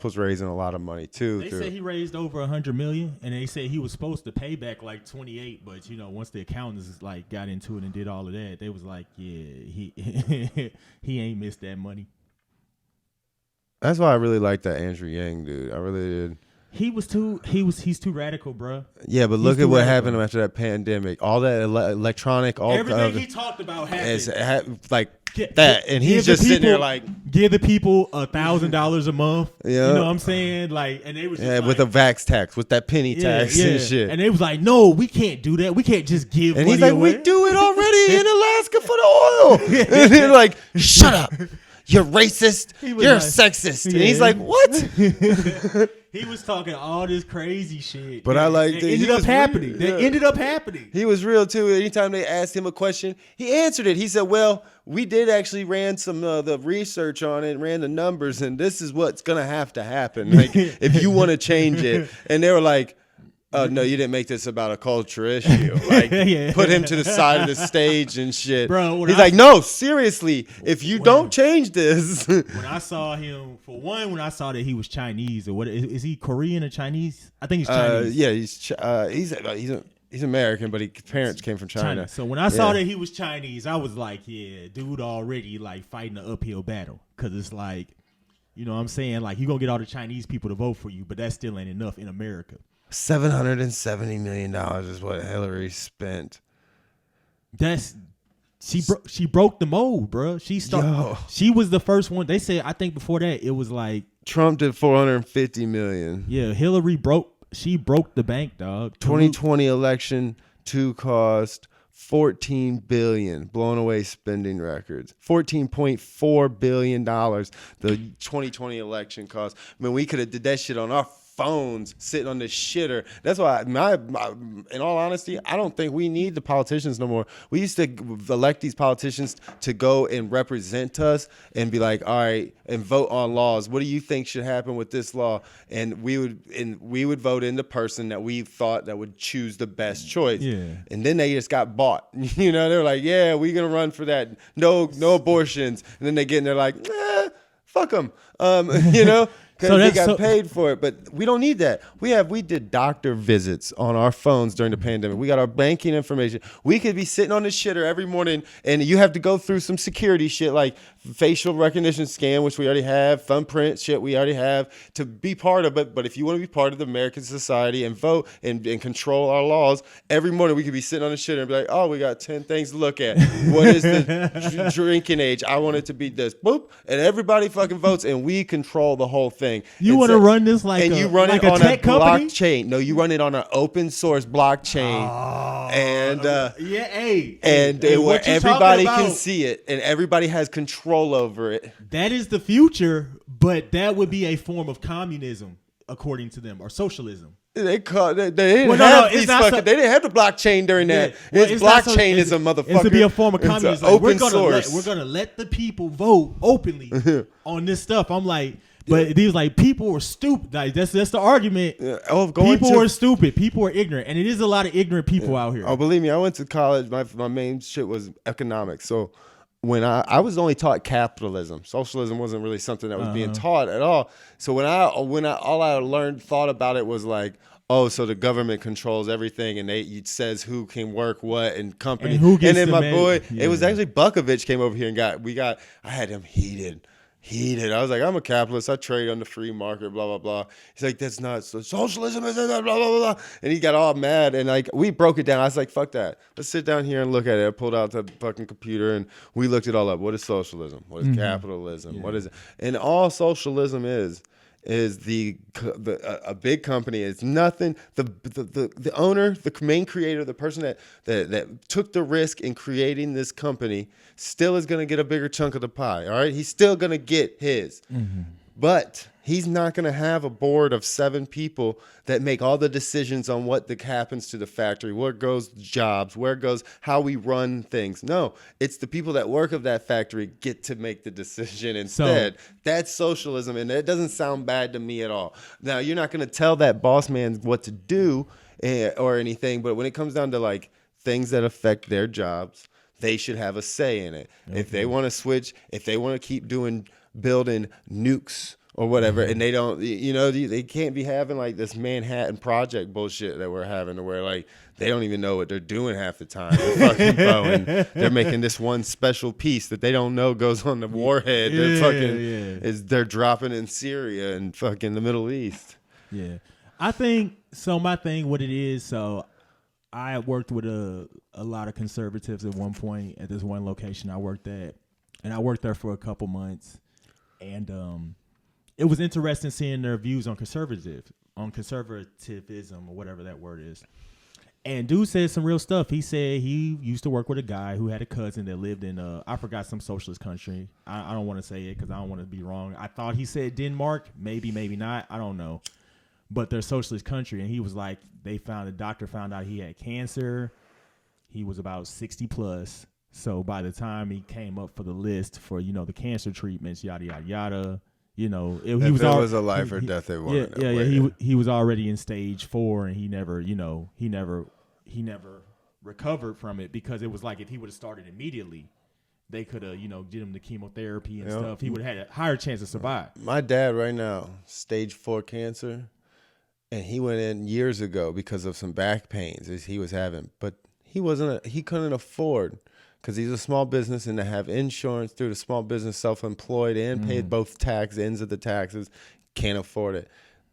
was raising a lot of money too. They said he raised over $100 million, and they said he was supposed to pay back like 28, but once the accountants like got into it and did all of that, they was like, yeah, he he ain't missed that money. That's why I really like that Andrew Yang dude. I really did. He's too radical, bro. Yeah, but look at what happened after that pandemic. All that electronic, everything he talked about happened. And he's just sitting there like, give the people $1,000 a month. Yeah. You know what I'm saying? Like, and they was just with a vax tax, with that penny tax and shit. And they was like, no, we can't do that. We can't just give. And money he's like, away. we do it already in Alaska for the oil. And they're like, shut up. You're racist. You're sexist. And he's like, what? He was talking all this crazy shit. But I like that. That ended up happening. He was real too. Anytime they asked him a question, he answered it. He said, well, we did actually ran some the research on it, ran the numbers, and this is what's going to have to happen. Like, if you want to change it. And they were like, no, you didn't make this about a culture issue. Like, put him to the side of the stage and shit. Bro, he's like, no, seriously, if you don't change this. When I saw him, when I saw that he was Chinese, or what is he, Korean or Chinese? I think he's Chinese. Yeah, he's American, but his parents came from China. So when I saw that he was Chinese, I was like, yeah, dude already like fighting an uphill battle. Because it's like, you know what I'm saying? Like, you're going to get all the Chinese people to vote for you, but that still ain't enough in America. $770 million is what Hillary spent. She broke the mold, bro. She was the first one. They said, I think before that it was like Trump did $450 million. Yeah, Hillary broke the bank, dog. 2020 election cost $14 billion, blown away spending records. $14.4 billion the 2020 election cost. I mean, we could have did that shit on our phones sitting on the shitter. That's why, in all honesty, I don't think we need the politicians no more. We used to elect these politicians to go and represent us and be like, all right, and vote on laws. What do you think should happen with this law? And we would vote in the person that we thought that would choose the best choice. Yeah. And then they just got bought. You know, they're like, yeah, we're gonna run for that. No abortions. And then they get in there like, fuck them. You know. Because they got paid for it, but we don't need that. We did doctor visits on our phones during the pandemic. We got our banking information. We could be sitting on the shitter every morning, and you have to go through some security shit like facial recognition scan, which we already have, thumbprint shit we already have to be part of it. But if you want to be part of the American society and vote and control our laws, every morning we could be sitting on the shitter and be like, oh, we got 10 things to look at. What is the drinking age? I want it to be this. Boop. And everybody fucking votes, and we control the whole thing. You want to run this like and you run it on a company? blockchain. No, you run it on an open source blockchain. Oh, and where everybody can see it, and everybody has control over it. That is the future, but that would be a form of communism, according to them, or socialism. They didn't have the blockchain during that. Well, it's blockchainism, motherfucker. It's to be a form of communism. Like, open source. We're gonna let the people vote openly on this stuff. I'm like. But he was like, people were stupid. Like, that's the argument. Yeah. People were stupid. People were ignorant. And it is a lot of ignorant people out here. Oh, believe me, I went to college. My main shit was economics. So when I was only taught capitalism. Socialism wasn't really something that was being taught at all. So when all I thought about it was like, oh, so the government controls everything, and it says who can work what and company. And then my boy, it was actually Bukovich came over here and I had him heated. I was like, I'm a capitalist. I trade on the free market, blah, blah, blah. He's like, that's not socialism, is blah, blah, blah, blah. And he got all mad. And like, we broke it down. I was like, fuck that. Let's sit down here and look at it. I pulled out the fucking computer and we looked it all up. What is socialism? What is capitalism? Yeah. What is it? And all socialism is a big company. It's nothing. The owner, the main creator, the person that took the risk in creating this company still is going to get a bigger chunk of the pie. All right, he's still going to get his, but he's not going to have a board of 7 people that make all the decisions on what happens to the factory, where goes jobs, where goes how we run things. No, it's the people that work of that factory get to make the decision instead. That's socialism, and it doesn't sound bad to me at all. Now, you're not going to tell that boss man what to do or anything, but when it comes down to like things that affect their jobs, they should have a say in it. Okay. If they want to switch, if they want to keep building nukes or whatever, and they don't, they can't be having like this Manhattan Project bullshit that we're having, to where like they don't even know what they're doing half the time. They're fucking and they're making this one special piece that they don't know goes on the warhead. They're dropping in Syria and fucking the Middle East. Yeah, I think so. My thing, what it is, so I worked with a lot of conservatives at one point at this one location I worked at, and I worked there for a couple months, and it was interesting seeing their views on conservatism or whatever that word is. And dude said some real stuff. He said he used to work with a guy who had a cousin that lived in I forgot some socialist country. I don't want to say it because I don't want to be wrong. I thought he said Denmark, maybe not. I don't know. But they're a socialist country, and he was like, the doctor found out he had cancer. He was about 60 plus. So by the time he came up for the list for, the cancer treatments, yada, yada, yada, he was a life or death they wanted. He was already in stage 4, and he never recovered from it, because it was like if he would have started immediately, they could have, did him the chemotherapy and stuff. He would have had a higher chance to survive. My dad right now, stage 4 cancer. And he went in years ago because of some back pains he was having, but he couldn't afford, because he's a small business, and to have insurance through the small business, self-employed, and paid both ends of the taxes, can't afford it.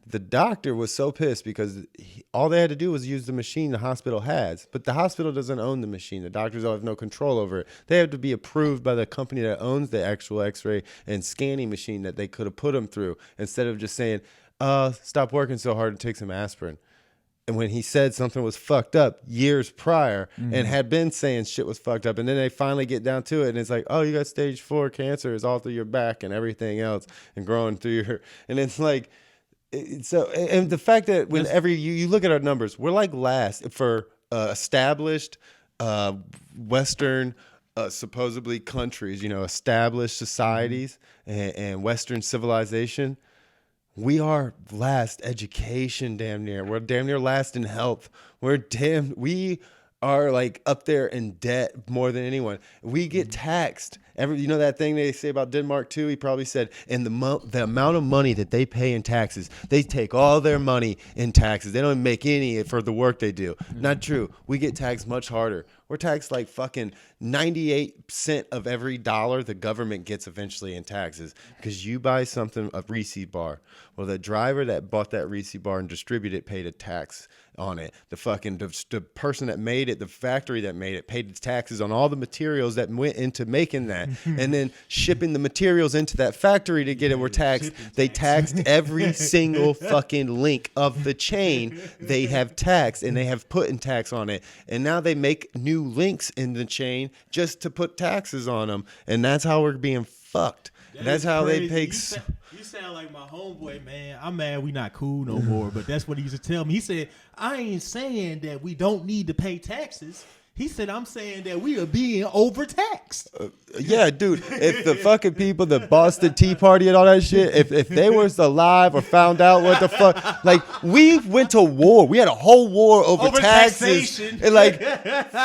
The doctor was so pissed because all they had to do was use the machine the hospital has, but the hospital doesn't own the machine. The doctors have no control over it. They have to be approved by the company that owns the actual X-ray and scanning machine that they could have put him through, instead of just saying, stop working so hard and take some aspirin. And when he said something was fucked up years prior and had been saying shit was fucked up, and then they finally get down to it, and it's like, oh, you got stage 4 cancer, is all through your back and everything else, and growing through and it's like, So, and the fact that whenever you look at our numbers, we're like last for established Western supposedly countries, established societies and Western civilization. We are last education, damn near. We're damn near last in health. We are like up there in debt more than anyone. We get taxed. That thing they say about Denmark too? He probably said, and the amount of money that they pay in taxes, they take all their money in taxes. They don't make any for the work they do. Not true. We get taxed much harder. We're taxed like fucking 98% of every dollar the government gets eventually in taxes because you buy something, a Reese's bar. Well, the driver that bought that Reese's bar and distributed it paid a tax on it. The person that made it, the factory that made it, paid the taxes on all the materials that went into making that. And then shipping the materials into that factory to get it were taxed. They taxed every single fucking link of the chain. They have taxed and they have put in tax on it. And now they make new links in the chain just to put taxes on them. And that's how we're being fucked. That's how crazy. they pay. You sound like my homeboy, man. I'm mad we not cool no more, but that's what he used to tell me. He said, I ain't saying that we don't need to pay taxes. He said, I'm saying that we are being overtaxed. Yeah, dude. If the fucking people, the Boston Tea Party and all that shit, if they was alive or found out what the fuck, like we went to war. We had a whole war over taxes. And like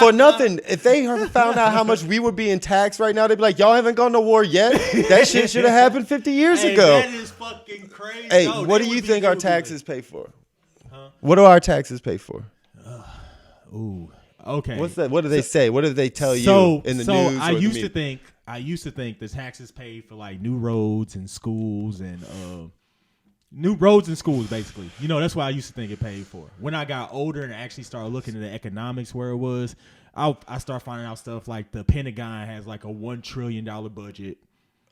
for nothing. If they ever found out how much we were being taxed right now, they'd be like, y'all haven't gone to war yet? That shit should have happened 50 years ago. That is fucking crazy. Hey, what do you think our taxes pay for? Huh? What do our taxes pay for? Ooh. Okay. What's that? What do they say? What do they tell you in the news? I used to think the taxes paid for like new roads and schools and basically. That's what I used to think it paid for. When I got older and actually started looking at the economics where it was, I started finding out stuff like the Pentagon has like a $1 trillion budget.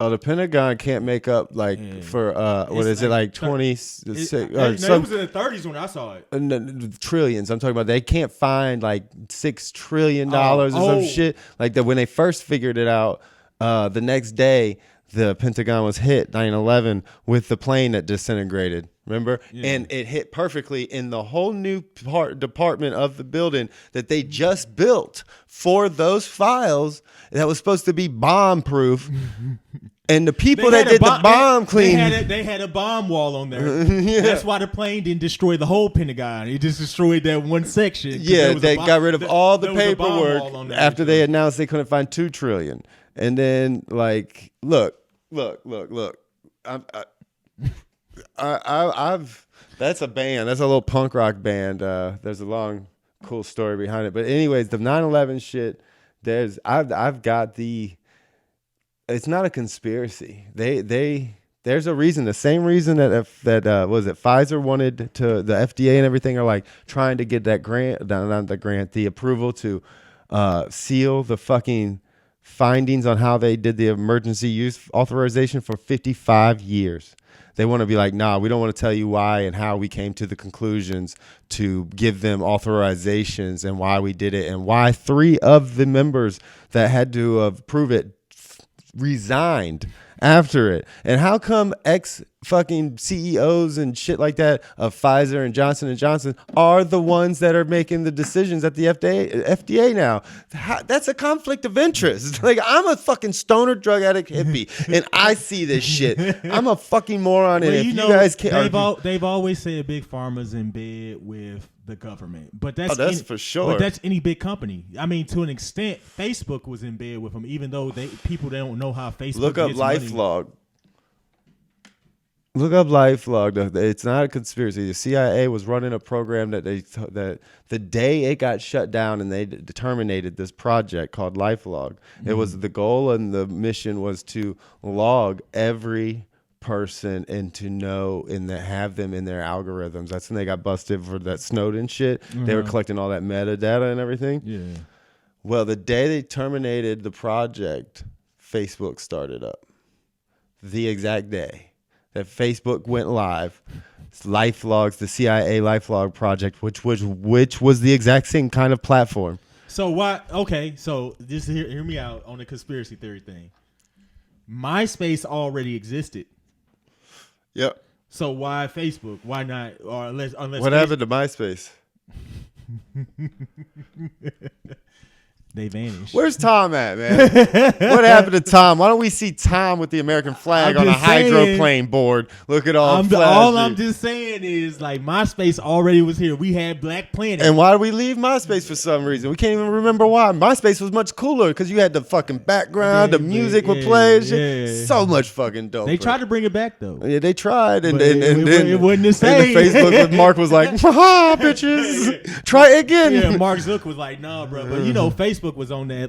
Oh, the Pentagon can't make up for what is it like 26? It was in the 30s when I saw it. Trillions. I'm talking about they can't find like $6 trillion or some shit like that. When they first figured it out, the next day the Pentagon was hit 9/11 with the plane that disintegrated. Remember? Yeah. And it hit perfectly in the whole new department of the building that they just built for those files that was supposed to be bomb proof. And the people that did the bomb cleaning. They had a bomb wall on there. Yeah. That's why the plane didn't destroy the whole Pentagon. It just destroyed that one section. Yeah, they got rid of all the paperwork after they announced they couldn't find $2 trillion. And then, like, look. I've that's a band. That's a little punk rock band. There's a long, cool story behind it. But anyways, the 9/11 shit. I've got the. It's not a conspiracy. There's a reason. The same reason that Pfizer wanted to the FDA and everything are like trying to get that grant, not the grant, the approval to seal the fucking findings on how they did the emergency use authorization for 55 years. They want to be like, nah, we don't want to tell you why and how we came to the conclusions to give them authorizations and why we did it and why 3 of the members that had to approve it resigned after it. And how come fucking CEOs and shit like that of Pfizer and Johnson & Johnson are the ones that are making the decisions at the FDA now? That's a conflict of interest. Like, I'm a fucking stoner drug addict hippie and I see this shit. I'm a fucking moron. And you guys can't, they've always said big pharma's in bed with the government, but that's for sure. But that's any big company. I mean, to an extent, Facebook was in bed with them, even though people don't know how Facebook. Look up LifeLog. Look up LifeLog. It's not a conspiracy. The CIA was running a program that the day it got shut down and they terminated this project called LifeLog. Mm-hmm. It was the goal and the mission was to log every person and to know and to have them in their algorithms. That's when they got busted for that Snowden shit. Mm-hmm. They were collecting all that metadata and everything. Yeah. Well, the day they terminated the project, Facebook started up. The exact day that Facebook went live, LifeLogs, the CIA LifeLog project, which was the exact same kind of platform. So what? Okay, so just hear me out on the conspiracy theory thing. MySpace already existed. Yep. So why Facebook? Why not? Or unless What happened to MySpace? They vanished. Where's Tom at, man? What happened to Tom? Why don't we see Tom with the American flag on a hydroplane board? Look at all all I'm just saying is like MySpace already was here. We had Black Planet. And why did we leave MySpace for some reason? We can't even remember why. MySpace was much cooler because you had the fucking background, the music would play and shit. Yeah. So much fucking dope. They tried to bring it back though. Yeah, they tried, and it wasn't the same. And the Facebook with Mark was like, "Ha, bitches, try it again." Yeah, Mark Zuck was like, "Nah, bro." But Facebook was on that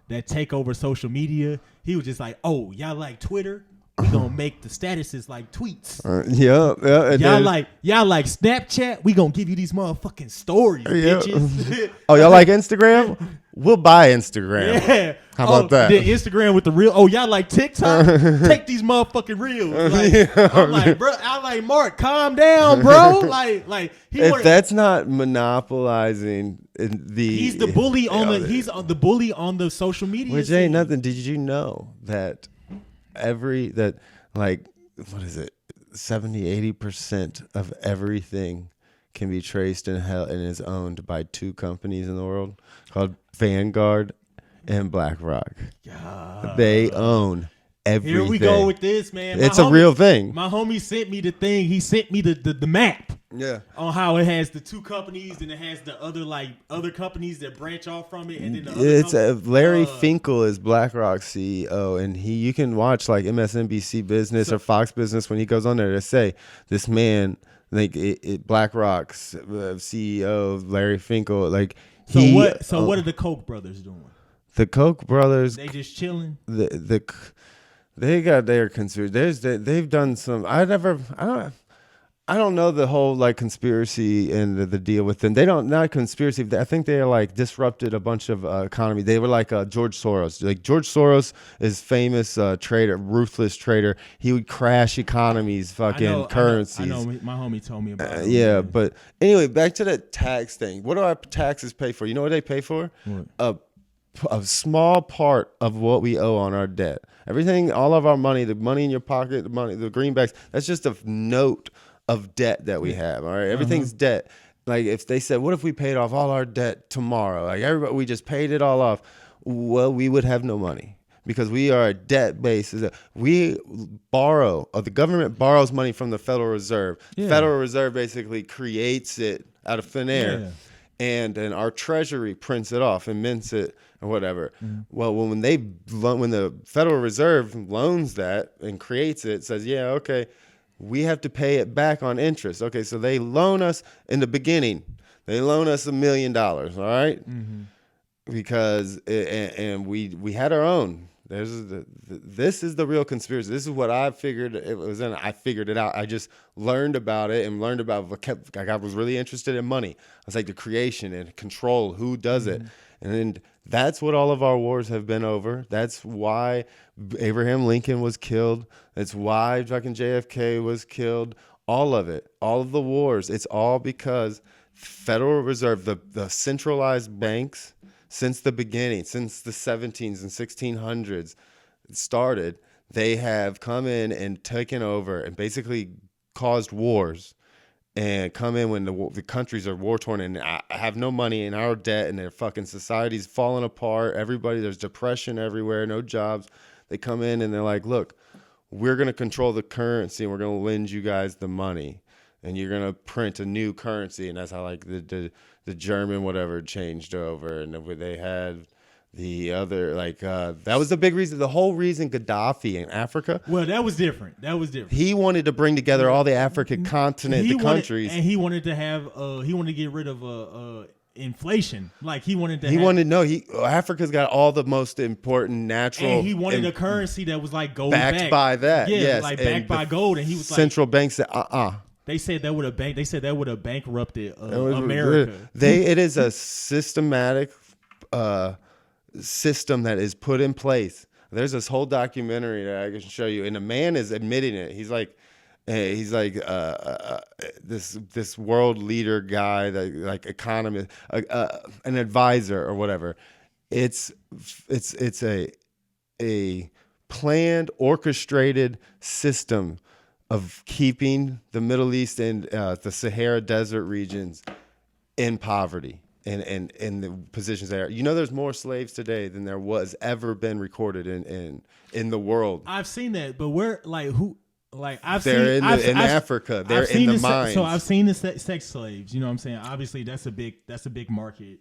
that take over social media. He was just like, "Oh, y'all like Twitter? We gonna make the statuses like tweets. Yeah. And y'all like Snapchat? We gonna give you these motherfucking stories, bitches. Oh, y'all like Instagram? We'll buy Instagram. Yeah. How about that? The Instagram with the real. Oh, y'all like TikTok? Take these motherfucking reels. I'm like, bro. I'm like, Mark, calm down, bro. If that's not monopolizing he's the bully on he's the bully on the social media. Which ain't nothing. Did you know that what is it? 70-80% of everything can be traced and is owned by two companies in the world called Vanguard and BlackRock. They own everything. Here we go with this, man. It's a real thing. My homie sent me the thing. He sent me the map. Yeah. On how it has the two companies and it has the other companies that branch off from it, and then Larry Finkel is BlackRock's CEO, and you can watch like MSNBC Business or Fox Business when he goes on there to say this man BlackRock's CEO Larry Finkel what are the Koch brothers doing? The Koch brothers, they just chilling. They got their conspiracy. They've done some. I don't know the whole like conspiracy and the deal with them. They don't, not conspiracy. I think they like disrupted a bunch of economy. They were like George Soros. Like George Soros is famous trader, ruthless trader. He would crash economies, currencies. I know. My homie told me about it. Yeah, but anyway, back to that tax thing. What do our taxes pay for? You know what they pay for? What? A small part of what we owe on our debt. Everything, all of our money, the money in your pocket, the greenbacks, that's just a note of debt that we have. All right, everything's debt. Like if they said, what if we paid off all our debt tomorrow? Like everybody, we just paid it all off. Well, we would have no money because we are a debt base. We borrow, or the government borrows money from the Federal Reserve. Yeah. Federal Reserve basically creates it out of thin air. Yeah. And then our Treasury prints it off and mints it or whatever. Mm-hmm. Well, when the Federal Reserve loans that and creates it, says, yeah, okay, we have to pay it back on interest. Okay, so they loan us in the beginning. They loan us $1 million, all right? Mm-hmm. Because we had our own. This is the real conspiracy. This is what I figured it was in. I figured it out. I just learned about it and learned about I was really interested in money. I was like the creation and control. Who does it? And then that's what all of our wars have been over. That's why Abraham Lincoln was killed. That's why fucking JFK was killed. All of it. All of the wars. It's all because Federal Reserve, the centralized banks, since the beginning, since the 1700s and 1600s started, they have come in and taken over and basically caused wars and come in when the countries are war-torn and have no money in our debt and their fucking society's falling apart. There's depression everywhere, no jobs. They come in and they're like, look, we're going to control the currency and we're going to lend you guys the money. And you're going to print a new currency. And that's how like the German whatever changed over. And they had the other, that was the big reason. The whole reason Gaddafi in Africa. Well, that was different. He wanted to bring together all the African continent, countries. And he wanted to have, he wanted to get rid of inflation. Like Africa's got all the most important natural. And he wanted a currency that was like gold backed by that. Yeah, yes. like backed by gold. And he was central banks said, They said that would have bankrupted America. It is a systematic system that is put in place. There's this whole documentary that I can show you, and the man is admitting it. He's like this world leader guy, like economist, an advisor or whatever. It's a planned, orchestrated system of keeping the Middle East and the Sahara Desert regions in poverty and in the positions there. You know, there's more slaves today than there was ever been recorded in the world. I've seen that, but where like who like They're in Africa. They're in the mines. So I've seen the sex slaves. You know what I'm saying? Obviously, that's a big market.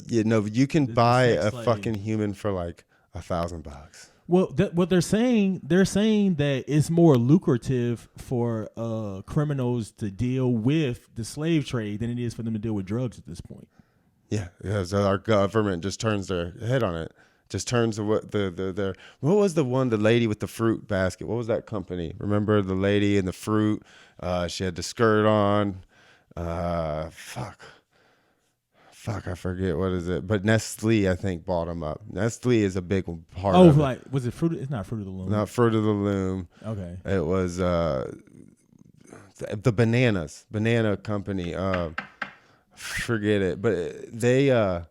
You know, you can buy a slave. fucking human for like $1,000. Well, what they're saying that it's more lucrative for criminals to deal with the slave trade than it is for them to deal with drugs at this point. Yeah, so our government just turns their head on it. Just turns to what the what was the lady with the fruit basket? What was that company? Remember the lady in the fruit? She had the skirt on. Fuck, I forget what is it. But Nestle, I think, bought them up. Nestle is a big part of it. Like, was it Fruit? It's not Fruit of the Loom. Not Fruit of the Loom. Okay. It was the banana company. Forget it. But they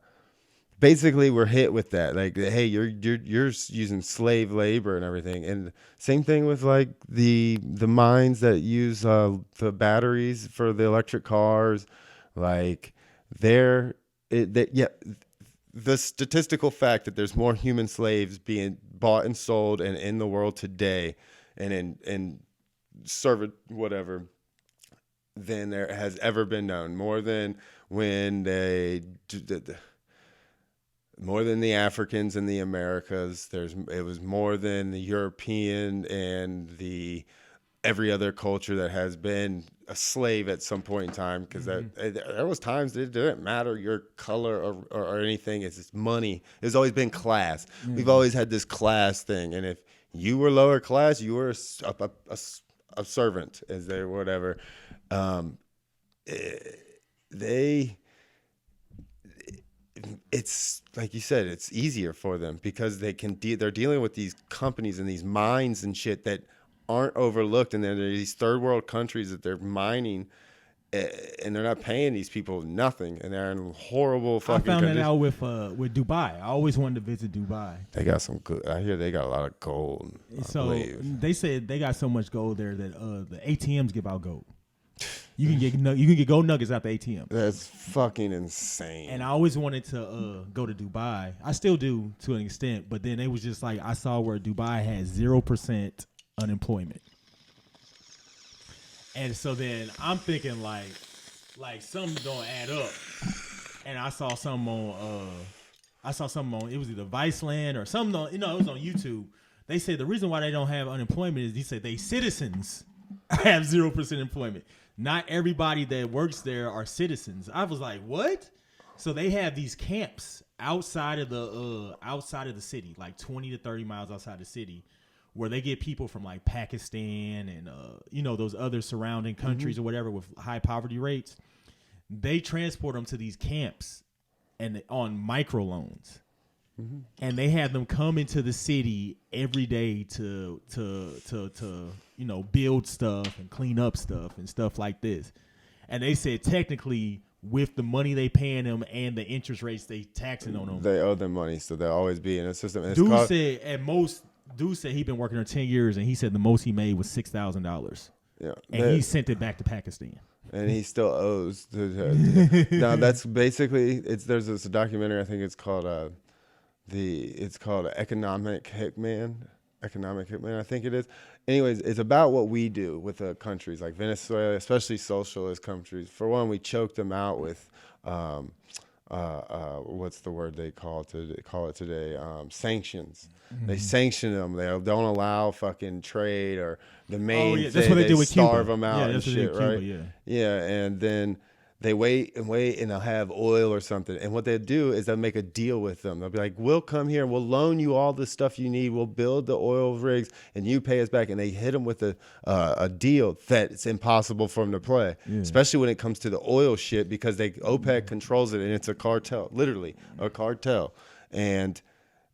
basically were hit with that. Like, hey, you're using slave labor and everything. And same thing with like the mines that use the batteries for the electric cars. Like the statistical fact that there's more human slaves being bought and sold and in the world today and in servant whatever than there has ever been known. More than when more than the Africans in the Americas. It was more than the European and the every other culture that has been a slave at some point in time, because there was times it didn't matter your color or anything. It's just money. It's always been class. We've always had this class thing, and if you were lower class, you were a servant, as they whatever. It's like you said, it's easier for them because they're dealing with these companies and these mines and shit that aren't overlooked, and then there are these third world countries that they're mining, and they're not paying these people nothing, and they're in horrible fucking. I found that out with Dubai. I always wanted to visit Dubai. They got some good. I hear they got a lot of gold. So they said they got so much gold there that the ATMs give out gold. You can get gold nuggets out the ATM. That's fucking insane. And I always wanted to go to Dubai. I still do to an extent, but then it was just like I saw where Dubai had 0% unemployment, and so then I'm thinking like something don't add up. And I saw something on it was either Viceland or something on, it was on YouTube. They said the reason why they don't have unemployment is they said they citizens have 0% employment. Not everybody that works there are citizens. I was like, what? So they have these camps outside of the city, like 20 to 30 miles outside the city, where they get people from like Pakistan and those other surrounding countries or whatever with high poverty rates. They transport them to these camps and on microloans. And they have them come into the city every day to build stuff and clean up stuff and stuff like this. And they said technically with the money they paying them and the interest rates they taxing on them, they owe them money, so they'll always be in a system. And Dude said he'd been working there 10 years, and he said the most he made was $6,000. Yeah, and he sent it back to Pakistan. And he still owes. No, that's basically there's this documentary. I think it's called Economic Hitman. I think it is. Anyways, it's about what we do with countries like Venezuela, especially socialist countries. For one, we choke them out with what's the word they call it today? Sanctions. They sanction them. They don't allow fucking trade, or the main thing. That's what they do with Cuba. Starve them out and shit, right? Cuba, yeah, and then they wait, and they'll have oil or something. And what they'll do is they'll make a deal with them. They'll be like, we'll come here, we'll loan you all the stuff you need, we'll build the oil rigs, and you pay us back. And they hit them with a deal that it's impossible for them to play, especially when it comes to the oil shit, because OPEC controls it, and it's a cartel, literally a cartel. And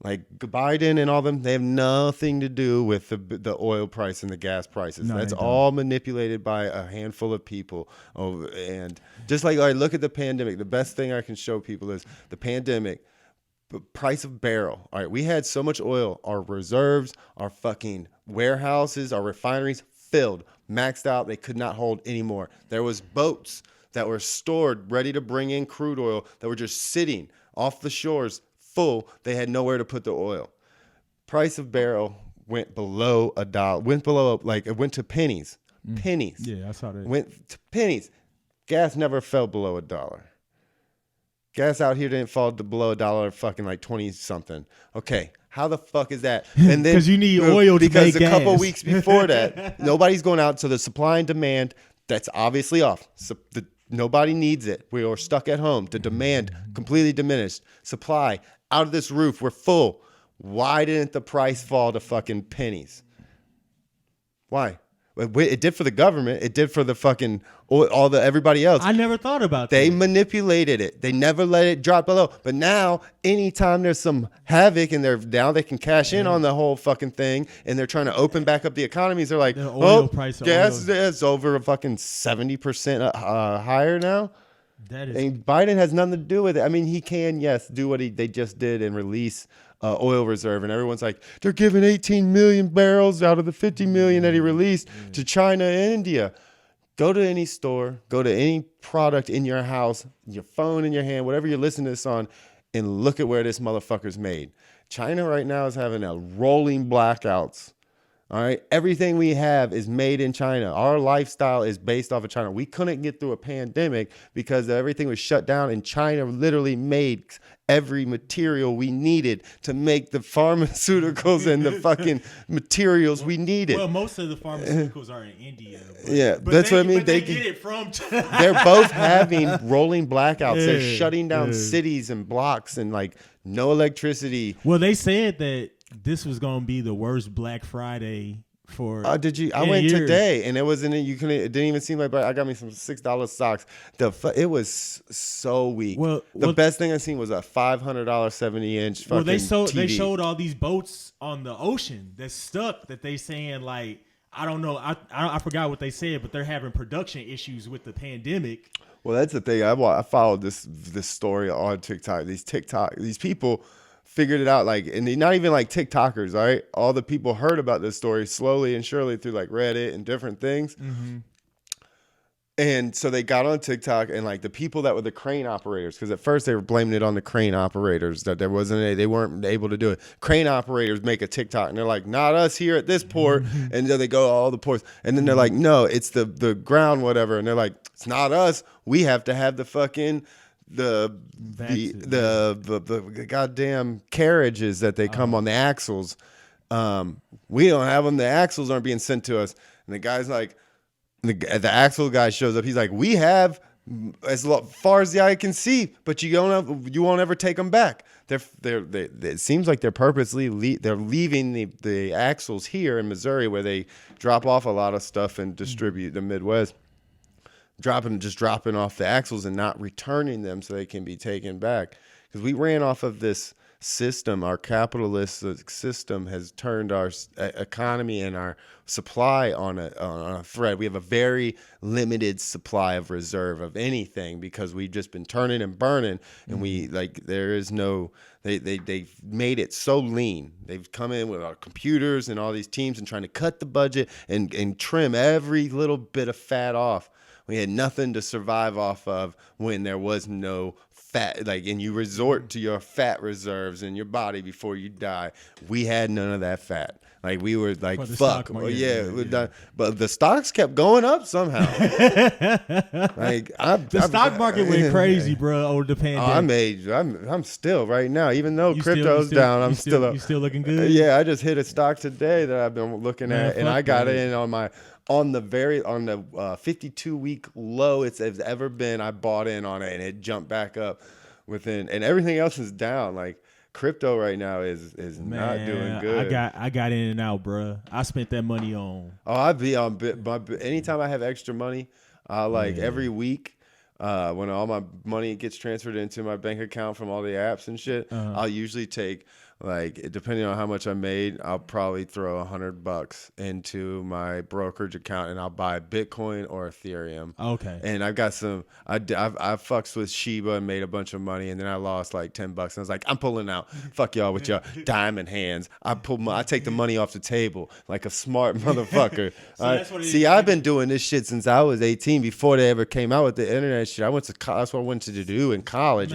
like Biden and all them, they have nothing to do with the oil price and the gas prices. No, that's all manipulated by a handful of people. And just like, all right, look at the pandemic. The best thing I can show people is the pandemic, price of barrel. All right, we had so much oil. Our reserves, our fucking warehouses, our refineries filled, maxed out. They could not hold anymore. There was boats that were stored, ready to bring in crude oil, that were just sitting off the shores full. They had nowhere to put the oil. Price of barrel went below $1. Went below, like it went to pennies. Pennies. Yeah, I saw that. Went to pennies. Gas never fell below $1. Gas out here didn't fall below $1, fucking like 20 something. Okay, how the fuck is that? And then because you need oil to because make a gas. couple weeks before that, nobody's going out. So the supply and demand, that's obviously off. So nobody needs it. We are stuck at home. The demand completely diminished. Supply out of this roof. We're full. Why didn't the price fall to fucking pennies? Why? It did for the government. It did for the fucking everybody else. I never thought about that. They manipulated it. They never let it drop below. But now, anytime there's some havoc and they can cash in on the whole fucking thing, and they're trying to open back up the economies. They're like, gas is over a fucking 70% higher now. And Biden has nothing to do with it. I mean, he can, yes, do what they just did and release oil reserve, and everyone's like, they're giving 18 million barrels out of the 50 million that he released to China and India. Go to any store, go to any product in your house, your phone in your hand, whatever you're listening to this on, and look at where this motherfucker's made. China right now is having a rolling blackouts. All right, everything we have is made in China. Our lifestyle is based off of China. We couldn't get through a pandemic because everything was shut down, and China literally made every material we needed to make the pharmaceuticals and the fucking materials we needed. Well, most of the pharmaceuticals are in India. But that's what I mean. They get it from China. They're both having rolling blackouts. Yeah, they're shutting down cities and blocks and like no electricity. Well, they said that this was going to be the worst Black Friday for. Did you? I went today, and it wasn't. You couldn't. It didn't even seem like. I got me some $6 socks. It was so weak. The best thing I seen was a $500 70-inch fucking TV. They showed all these boats on the ocean that's stuck. That they saying like, I don't know. I forgot what they said, but they're having production issues with the pandemic. Well, that's the thing. I followed this story on TikTok. These people figured it out, like, and they're not even like TikTokers, all right? All the people heard about this story slowly and surely through like Reddit and different things. Mm-hmm. And so they got on TikTok, and like the people that were the crane operators, because at first they were blaming it on the crane operators that they weren't able to do it. Crane operators make a TikTok, and they're like, not us here at this port. And then they go to all the ports, and then they're like, no, it's the ground, whatever. And they're like, it's not us. We have to have the fucking the goddamn carriages that they come on, the axles. We don't have them. The axles aren't being sent to us. And the guy's like, the axle guy shows up. He's like, we have as far as the eye can see, but you won't ever take them back. It seems like they're purposely they're leaving the axles here in Missouri, where they drop off a lot of stuff and distribute the Midwest. Just dropping off the axles and not returning them so they can be taken back. Because we ran off of this system. Our capitalist system has turned our economy and our supply on a thread. We have a very limited supply of reserve of anything because we've just been turning and burning, and there is no. They've made it so lean. They've come in with our computers and all these teams and trying to cut the budget and trim every little bit of fat off. We had nothing to survive off of when there was no fat, and you resort to your fat reserves in your body before you die. We had none of that fat. Like, we were like, fuck. But the stocks kept going up somehow. The stock market went crazy, bro, over the pandemic. I'm still right now, even though crypto's down, I'm still You still looking good? Yeah, I just hit a stock today that I've been looking at, and I got in on the 52-week low it's ever been. I bought in on it, and it jumped back up and everything else is down. Like, crypto right now is not doing good. I got in and out, bro. I spent that money on. I'd be on anytime I have extra money, every week. When all my money gets transferred into my bank account from all the apps and shit, I'll usually take Like depending on how much I made, I'll probably throw $100 into my brokerage account and I'll buy Bitcoin or Ethereum. Okay. And I've got some. I've fucks with Shiba and made a bunch of money, and then I lost like $10. And I was like, I'm pulling out. Fuck y'all with your diamond hands. I take the money off the table like a smart motherfucker. That's what it See, is. I've been doing this shit since I was 18. Before they ever came out with the internet shit, I went to that's what I went to do in college.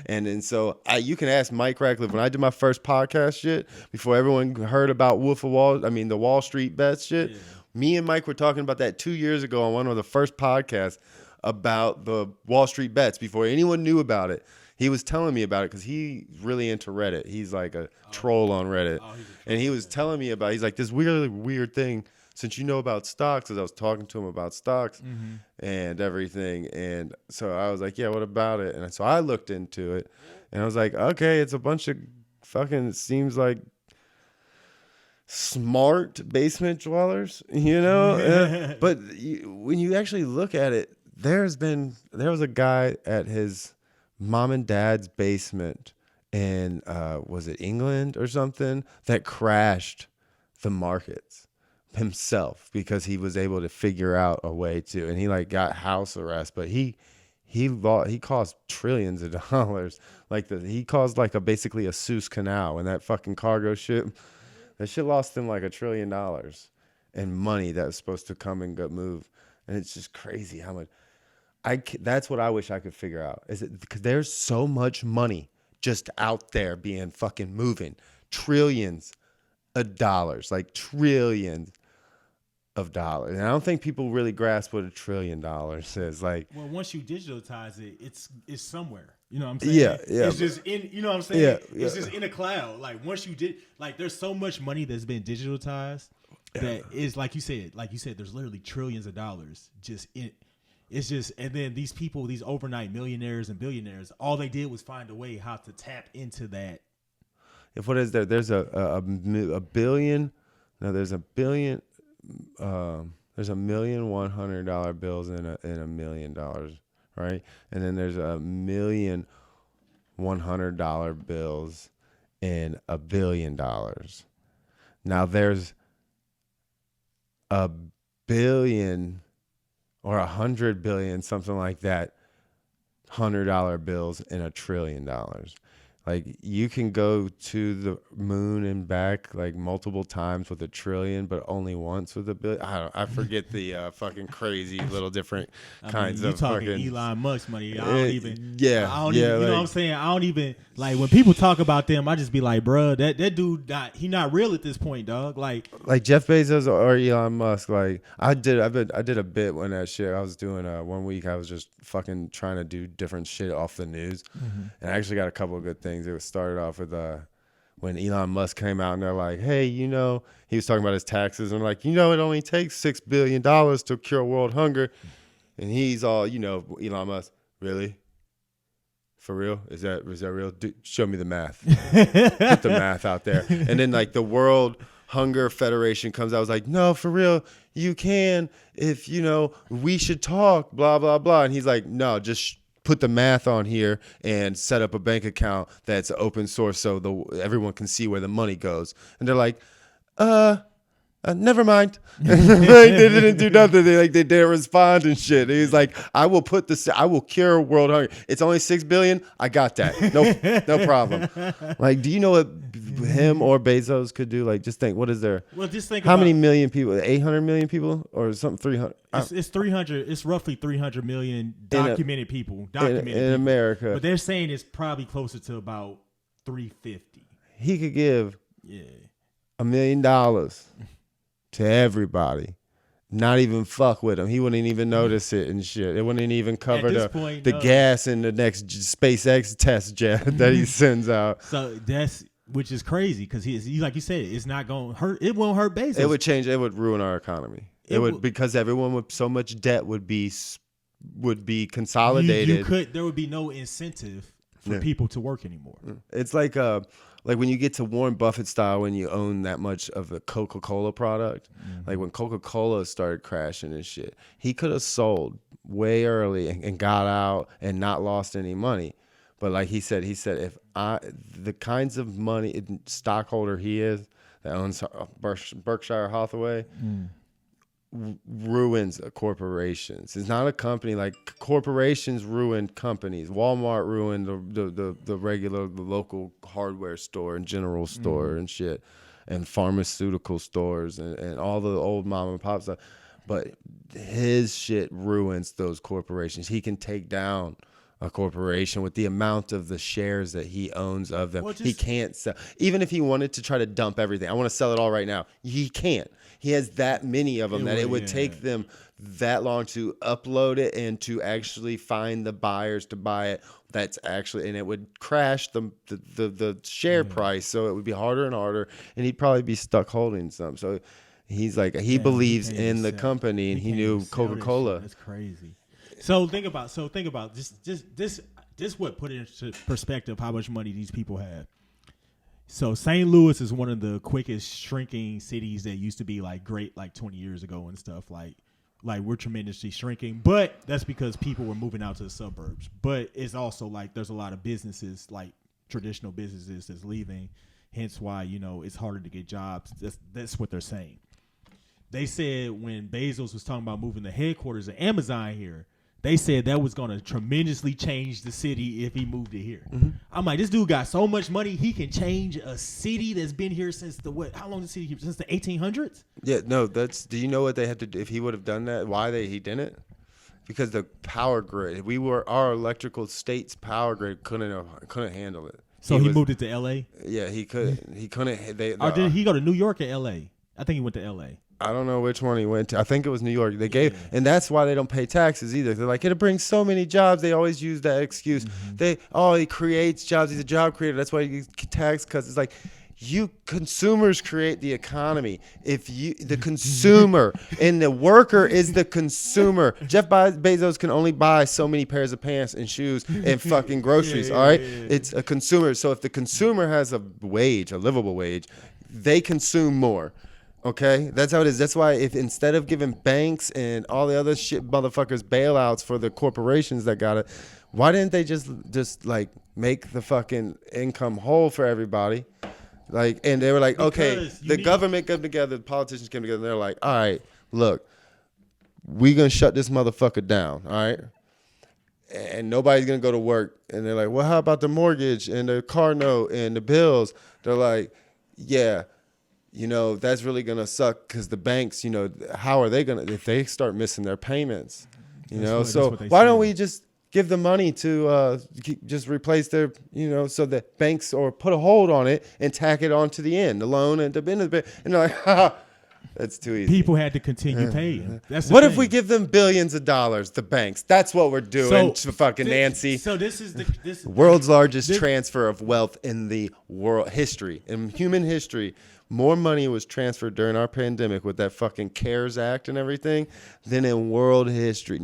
And so you can ask Mike Ratcliffe when I did my first podcast shit before everyone heard about the Wall Street bets shit. Yeah. Me and Mike were talking about that 2 years ago on one of the first podcasts about the Wall Street bets before anyone knew about it. He was telling me about it because he's really into Reddit. He's like a troll on Reddit. And he was telling me about, he's like, this really weird thing, since you know about stocks, because I was talking to him about stocks and everything. And so I was like, yeah, what about it? And so I looked into it and I was like, okay, it's a bunch of fucking, it seems like smart basement dwellers, but when you actually look at it, there was a guy at his mom and dad's basement in was it England or something that crashed the markets himself because he was able to figure out a way to, and he like got house arrest, but he caused trillions of dollars. He caused basically a Suez Canal and that fucking cargo ship. That shit lost him like $1 trillion in money that was supposed to come and move. And it's just crazy how much. That's what I wish I could figure out. Is it because there's so much money just out there being fucking moving. Trillions of dollars. Like trillions of dollars. And I don't think people really grasp what $1 trillion is. Like, well, once you digitize it, it's somewhere. You know what I'm saying? Yeah. It's just in, you know what I'm saying? Yeah. It's just in a cloud. Like once you did, like there's so much money that's been digitalized that is like you said, there's literally trillions of dollars just in. It's just, and then these people, these overnight millionaires and billionaires, all they did was find a way how to tap into that. If what is there? There's a billion. No, there's a billion. There's $1,100,000 bills in $1 million, right? And then there's $1,100,000 bills in $1 billion. Now there's a billion or 100 billion, something like that, $100 bills in $1 trillion. Like you can go to the moon and back like multiple times with $1 trillion, but only once with $1 billion. I forget the fucking crazy little different kinds of talking fucking Elon Musk money. I don't even. Yeah, you know what I'm saying? I don't even like when people talk about them. I just be like, bruh, that dude not real at this point, dog. Like Jeff Bezos or Elon Musk. Like I did a bit when that shit. I was doing 1 week. I was just fucking trying to do different shit off the news, and I actually got a couple of good things. It was started off with when Elon Musk came out and they're like, hey, he was talking about his taxes and like, it only takes $6 billion to cure world hunger. And he's all, Elon Musk, really? For real? Is that real? Show me the math. Put the math out there. And then like the World Hunger Federation comes out, was like, no, for real, you can if, we should talk, blah, blah, blah. And he's like, no, just put the math on here and set up a bank account that's open source so everyone can see where the money goes. And they're like, never mind. They didn't do nothing. They didn't respond and shit. He's like, I will cure world hunger. It's only 6 billion. I got that. No problem. Like, do you know what him or Bezos could do? Like, just think, what is there? Well, just think how many million people? 800 million people or something? 300? It's 300. It's roughly 300 million documented people. In America. But they're saying it's probably closer to about 350. He could give $1 million to everybody. Not even fuck with him. He wouldn't even notice it and shit. It wouldn't even cover the gas in the next SpaceX test jet that he sends out. So which is crazy because he like you said, it's not going to hurt. It won't hurt Bezos. It would change. It would ruin our economy. It would because everyone with so much debt would be consolidated. There would be no incentive for people to work anymore. It's like when you get to Warren Buffett style when you own that much of the Coca-Cola product. Like when Coca-Cola started crashing and shit, he could have sold way early and got out and not lost any money. But like he said, if the kinds of money stockholder he is that owns Berkshire Hathaway ruins corporations. It's not a company. Like corporations ruin companies. Walmart ruined the regular the local hardware store and general store and shit, and pharmaceutical stores and all the old mom and pop stuff. But his shit ruins those corporations. He can take down a corporation with the amount of the shares that he owns of them. Well, he can't sell. Even if he wanted to try to dump everything, I want to sell it all right now. He can't. He has that many of them it would take them that long to upload it and to actually find the buyers to buy it. That's actually, and it would crash the share price. So it would be harder and harder, and he'd probably be stuck holding some. So he's like, he believes in the company, and he knew Coca-Cola. That's crazy. So think about this what put it into perspective how much money these people have. So St. Louis is one of the quickest shrinking cities that used to be like great like 20 years ago and stuff like we're tremendously shrinking, but that's because people were moving out to the suburbs. But it's also like there's a lot of businesses like traditional businesses that's leaving, hence why it's harder to get jobs. That's what they're saying. They said when Bezos was talking about moving the headquarters of Amazon here, they said that was going to tremendously change the city if he moved it here. Mm-hmm. I'm like, this dude got so much money, he can change a city that's been here since how long the city, since the 1800s? Yeah, no, do you know what they had to do if he would have done that? Why he didn't? Because the power grid, our electrical state's power grid couldn't handle it. So he moved it to L.A.? Yeah, he couldn't. He couldn't. Or did he go to New York or L.A.? I think he went to L.A. I don't know which one he went to. I think it was New York. They gave, and that's why they don't pay taxes either. They're like, it'll bring so many jobs. They always use that excuse. Mm-hmm. He creates jobs. He's a job creator. That's why he gets tax cuts. It's like, you consumers create the economy. If the consumer and the worker is the consumer. Jeff Bezos can only buy so many pairs of pants and shoes and fucking groceries. All right, it's a consumer. So if the consumer has a livable wage, they consume more. Okay, that's how it is. That's why if instead of giving banks and all the other shit motherfuckers bailouts for the corporations that got it, why didn't they just like make the fucking income whole for everybody? Like, and they were like, the government came together, the politicians came together, and they're like, all right, look, we gonna shut this motherfucker down, all right? And nobody's gonna go to work. And they're like, well, how about the mortgage and the car note and the bills? They're like, yeah. That's really going to suck because the banks, how are they going to, if they start missing their payments, so why don't we just give the money to just replace their, so that banks or put a hold on it and tack it on to the end, the loan and the benefit. And they're like, ha, that's too easy. People had to continue paying. That's what if we give them billions of dollars, the banks? That's what we're doing to fucking Nancy. So this is the world's largest transfer of wealth in the world history, in human history. More money was transferred during our pandemic with that fucking CARES Act and everything than in world history.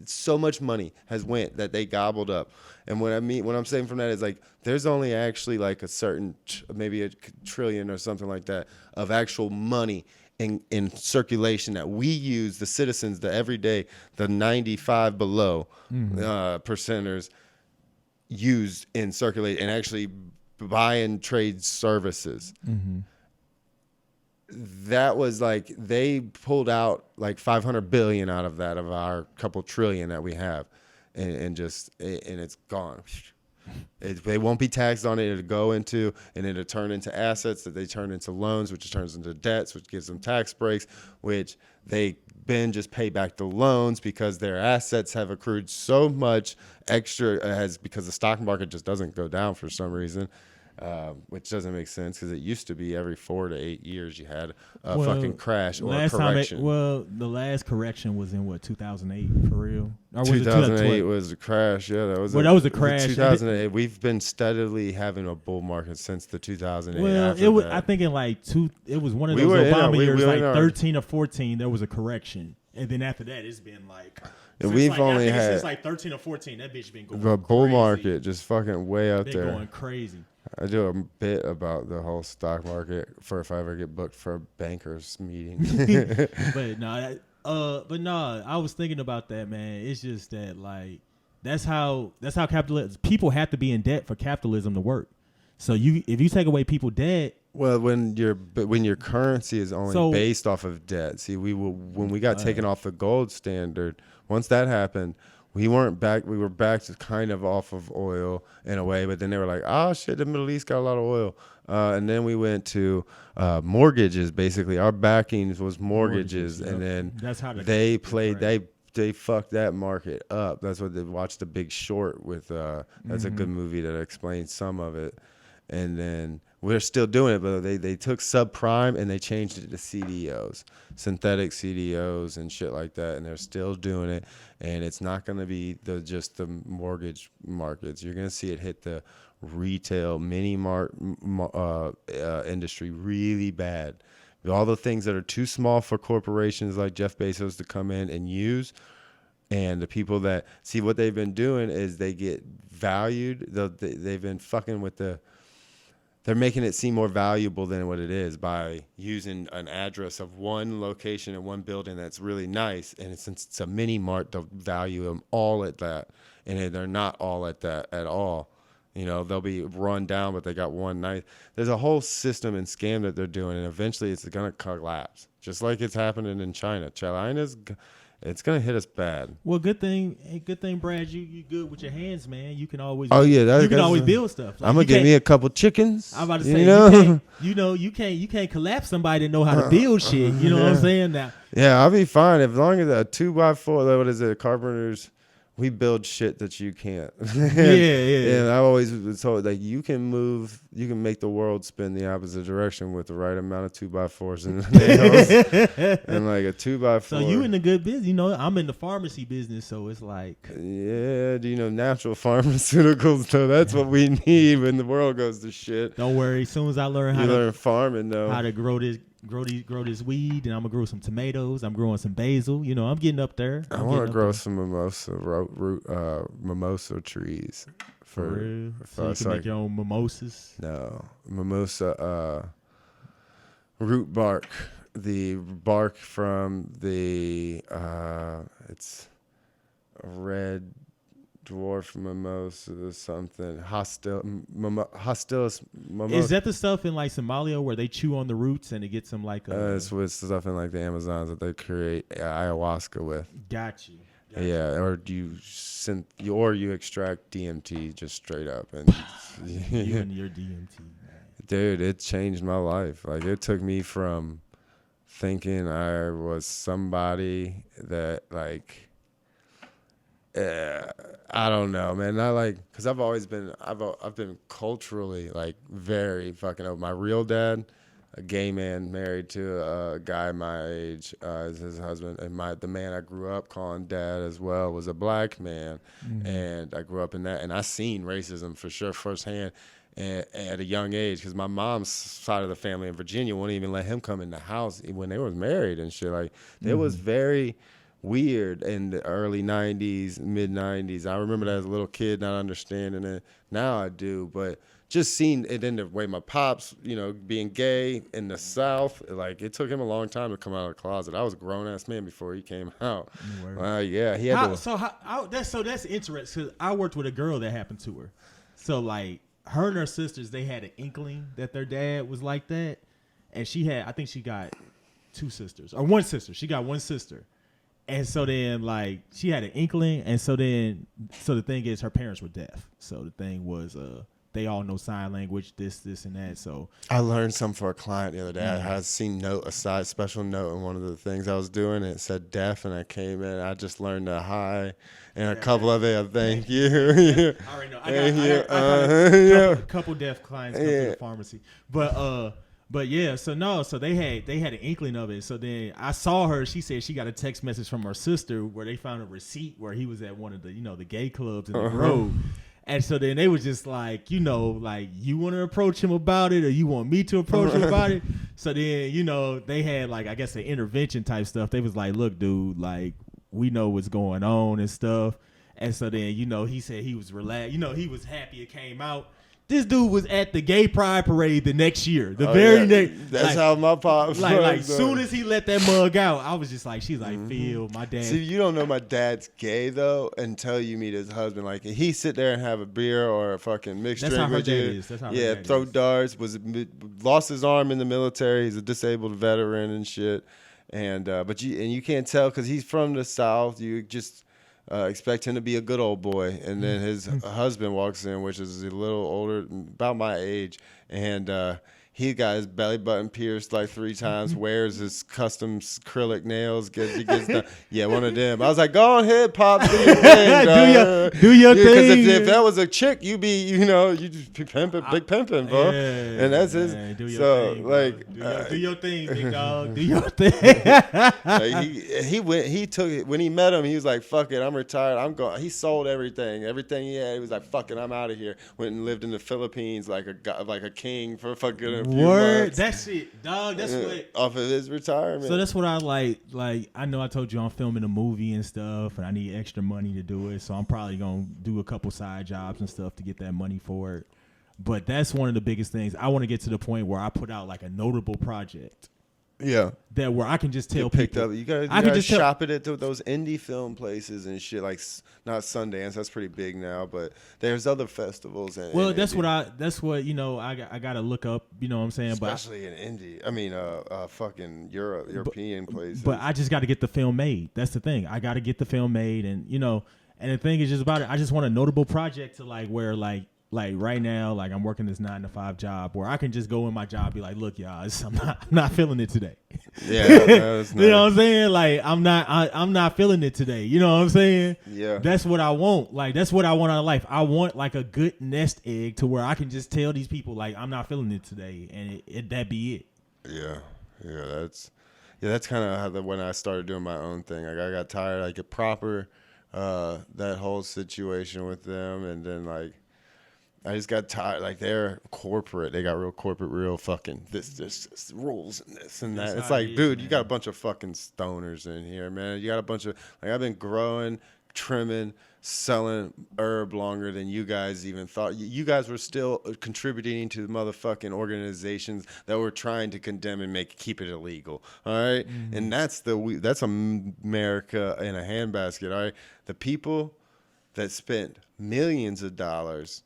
So much money has went that they gobbled up. And what I'm saying from that is like, there's only actually like a certain, maybe a trillion or something like that of actual money in circulation that we use, the citizens, the everyday, the 95 below percenters use in circulate and actually buy and trade services. Mm-hmm. That was like they pulled out like 500 billion out of that of our couple trillion that we have, and it's gone. They won't be taxed on it. It'll go into and it'll turn into assets that they turn into loans, which turns into debts, which gives them tax breaks, which they then just pay back the loans because their assets have accrued so much extra because the stock market just doesn't go down for some reason. Which doesn't make sense because it used to be every 4 to 8 years you had a fucking crash or a correction. The last correction was in 2008 for real? Or was 2008 was a crash. Yeah, that was. That was a crash. 2008. We've been steadily having a bull market since the 2008. Well, it was. I think in it was one of those Obama years, like 13 or 14. There was a correction, and then after that, it's been like. And we've only had since like 13 or 14. That bitch been going. The bull market just fucking way out there. Going crazy. I do a bit about the whole stock market for if I ever get booked for a banker's meeting. But no, I was thinking about that, man. It's just that like That's how capitalism. People have to be in debt for capitalism to work. So if you take away people's debt. Well, when your currency is only based off of debt. See, when we got taken off the gold standard, once that happened, we weren't back. We were back to kind of off of oil in a way, but then they were like, "Oh shit, the Middle East got a lot of oil," and then we went to mortgages. Basically, our backings was mortgages, and then that's how they played. They fucked that market up. That's what they watched The Big Short with. That's a good movie that explains some of it, and then. We're still doing it, but they took subprime and they changed it to CDOs, synthetic CDOs and shit like that, and they're still doing it. And it's not going to be just the mortgage markets. You're going to see it hit the retail mini mart industry really bad. All the things that are too small for corporations like Jeff Bezos to come in and use. And the people that see what they've been doing is they get valued. They've been fucking with they're making it seem more valuable than what it is by using an address of one location in one building that's really nice. And since it's a mini mart, they'll value them all at that. And they're not all at that at all. You know, they'll be run down, but they got one nice. There's a whole system and scam that they're doing, and eventually it's going to collapse, just like it's happening in China. It's gonna hit us bad. Well, good thing, Brad. You good with your hands, man. You can always. Oh yeah, you can always build stuff. Like, I'm gonna get me a couple chickens. I'm about to say, you can't collapse somebody that know how to build shit. You know what I'm saying now? Yeah, I'll be fine as long as a 2x4. What is it? Carpenters. We build shit that you can't. Yeah. And I always was told like you can make the world spin the opposite direction with the right amount of 2x4s and nails and like a 2x4. So you in the good business, you know? I'm in the pharmacy business, so it's like do you know natural pharmaceuticals though? That's what we need when the world goes to shit. Don't worry. As soon as I learn farming though, how to grow this weed, and I'm gonna grow some tomatoes. I'm growing some basil. You know, I'm getting up there. I want to grow some mimosa trees. For real? So you can make your own mimosas? No, mimosa root bark. The bark from it's a red dwarf mimosa or something. Hostilis mimosa. Is that the stuff in like Somalia where they chew on the roots and it gets them like it's with stuff in like the Amazons that they create ayahuasca with. Got you. Yeah, or you extract DMT just straight up and you and your DMT, man. Dude, it changed my life. Like it took me from thinking I was somebody that like I don't know, man. Not like, cause I've been culturally like very fucking open. My real dad, a gay man married to a guy my age, is his husband, and the man I grew up calling dad as well was a black man, and I grew up in that, and I seen racism for sure firsthand. At a young age, because my mom's side of the family in Virginia wouldn't even let him come in the house when they was married and shit. Like it was very weird in the early 90s, mid 90s. I remember that as a little kid not understanding it. Now I do, but just seeing it in the way my pops, you know, being gay in the South, like it took him a long time to come out of the closet. I was a grown ass man before he came out. Yeah, he had that's interesting, because I worked with a girl that happened to her. So like her and her sisters, they had an inkling that their dad was like that, and I think she got two sisters or one sister. She got one sister. And so then, like, she had an inkling, and so the thing is, her parents were deaf. So the thing was, they all know sign language, this, and that. So I learned something for a client the other day. I had seen a special note in one of the things I was doing. And it said deaf, and I came in. I just learned a hi and a couple of it. Thank you. I already know. I got a couple deaf clients come to the pharmacy, But yeah, so they had an inkling of it. So then I saw her. She said she got a text message from her sister where they found a receipt where he was at one of the the gay clubs in the Grove. And so then they was just like, you want to approach him about it, or you want me to approach him about it? So then they had like, I guess, the intervention type stuff. They was like, look, dude, like we know what's going on and stuff. And so then he said he was relaxed. He was happy it came out. This dude was at the gay pride parade the next year. The very next. That's how my pops. Like soon as he let that mug out, I was just like, she's like, Phill, my dad. See, you don't know my dad's gay though until you meet his husband. Like he sit there and have a beer or a fucking mixed drink with you. That's how her dad throw is. darts. Lost his arm in the military. He's a disabled veteran and shit. And but you can't tell because he's from the South. You just expect him to be a good old boy, and then his husband walks in, which is a little older, about my age, and he got his belly button pierced like 3 times, wears his custom acrylic nails, gets done. Yeah, one of them. I was like, go ahead, Pops, do your thing. do your thing. Because if that was a chick, you just be pimping, big pimping, bro. Yeah, and that's his. Do your So thing, like, do your thing, big dog. Do your thing. like he took it when he met him. He was like, fuck it, I'm retired. I'm going. He sold everything he had. He was like, fuck it, I'm out of here. Went and lived in the Philippines like a king for fucking. Word, that's it, dog. That's what off of his retirement. So that's what I like. Like I know I told you I'm filming a movie and stuff, and I need extra money to do it. So I'm probably gonna do a couple side jobs and stuff to get that money for it. But that's one of the biggest things. I want to get to the point where I put out like a notable project. Yeah, that where I can just tell picked people. Up. You gotta shop it at those indie film places and shit. Like not Sundance, that's pretty big now, but there's other festivals. Well, that's what I gotta look up. You know what I'm saying? Especially in indie. I mean, fucking European places. But I just got to get the film made. That's the thing. I got to get the film made, and and the thing is just about it. I just want a notable project to where right now, like I'm working this 9-to-5 job where I can just go in my job, be like, look, y'all, I'm not feeling it today. Yeah, that's nice. You know what I'm saying? Like I'm not feeling it today. You know what I'm saying? Yeah. That's what I want. Like that's what I want out of life. I want like a good nest egg to where I can just tell these people like I'm not feeling it today, and that be it. Yeah. That's kind of how when I started doing my own thing. Like I got tired. Like a proper that whole situation with them, and then like. I just got tired. Like they're corporate. They got real corporate, real fucking this rules and this and that. It's like, dude, you got a bunch of fucking stoners in here, man. You got a bunch of I've been growing, trimming, selling herb longer than you guys even thought. You guys were still contributing to the motherfucking organizations that were trying to condemn and keep it illegal. All right, and that's America in a handbasket. All right, the people that spent millions of dollars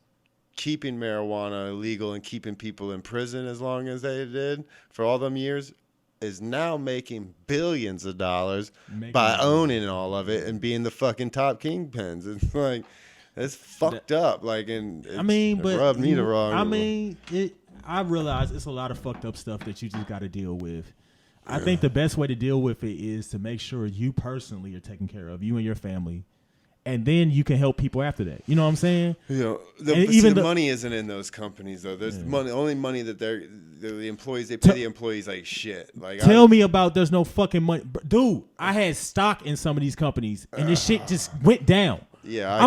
keeping marijuana illegal and keeping people in prison as long as they did for all them years is now making billions of dollars by owning all of it and being the fucking top kingpins. It's like it's fucked up. Like, and it rubbed me the wrong way. I realize it's a lot of fucked up stuff that you just got to deal with. I think the best way to deal with it is to make sure you personally are taken care of, you and your family. And then you can help people after that. You know what I'm saying? The money isn't in those companies though. There's only money that the employees, they pay the employees like shit. Like tell me about there's no fucking money, dude. I had stock in some of these companies, and this shit just went down. Yeah,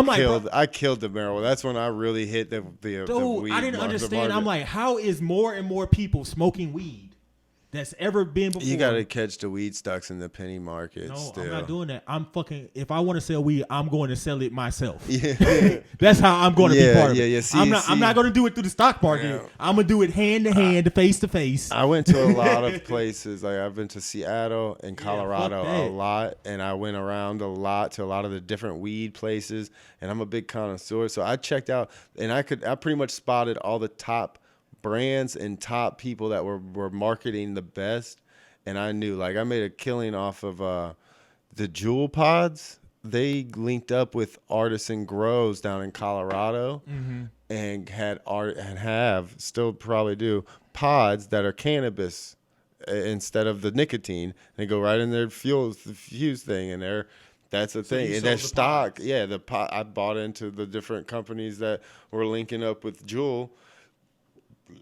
I killed the marijuana. That's when I really hit the weed. I didn't understand. I'm like, how is more and more people smoking weed that's ever been before? You got to catch the weed stocks in the penny market. No, still. I'm not doing that. If I want to sell weed, I'm going to sell it myself. Yeah. That's how I'm going to be part of it. Yeah. I'm not going to do it through the stock market. Yeah. I'm going to do it hand to hand, face to face. I went to a lot of places. Like I've been to Seattle and Colorado a lot, and I went around a lot to a lot of the different weed places. And I'm a big connoisseur, so I checked out, and I pretty much spotted all the top brands and top people that were marketing the best, and I knew, like, I made a killing off of the Jewel Pods. They linked up with Artisan Grows down in Colorado, and have still probably do pods that are cannabis instead of the nicotine. They go right in their fuse thing, and that's the thing. And their stock, I bought into the different companies that were linking up with Jewel.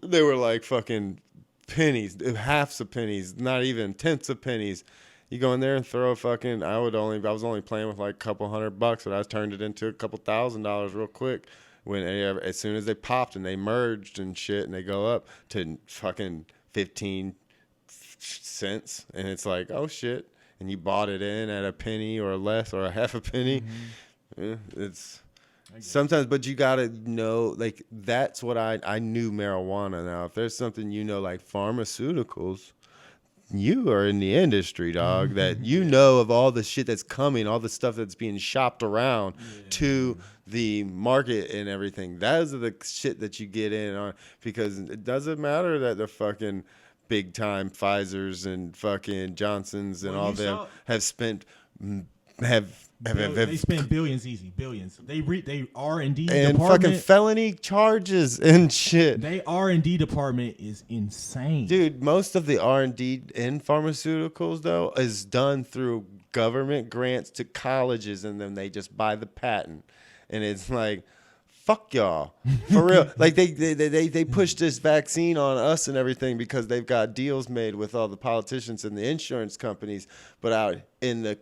They were like fucking pennies, halves of pennies, not even tenths of pennies. You go in there and throw a fucking. I was only playing with like a couple $100, but I turned it into a couple $1,000s real quick. As soon as they popped and they merged and shit, and they go up to fucking 15 cents, and it's like, oh shit, and you bought it in at a penny or less or a half a penny. Yeah, Sometimes, but you gotta know, like that's what I knew marijuana. Now, if there's something like pharmaceuticals, you are in the industry, dog. That you know of all the shit that's coming, all the stuff that's being shopped around to the market and everything. Those are the shit that you get in on, because it doesn't matter that the fucking big time Pfizer's and fucking Johnsons and all them have spent they spend billions, easy billions. They R&D and department, fucking felony charges and shit. They R&D department is insane, dude. Most of the R&D in pharmaceuticals though is done through government grants to colleges, and then they just buy the patent, and it's like, fuck y'all, for real. Like they push this vaccine on us and everything because they've got deals made with all the politicians and the insurance companies, but out in the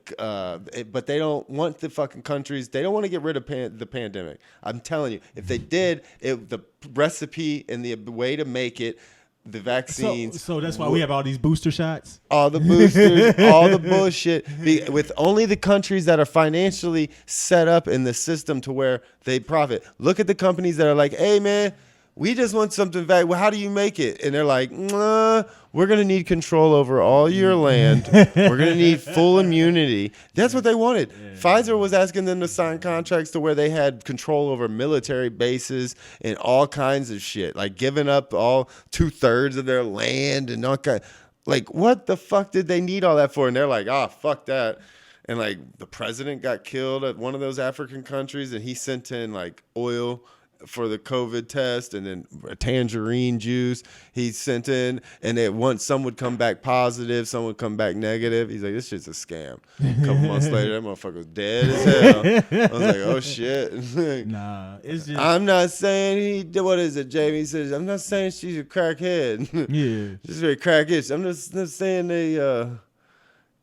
but they don't want the fucking countries. They don't want to get rid of the pandemic. I'm telling you, if they did, the recipe and the way to make it. The vaccines. So that's why we have all these booster shots. All the boosters, all the bullshit. With only the countries that are financially set up in the system to where they profit. Look at the companies that are like, hey, man, we just want something back. Well, how do you make it? And they're like, we're going to need control over all your land. We're going to need full immunity. That's what they wanted. Yeah. Pfizer was asking them to sign contracts to where they had control over military bases and all kinds of shit, like giving up all 2/3 of their land and all kind. Like, what the fuck did they need all that for? And they're like, fuck that. And like the president got killed at one of those African countries, and he sent in like oil for the COVID test, and then tangerine juice he sent in, and then once some would come back positive, some would come back negative. He's like, this shit's a scam. A couple months later, that motherfucker was dead as hell. I was like, oh shit. Nah, it's just. I'm not saying what is it, Jamie? He says, I'm not saying she's a crackhead. Yeah. She's very crackish. I'm just not saying they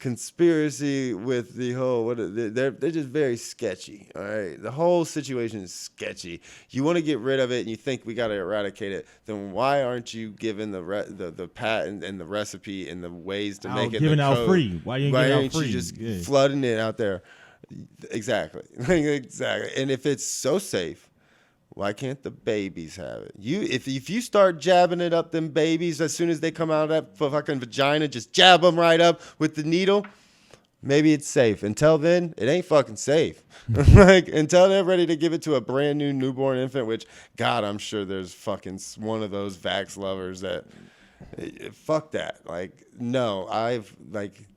conspiracy with the whole they're just very sketchy. All right, the whole situation is sketchy. You want to get rid of it and you think we got to eradicate it, then why aren't you giving the patent and the recipe and the ways to make it giving out free? Why you aren't you just flooding it out there? Exactly. Exactly. And if it's so safe, why can't the babies have it? If you start jabbing it up them babies as soon as they come out of that fucking vagina, just jab them right up with the needle, maybe it's safe. Until then, it ain't fucking safe. Like, until they're ready to give it to a brand new newborn infant, which, God, I'm sure there's fucking one of those vax lovers that, fuck that. Like, no,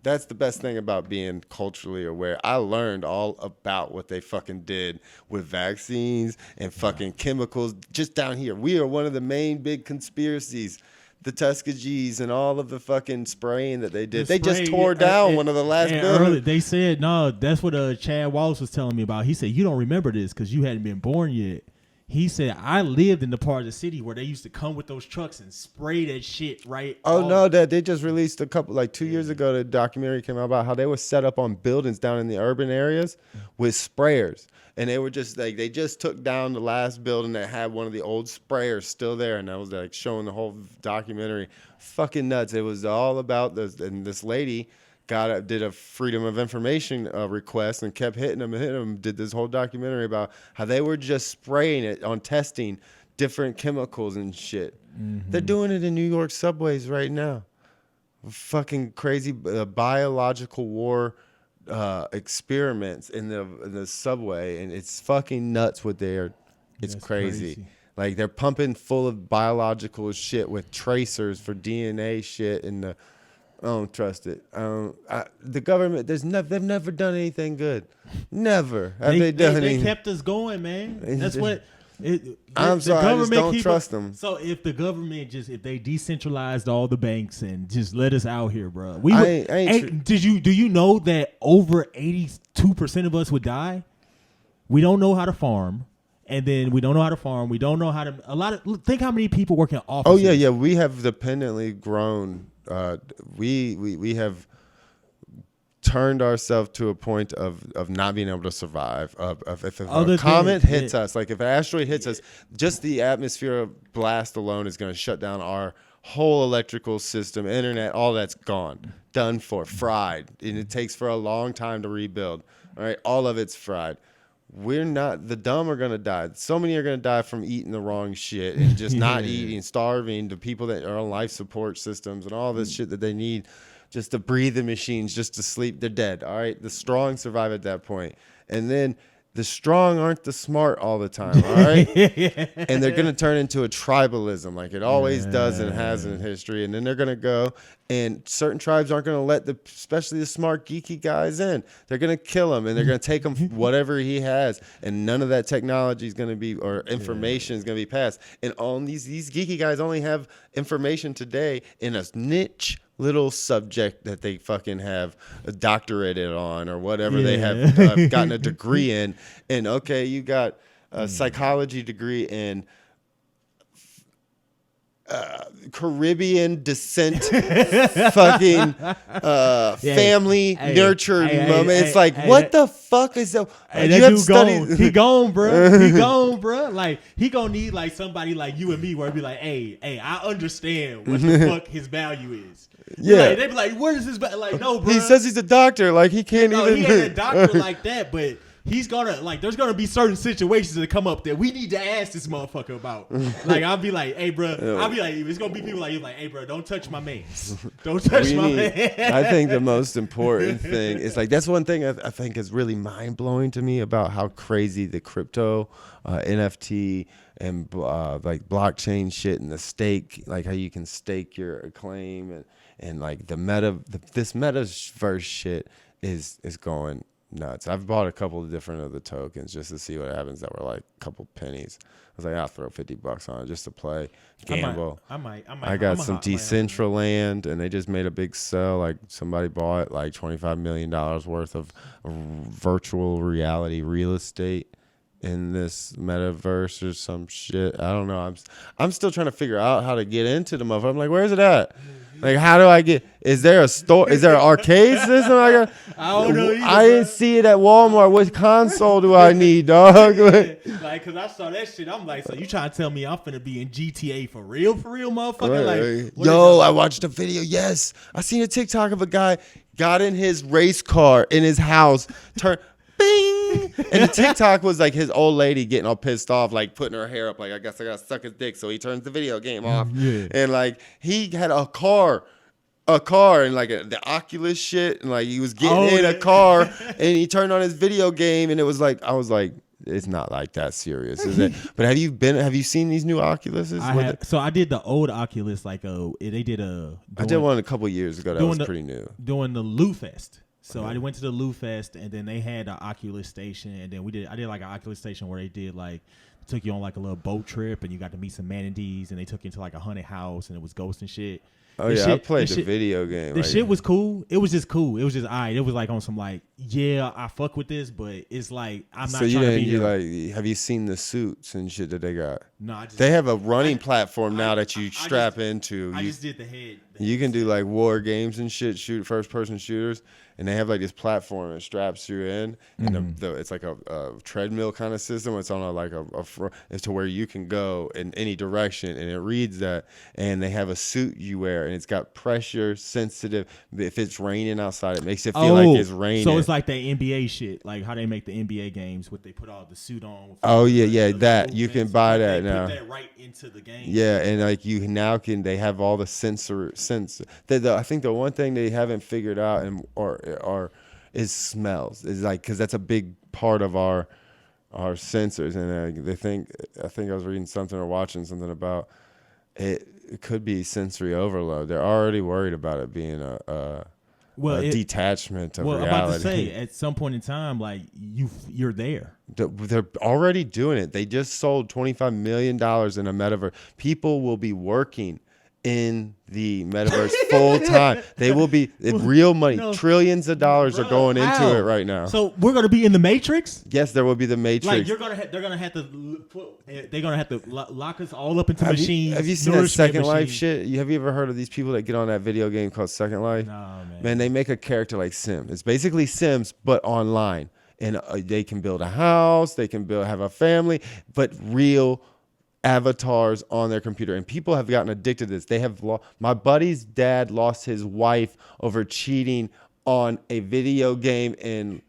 that's the best thing about being culturally aware. I learned all about what they fucking did with vaccines and fucking chemicals just down here. We are one of the main big conspiracies. The Tuskegees and all of the fucking spraying that they did. They just tore down one of the last buildings. They said, no, that's what Chad Wallace was telling me about. He said, you don't remember this because you hadn't been born yet. He said, I lived in the part of the city where they used to come with those trucks and spray that shit right. Oh, no, that they just released a couple, like 2 years ago, the documentary came out about how they were set up on buildings down in the urban areas with sprayers. And they were just like, they just took down the last building that had one of the old sprayers still there. And I was like showing the whole documentary. Fucking nuts. It was all about this. And this lady did a freedom of information request and kept hitting them, did this whole documentary about how they were just spraying it on testing different chemicals and shit. Mm-hmm. They're doing it in New York subways right now. Fucking crazy biological war experiments in the subway, and it's fucking nuts what they are. It's crazy. Like, they're pumping full of biological shit with tracers for DNA shit, and I don't trust it. The government, they've never done anything good. Never have they done anything. They kept us going, man. That's what. I'm sorry, I just don't trust them. So if the government if they decentralized all the banks and just let us out here, bro. Do you know that over 82% of us would die? We don't know how to farm. And then we don't know how to farm. We don't know how to. Think how many people work in offices. Oh yeah. We have dependently grown. We have turned ourselves to a point of not being able to survive. If a comet hits us, like if an asteroid hits us, just the atmosphere blast alone is going to shut down our whole electrical system, internet, all that's gone, done for, fried. And it takes for a long time to rebuild. All right, all of it's fried. we're not, the dumb are going to die. So many are going to die from eating the wrong shit and just not eating, starving. The people that are on life support systems and all this shit that they need just to breathe the machines, just to sleep, they're dead. All right. The strong survive at that point. And then the strong aren't the smart all the time. All right. And they're going to turn into a tribalism like it always does and has in history. And then they're going to go, and certain tribes aren't going to let especially the smart, geeky guys in. They're going to kill him, and they're going to take him whatever he has. And none of that technology is going to be, or information is going to be passed. And all these geeky guys only have information today in a niche little subject that they fucking have a doctorate on or whatever they have gotten a degree in. And okay, you got a psychology degree in Caribbean descent, fucking family nurtured moment. It's like, what the fuck is that? Hey, that dude gone. He gone, bro. He gone, bro. Like, he gonna need like somebody like you and me where it be like, hey, I understand what the fuck his value is. Yeah, like, they be like, what is his value? Like, no, bro. He says he's a doctor. Like, he can't even. He ain't a doctor like that, but. He's gonna, like, there's gonna be certain situations that come up that we need to ask this motherfucker about. Like, I'll be like, hey, bro. I'll be like, it's gonna be people like, hey, bro, don't touch my mans. Don't touch my man. I think the most important thing is, like, that's one thing I think is really mind blowing to me about how crazy the crypto, NFT, and like blockchain shit and the stake, like how you can stake your claim and like this metaverse shit is going nuts. I've bought a couple of different of the tokens just to see what happens that were like a couple pennies. I was like, I'll throw $50 on it just to play, gamble. I got some Decentraland, and they just made a big sell. Like, somebody bought like $25 million worth of virtual reality real estate in this metaverse or some shit. I don't know. I'm still trying to figure out how to get into the motherfucker. I'm like, where's it at? Like, how do I get? Is there a store? Is there an arcade system? I don't know either, I didn't see it at Walmart. What console do I need, dog? Like, cause I saw that shit. I'm like, so you trying to tell me I'm finna be in GTA for real, motherfucker? Like, yo, I watched a video. Yes, I seen a TikTok of a guy got in his race car in his house, turned. Bing! And the TikTok was like his old lady getting all pissed off, like putting her hair up, like, I guess I gotta suck his dick. So he turns the video game off. Yeah. And like, he had a car and like the Oculus shit. And like, he was getting in a car and he turned on his video game. And it was like, I was like, it's not like that serious, is it? But have you seen these new Oculuses? So I did the old Oculus, like they did I did one a couple years ago that was pretty new. Doing the Lou Fest. So I went to the Lou Fest, and then they had an Oculus station, and then I did like an Oculus station where they did like, took you on like a little boat trip, and you got to meet some manatees, and they took you into like a haunted house, and it was ghosts and shit. Oh yeah, I played the video game. The shit was cool. It was just cool. It was just alright. It was like on some like, yeah, I fuck with this, but it's like I'm not trying to be here. Like, have you seen the suits and shit that they got? No, they have a running platform now that you strap into. I just did the head. You can do like war games and shit, shoot first person shooters, and they have like this platform that straps you in, and it's like a treadmill kind of system. It's on it's to where you can go in any direction, and it reads that, and they have a suit you wear, and it's got pressure sensitive. If it's raining outside, it makes it feel like it's raining. So it's like that NBA shit, like how they make the NBA games, what they put all the suit on. Oh yeah, that you can buy that now. Put that right into the game. Yeah, and like you now they have all the I think the one thing they haven't figured out is smells. Is like, because that's a big part of our sensors, and I think I was reading something or watching something about it. It could be sensory overload. They're already worried about it being a detachment of reality. I'm about to say, at some point in time, like you're there. They're already doing it. They just sold $25 million in a metaverse. People will be working in the metaverse full time. They will be real money. Trillions of dollars are going into it right now. So we're gonna be in the Matrix. Yes, there will be the Matrix. Like they're gonna have to lock us all up into machines. Have you seen that Second Life shit? Have you ever heard of these people that get on that video game called Second Life? No, man. Man, they make a character like Sims. It's basically Sims but online, and they can build a house. They can have a family, but real avatars on their computer, and people have gotten addicted to this. They have my buddy's dad lost his wife over cheating on a video game and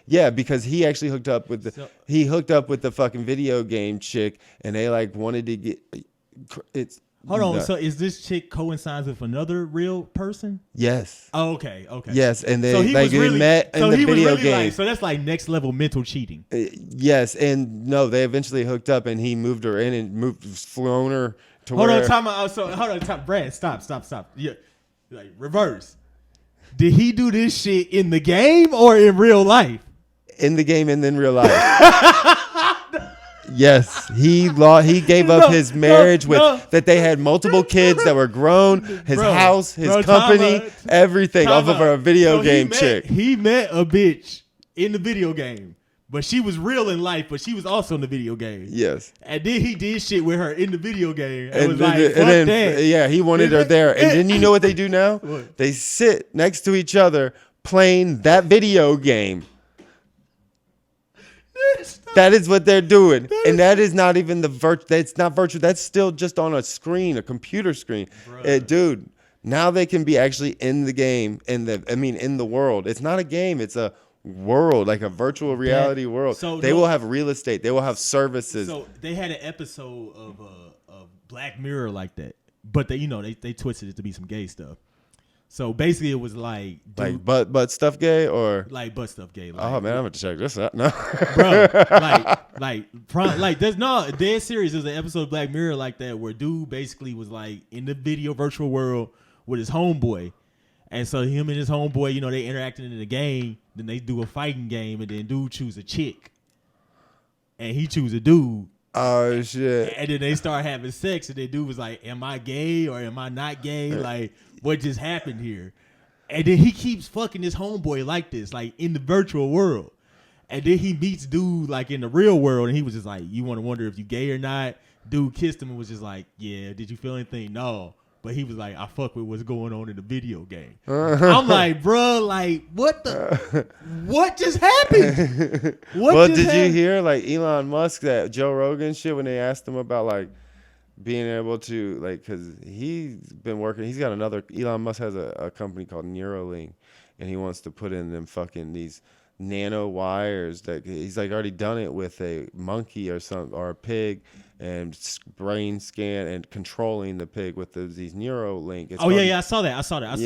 yeah, because he actually hooked up with the fucking video game chick, and they like wanted to get it's. Hold on. So is this chick coincides with another real person? Yes. Oh, okay. Yes, and they really, met in the video game. Like, so that's like next level mental cheating. Yes, and no, they eventually hooked up, and he moved her in and flown her to hold where. Hold on, Brad. Stop. Yeah, like reverse. Did he do this shit in the game or in real life? In the game and then real life. Yes, he gave up his marriage that they had multiple kids that were grown, his house, his company, everything off of a video game chick. He met a bitch in the video game, but she was real in life, but she was also in the video game. Yes. And then he did shit with her in the video game. Yeah, he wanted her there. And then you know what they do now? What? They sit next to each other playing that video game. That is what they're doing, and that is not even that's not virtual. That's still just on a screen, a computer screen. Dude, now they can be actually in the game, in the world. It's not a game; it's a world, like a virtual reality world. So they will have real estate. They will have services. So they had an episode of Black Mirror like that, but they twisted it to be some gay stuff. So basically, it was like butt stuff gay or like butt stuff gay. Like, oh man, I'm gonna check this out. No, bro, there's no dead serious. There's an episode of Black Mirror like that where dude basically was like in the video virtual world with his homeboy, and so him and his homeboy, they interacting in the game. Then they do a fighting game, and then dude choose a chick, and he choose a dude. Oh shit! And then they start having sex, and then dude was like, "Am I gay or am I not gay? Like, what just happened here?" And then he keeps fucking his homeboy like this, like in the virtual world. And then he meets dude like in the real world, and he was just like, "You want to wonder if you gay or not?" Dude kissed him and was just like, "Yeah, did you feel anything?" No. But he was like, "I fuck with what's going on in the video game." I'm like, bro, like, what just happened? Did you hear like Elon Musk, that Joe Rogan shit, when they asked him about like being able to like, because he's got Elon Musk has a company called Neuralink, and he wants to put in them fucking these nano wires that he's like already done it with a monkey or a pig, and brain scan and controlling the pig with these Neuralink. I saw that. I saw that.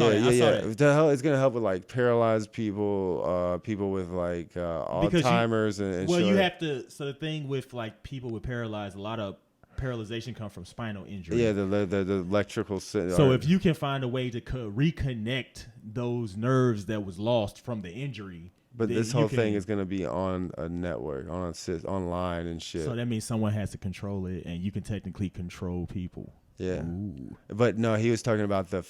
The hell, it's gonna help with like paralyzed people, people with like Alzheimer's and well, shit. you have to. So the thing with like people with paralyzed, a lot of paralyzation comes from spinal injury. Yeah, the electrical. So if you can find a way to reconnect those nerves that was lost from the injury. But this whole thing is going to be on a network, online and shit. So that means someone has to control it, and you can technically control people. Yeah. Ooh. But no, he was talking about the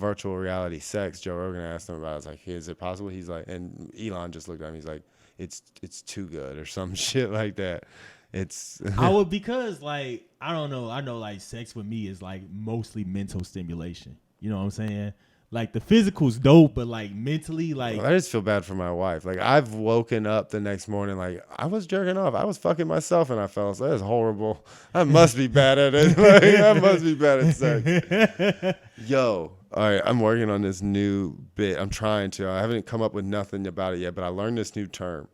virtual reality sex. Joe Rogan asked him about it. I was like, is it possible? He's like, and Elon just looked at him. He's like, it's too good or some shit like that. Because like, I don't know. I know like sex with me is like mostly mental stimulation. You know what I'm saying? Like the physical's dope, but like mentally, like I just feel bad for my wife. Like I've woken up the next morning, like I was jerking off, I was fucking myself, and I fell asleep. That's horrible. I must be bad at it. Like, I must be bad at sex. Yo, all right, I'm working on this new bit. I'm trying to. I haven't come up with nothing about it yet, but I learned this new term.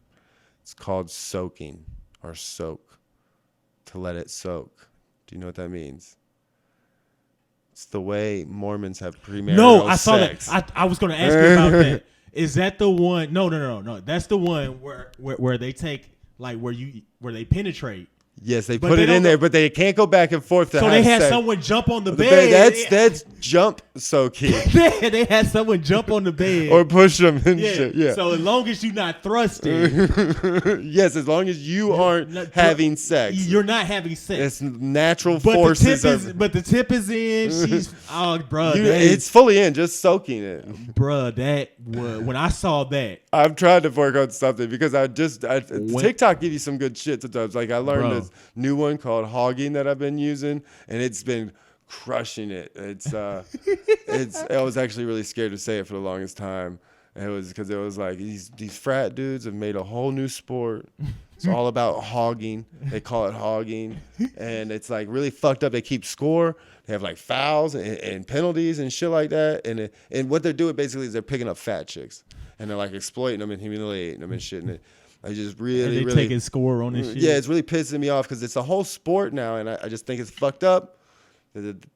It's called soaking or soak. To let it soak. Do you know what that means? It's the way Mormons have premarital No, I saw sex. that. I was going to ask you about that. Is that the one? No. That's the one where they take like where they penetrate. Yes, they put it in there, but they can't go back and forth. So they had someone jump on the bed. That's jump soaking. They had someone jump on the bed or push them and shit. Yeah. So as long as you're not thrusting. Yes, as long as you aren't having sex. You're not having sex. It's natural forces. But the tip is in. She's bro. It's fully in, just soaking it. Bro, when I saw that. I've tried to work on something because TikTok give you some good shit sometimes. Like I learned this new one called hogging that I've been using, and it's been crushing it. I was actually really scared to say it for the longest time, It was because it was like these frat dudes have made a whole new sport. It's all about hogging. They call it hogging, and it's like really fucked up. They keep score. They have like fouls and penalties and shit like that. And what they're doing basically is they're picking up fat chicks, and they're like exploiting them and humiliating them and shit. And I just really, and they taking score on this shit. Yeah, it's really pissing me off because it's a whole sport now, and I just think it's fucked up.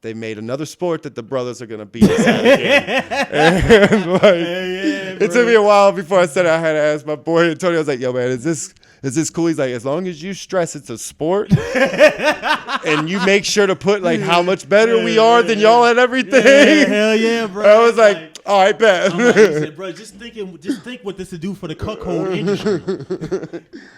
They made another sport that the brothers are gonna beat us at again. And like, it took me a while before I said it. I had to ask my boy Antonio. I was like, "Yo, man, is this cool?" He's like, "As long as you stress it's a sport, and you make sure to put like how much better we are than y'all at everything." Yeah, hell yeah, bro. I was like, "All right, bet." I'm like, he said, bro, just think what this would do for the cuckold industry.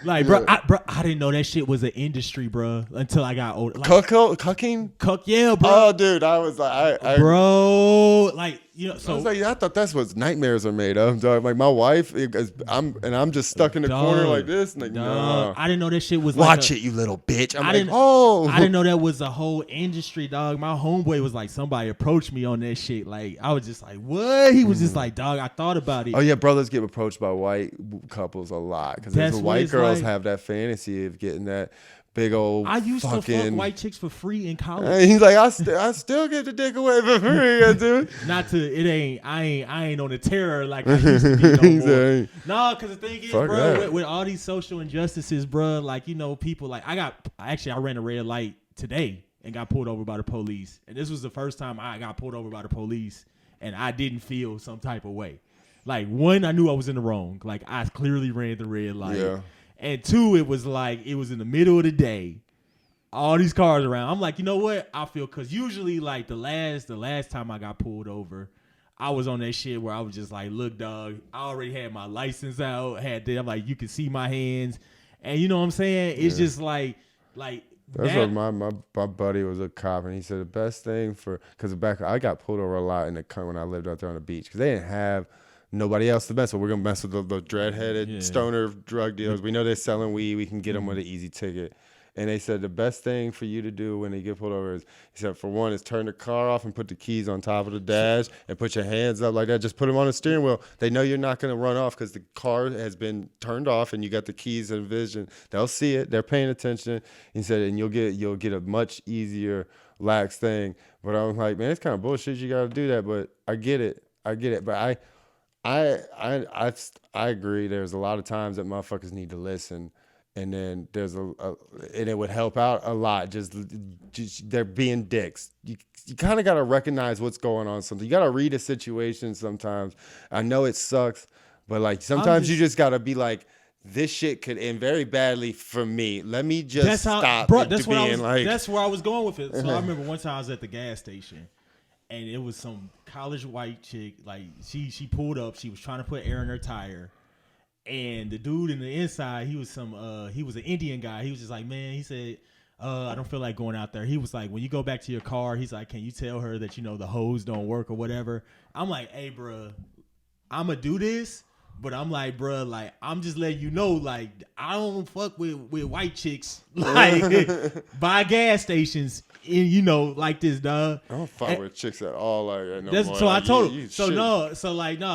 Like, bro, I didn't know that shit was an industry, bro, until I got older. Like, cucking? Cuck, yeah, bro. Oh, dude, I was like, bro, like, you know, so I was like, I thought that's what nightmares are made of. Dog. Like my wife, I'm just stuck in the corner like this. Like, no, I didn't know that shit was. Watch it, you little bitch. I didn't know that was a whole industry, dog. My homeboy was like, somebody approached me on that shit. Like, I was just like, what? He was just like, dog, I thought about it. Oh yeah, brothers get approached by white couples a lot because the white girls have that fantasy of getting that big old. I used to fuck white chicks for free in college. And he's like, I still get the dick away for free, dude. I ain't on the terror like I used to be no more. No, because the thing is, bro, with all these social injustices, bro, like, you know, people like I ran a red light today and got pulled over by the police, and this was the first time I got pulled over by the police, and I didn't feel some type of way. Like, one, I knew I was in the wrong. Like, I clearly ran the red light. Yeah. And two, it was like, it was in the middle of the day. All these cars around. I'm like, you know what? I feel, because usually, like, the last time I got pulled over, I was on that shit where I was just like, look, dog, I already had my license out. I'm like, you can see my hands. And you know what I'm saying? It's just like. That's what my buddy was a cop, and he said the best thing because back I got pulled over a lot when I lived out there on the beach because they didn't have nobody else to mess with. We're gonna mess with the dreadheaded stoner drug dealers. We know they're selling weed. We can get them with an easy ticket. And they said the best thing for you to do when they get pulled over is, he said, for one, is turn the car off and put the keys on top of the dash and put your hands up like that. Just put them on the steering wheel. They know you're not going to run off because the car has been turned off and you got the keys and vision. They'll see it. They're paying attention. He said, and you'll get a much easier, lax thing. But I was like, man, it's kind of bullshit. You got to do that. But I get it. But I agree. There's a lot of times that motherfuckers need to listen. And then there's and it would help out a lot. Just they're being dicks. You kind of got to recognize what's going on. Something you got to read a situation sometimes. I know it sucks, but like sometimes you just got to be like, this shit could end very badly for me. Let me just stop. Bro, that's where I was going with it. So I remember one time I was at the gas station, and it was some college white chick. Like she pulled up. She was trying to put air in her tire. And the dude in the inside, he was an Indian guy. He was just like, man, he said, I don't feel like going out there. He was like, when you go back to your car, he's like, can you tell her that, you know, the hose don't work or whatever? I'm like, hey, bro, I'm going to do this. But I'm like, bro, like, I'm just letting you know, like, I don't fuck with white chicks, like, by gas stations, you know, like this, dog. I don't fuck with chicks at all, like, no more. So like, I told her,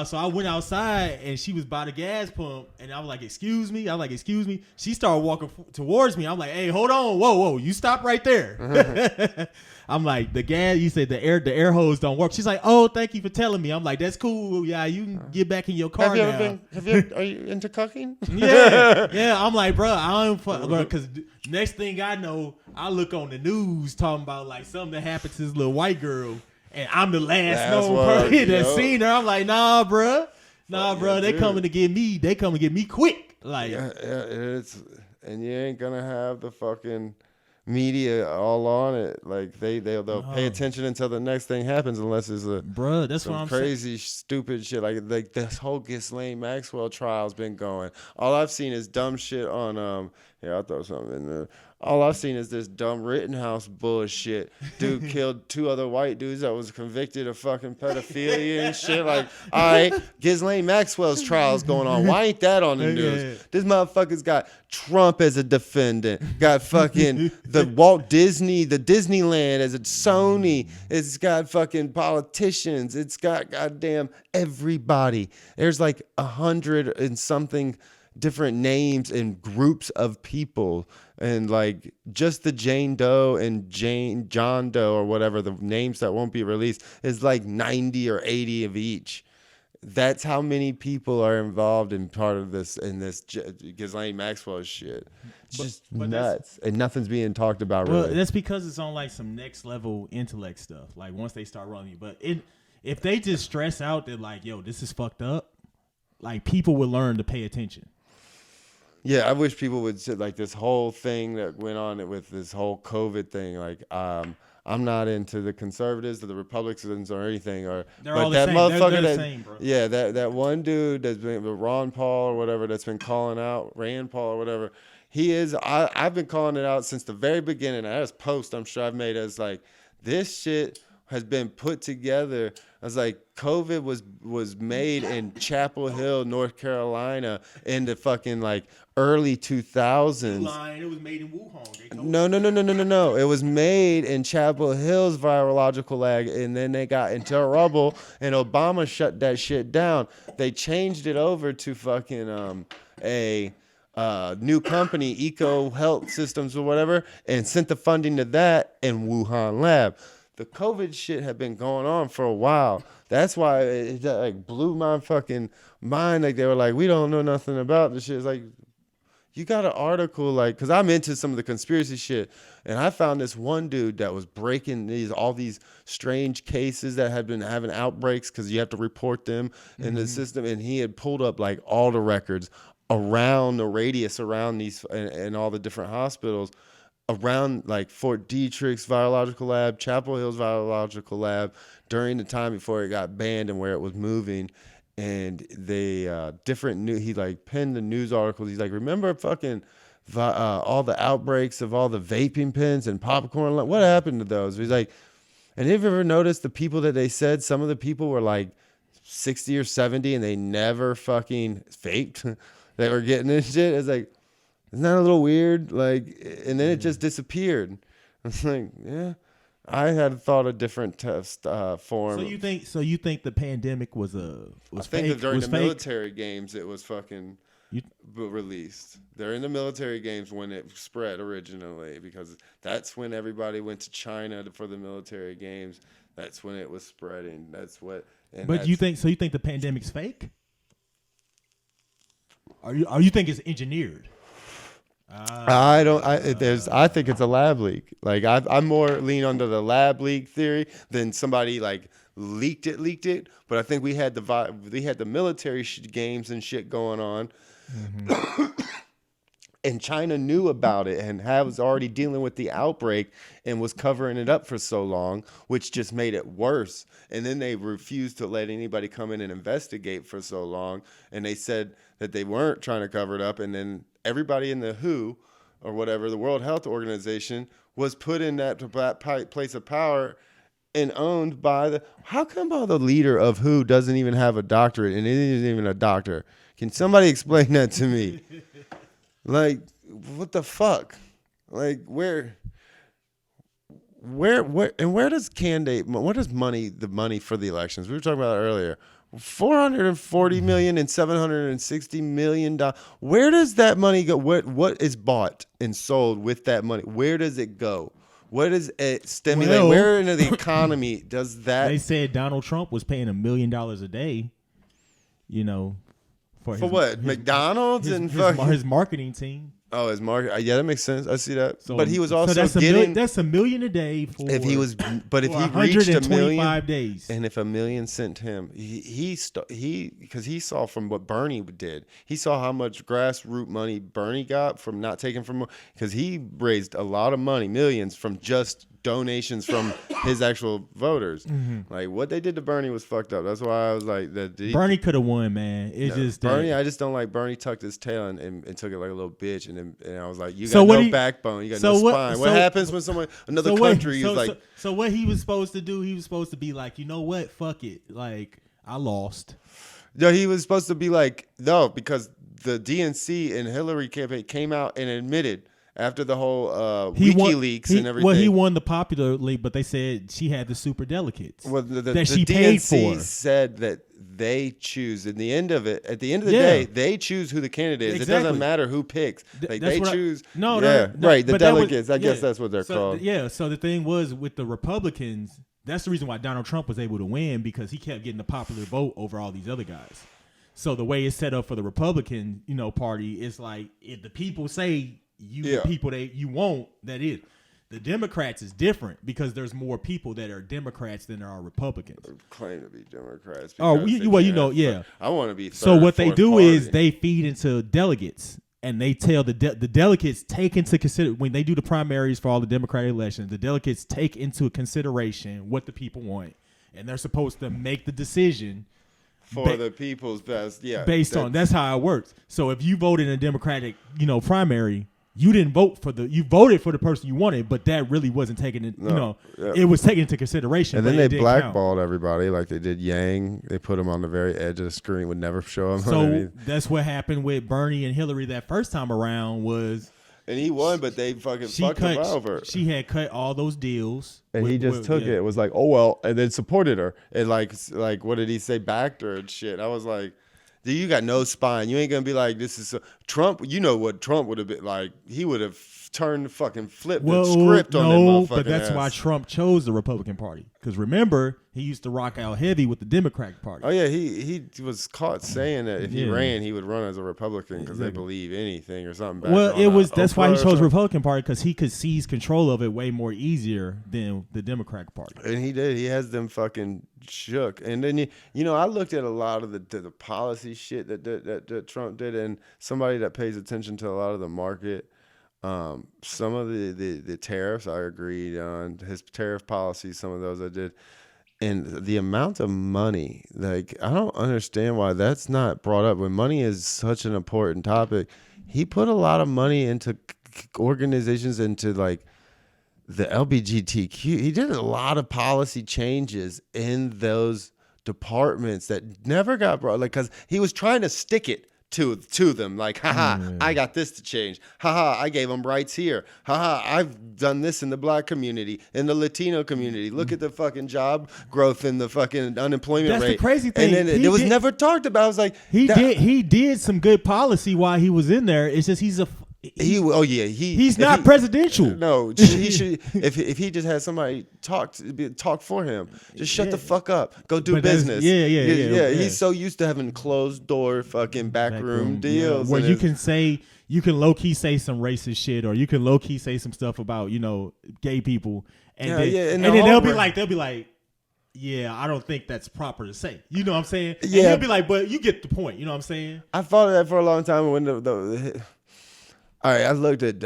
so I went outside, and she was by the gas pump, and I was like, excuse me? She started walking towards me. I'm like, hey, hold on, whoa, you stop right there. I'm like, the gas, you said the air hose don't work. She's like, oh, thank you for telling me. I'm like, that's cool. Yeah, you can get back in your car now. Are you into cucking? Yeah. I'm like, bro, I don't fuck, bro, because next thing I know, I look on the news talking about like something that happened to this little white girl, and I'm the last known person that seen her. I'm like, nah, bro, they coming to get me. They come and get me quick. Like, and you ain't gonna have the fucking media all on it. Like they'll pay attention until the next thing happens, unless it's that's what I'm crazy stupid shit. Like this whole Ghislaine Maxwell trial's been going. All I've seen is dumb shit on Yeah, I'll throw something in there. All I've seen is this dumb Rittenhouse bullshit. Dude killed 2 other white dudes that was convicted of fucking pedophilia and shit. Like, all right, Ghislaine Maxwell's trial's going on. Why ain't that on the news? Yeah. This motherfucker's got Trump as a defendant. Got fucking the Walt Disney, the Disneyland as a Sony. It's got fucking politicians. It's got goddamn everybody. There's like 100 and something different names and groups of people, and like just the Jane Doe and John Doe or whatever, the names that won't be released, is like 90 or 80 of each. That's how many people are involved in part of this, in this Ghislaine Maxwell shit. It's just but nuts, and nothing's being talked about Well, really. that's because it's on like some next level intellect stuff. Like once they start running, but if they just stress out that like, yo, this is fucked up, like people would learn to pay attention. Yeah, I wish people would sit like this whole thing that went on with this whole COVID thing. Like, I'm not into the conservatives or the Republicans or anything. They're all the same. They're the same, bro. Yeah, that one dude that's been Ron Paul or whatever that's been calling out Rand Paul or whatever. He is. I've been calling it out since the very beginning. I just post I'm sure I've made as like this shit has been put together. I was like, COVID was made in Chapel Hill, North Carolina, in the fucking like early 2000s. Lying. It was made in Wuhan. No. It was made in Chapel Hill's virological lab, and then they got into trouble, and Obama shut that shit down. They changed it over to fucking a new company, Eco Health Systems or whatever, and sent the funding to that in Wuhan lab. The COVID shit had been going on for a while. That's why it like blew my fucking mind. Like they were like, we don't know nothing about this shit. It's like, you got an article like, because I'm into some of the conspiracy shit, and I found this one dude that was breaking all these strange cases that had been having outbreaks because you have to report them in the system, and he had pulled up like all the records around the radius around these and all the different hospitals around like Fort Detrick's virological lab, Chapel Hill's virological lab during the time before it got banned and where it was moving. And they he like penned the news articles. He's like, remember fucking all the outbreaks of all the vaping pens and popcorn? What happened to those? He's like, and have you ever noticed the people that they said, some of the people were like 60 or 70 and they never fucking vaped? They were getting this shit. It's like, isn't that a little weird? Like, and then it just disappeared. I was like, yeah, I had thought a different test form. So you think the pandemic was I fake? think that during the fake? military games, it was fucking released. During the military games when it spread originally, because that's when everybody went to China for the military games. That's when it was spreading. That's what. But you think the pandemic's fake? Or you think it's engineered? I don't. I think it's a lab leak. Like I'm more lean under the lab leak theory than somebody like leaked it. But I think we had the military games and shit going on, and China knew about it and was already dealing with the outbreak and was covering it up for so long, which just made it worse. And then they refused to let anybody come in and investigate for so long, and they said that they weren't trying to cover it up, and then everybody in the WHO or whatever, the World Health Organization, was put in that place of power and owned by how come the leader of WHO doesn't even have a doctorate and isn't even a doctor? Can somebody explain that to me? Like, what the fuck? Like, where does the money for the elections? We were talking about it earlier. $440 million and $760 million. Where does that money go? What is bought and sold with that money? Where does it go? What does it stimulate? Well, where into the economy does that? They said Donald Trump was paying $1 million a day. You know, for what? McDonald's and his marketing team. Oh, his market. Yeah, that makes sense. I see that. So, but he was also that's getting. That's $1 million a day for. If he reached $1 million, days, and if $1 million sent him, he because he saw from what Bernie did. He saw how much grassroots money Bernie got from not taking from, because he raised a lot of money, millions from just donations from his actual voters. Like what they did to Bernie was fucked up. That's why I was like, Bernie could have won, man. It's just Bernie. I just don't like Bernie tucked his tail and took it like a little bitch, and I was like, you got So what no he- backbone, you got so no what- spine. so- What happens when someone another country is like? So what he was supposed to do? He was supposed to be like, you know what? Fuck it. Like I lost. No, he was supposed to be like, no, because the DNC and Hillary campaign came out and admitted after the whole WikiLeaks and everything. Well, he won the popular league, but they said she had the super delegates Well, that she paid DNC for. said that they choose. At the end of the Yeah. day, they choose who the candidate is. It Exactly. doesn't matter who picks. Like That's they what I- choose. No, yeah, no, right. The but that was- delegates. I guess that's what they're called. Yeah. So the thing was with the Republicans, that's the reason why Donald Trump was able to win, because he kept getting the popular vote over all these other guys. So the way it's set up for the Republican, party is like if the people say the people you want, that is. The Democrats is different because there's more people that are Democrats than there are Republicans. Claim to be Democrats. Oh, because yeah. I want to be. So what they fourth do party. is they feed into delegates, and they tell the delegates take into consider when they do the primaries for all the Democratic elections. The delegates take into consideration what the people want, and they're supposed to make the decision for the people's best. Yeah, based on that's how it works. So if you voted in a Democratic, primary, you didn't vote for you voted for the person you wanted, but that really wasn't taken in, it was taken into consideration. And then but they blackballed everybody like they did Yang. They put him on the very edge of the screen, would never show him. So that's what happened with Bernie and Hillary that first time around was. And he won, but they fucking fucked him over. She had cut all those deals. And he just took it. It was like, oh, well, and then supported her. And like, what did he say? Backed her and shit. I was like, dude, you got no spine. You ain't going to be like, this is Trump. You know what Trump would have been like. He would have turned the fucking flip the script on that motherfucking but that's ass. why Trump chose the Republican Party. Because remember, he used to rock out heavy with the Democratic Party. Oh, yeah. He was caught saying that if he ran, he would run as a Republican because they believe anything or something. That's why he chose the Republican Party, because he could seize control of it way more easier than the Democratic Party. And he did. He has them fucking shook. And then, I looked at a lot of the policy shit that Trump did, and somebody that pays attention to a lot of the market, some of the tariffs I agreed on, his tariff policies, some of those I did. And the amount of money, like, I don't understand why that's not brought up. When money is such an important topic, he put a lot of money into organizations, into like the LGBTQ. He did a lot of policy changes in those departments that never got brought, like, because he was trying to stick it to them, like, haha, I got this to change, haha, I gave them rights here, haha, I've done this in the black community, in the Latino community, look at the fucking job growth and the fucking unemployment rate. That's the crazy thing. And then it was never talked about. I was like, he did some good policy while he was in there. It's just he's not presidential. No, he should. If he just had somebody talk for him, just shut the fuck up, go do business. Yeah. He's so used to having closed door fucking backroom deals, where you can low key say some racist shit, or you can low key say some stuff about gay people, and then they'll be like. Yeah, I don't think that's proper to say. You know what I'm saying? Yeah. And he'll be like, but you get the point. You know what I'm saying? I thought of that for a long time when all right, I looked at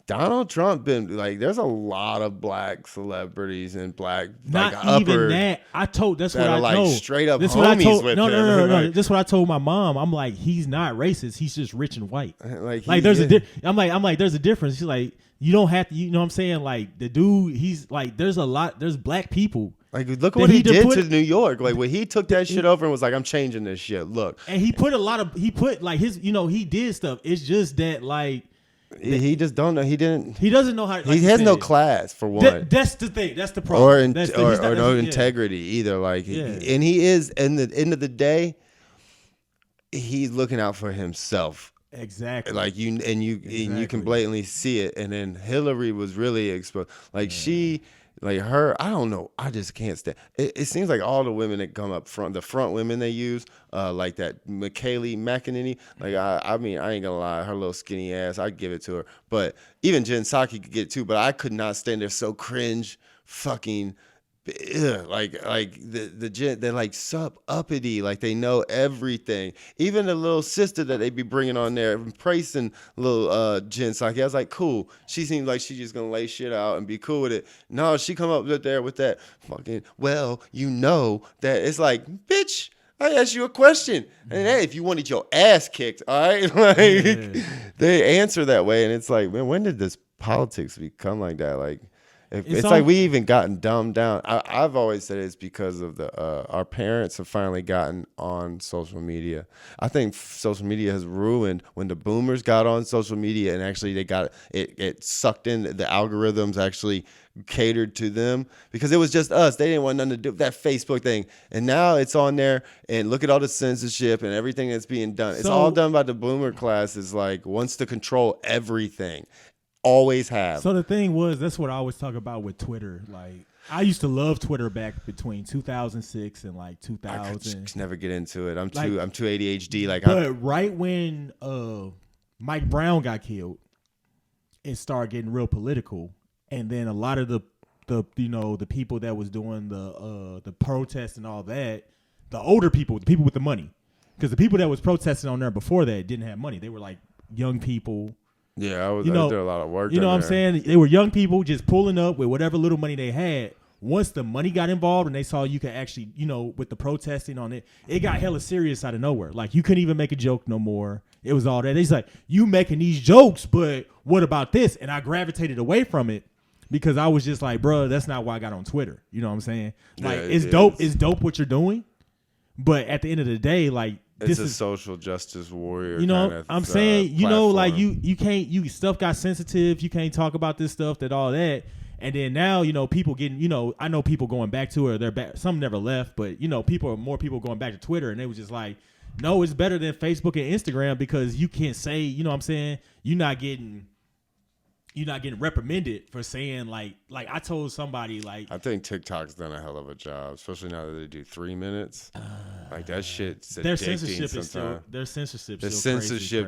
Donald Trump. Been like, there's a lot of black celebrities and black not like even upper, that. I told that's what that I are like told. straight up This homies with him. No. This is what I told my mom. I'm like, he's not racist. He's just rich and white. Like there's I'm like there's a difference. She's like, you don't have to. You know what I'm saying? Like the dude, he's like, there's black people. Like, look at what he did to New York. Like, when he took that shit over and was like, I'm changing this shit. Look. And he put like his, he did stuff. It's just that, like. He just don't know. He doesn't know how. Like he has no class, for one. That's the thing. That's the problem. Or no integrity either. Like, and he is, in the end of the day, he's looking out for himself. Exactly. Like, you can blatantly see it. And then Hillary was really exposed. Like, she. Like her, I don't know. I just can't stand. It seems like all the women that come up front, the front women they use, like that McKaylee McEnany. Like I mean, I ain't gonna lie, her little skinny ass, I'd give it to her. But even Jen Psaki could get it too. But I could not stand there. So cringe, fucking like the gent, they're like sub uppity, like they know everything. Even the little sister that they be bringing on there, praising little gents, like I was like, cool. She seems like she just gonna lay shit out and be cool with it. No, she come up there with that fucking, well, you know that it's like, bitch. I asked you a question, and hey, if you wanted your ass kicked, all right, like they answer that way, and it's like, man, when did this politics become like that? Like, it's like we even gotten dumbed down. I've always said it's because of our parents have finally gotten on social media. I think social media has ruined when the boomers got on social media and actually they got it sucked in. The algorithms actually catered to them because it was just us. They didn't want nothing to do with that Facebook thing. And now it's on there, and look at all the censorship and everything that's being done. It's all done by the boomer class. Is like wants to control everything. Always have. So the thing was, that's what I always talk about with Twitter. Like, I used to love Twitter back between 2006 and like 2000. I could never get into it. I'm too ADHD. Like, but right when Mike Brown got killed, it started getting real political, and then a lot of the people that was doing the protests and all that, the older people, the people with the money, because the people that was protesting on there before that didn't have money. They were like young people. Yeah, I did a lot of work. You know what I'm saying? They were young people just pulling up with whatever little money they had. Once the money got involved and they saw you could actually, with the protesting on it, it got hella serious out of nowhere. Like, you couldn't even make a joke no more. It was all that. They's like, you making these jokes, but what about this? And I gravitated away from it because I was just like, bro, that's not why I got on Twitter. You know what I'm saying? Like, it's dope. It's dope what you're doing. But at the end of the day, like, it's a social justice warrior. Kind of, I'm saying, platform. like you can't, stuff got sensitive. You can't talk about this stuff, that all that. And then now, people getting, I know people going back to it. They're back. Some never left, but more people going back to Twitter, and they was just like, no, it's better than Facebook and Instagram because you can't say, you know what I'm saying? You're not getting reprimanded for saying like I told somebody like. I think TikTok's done a hell of a job, especially now that they do 3 minutes. Like that shit's their censorship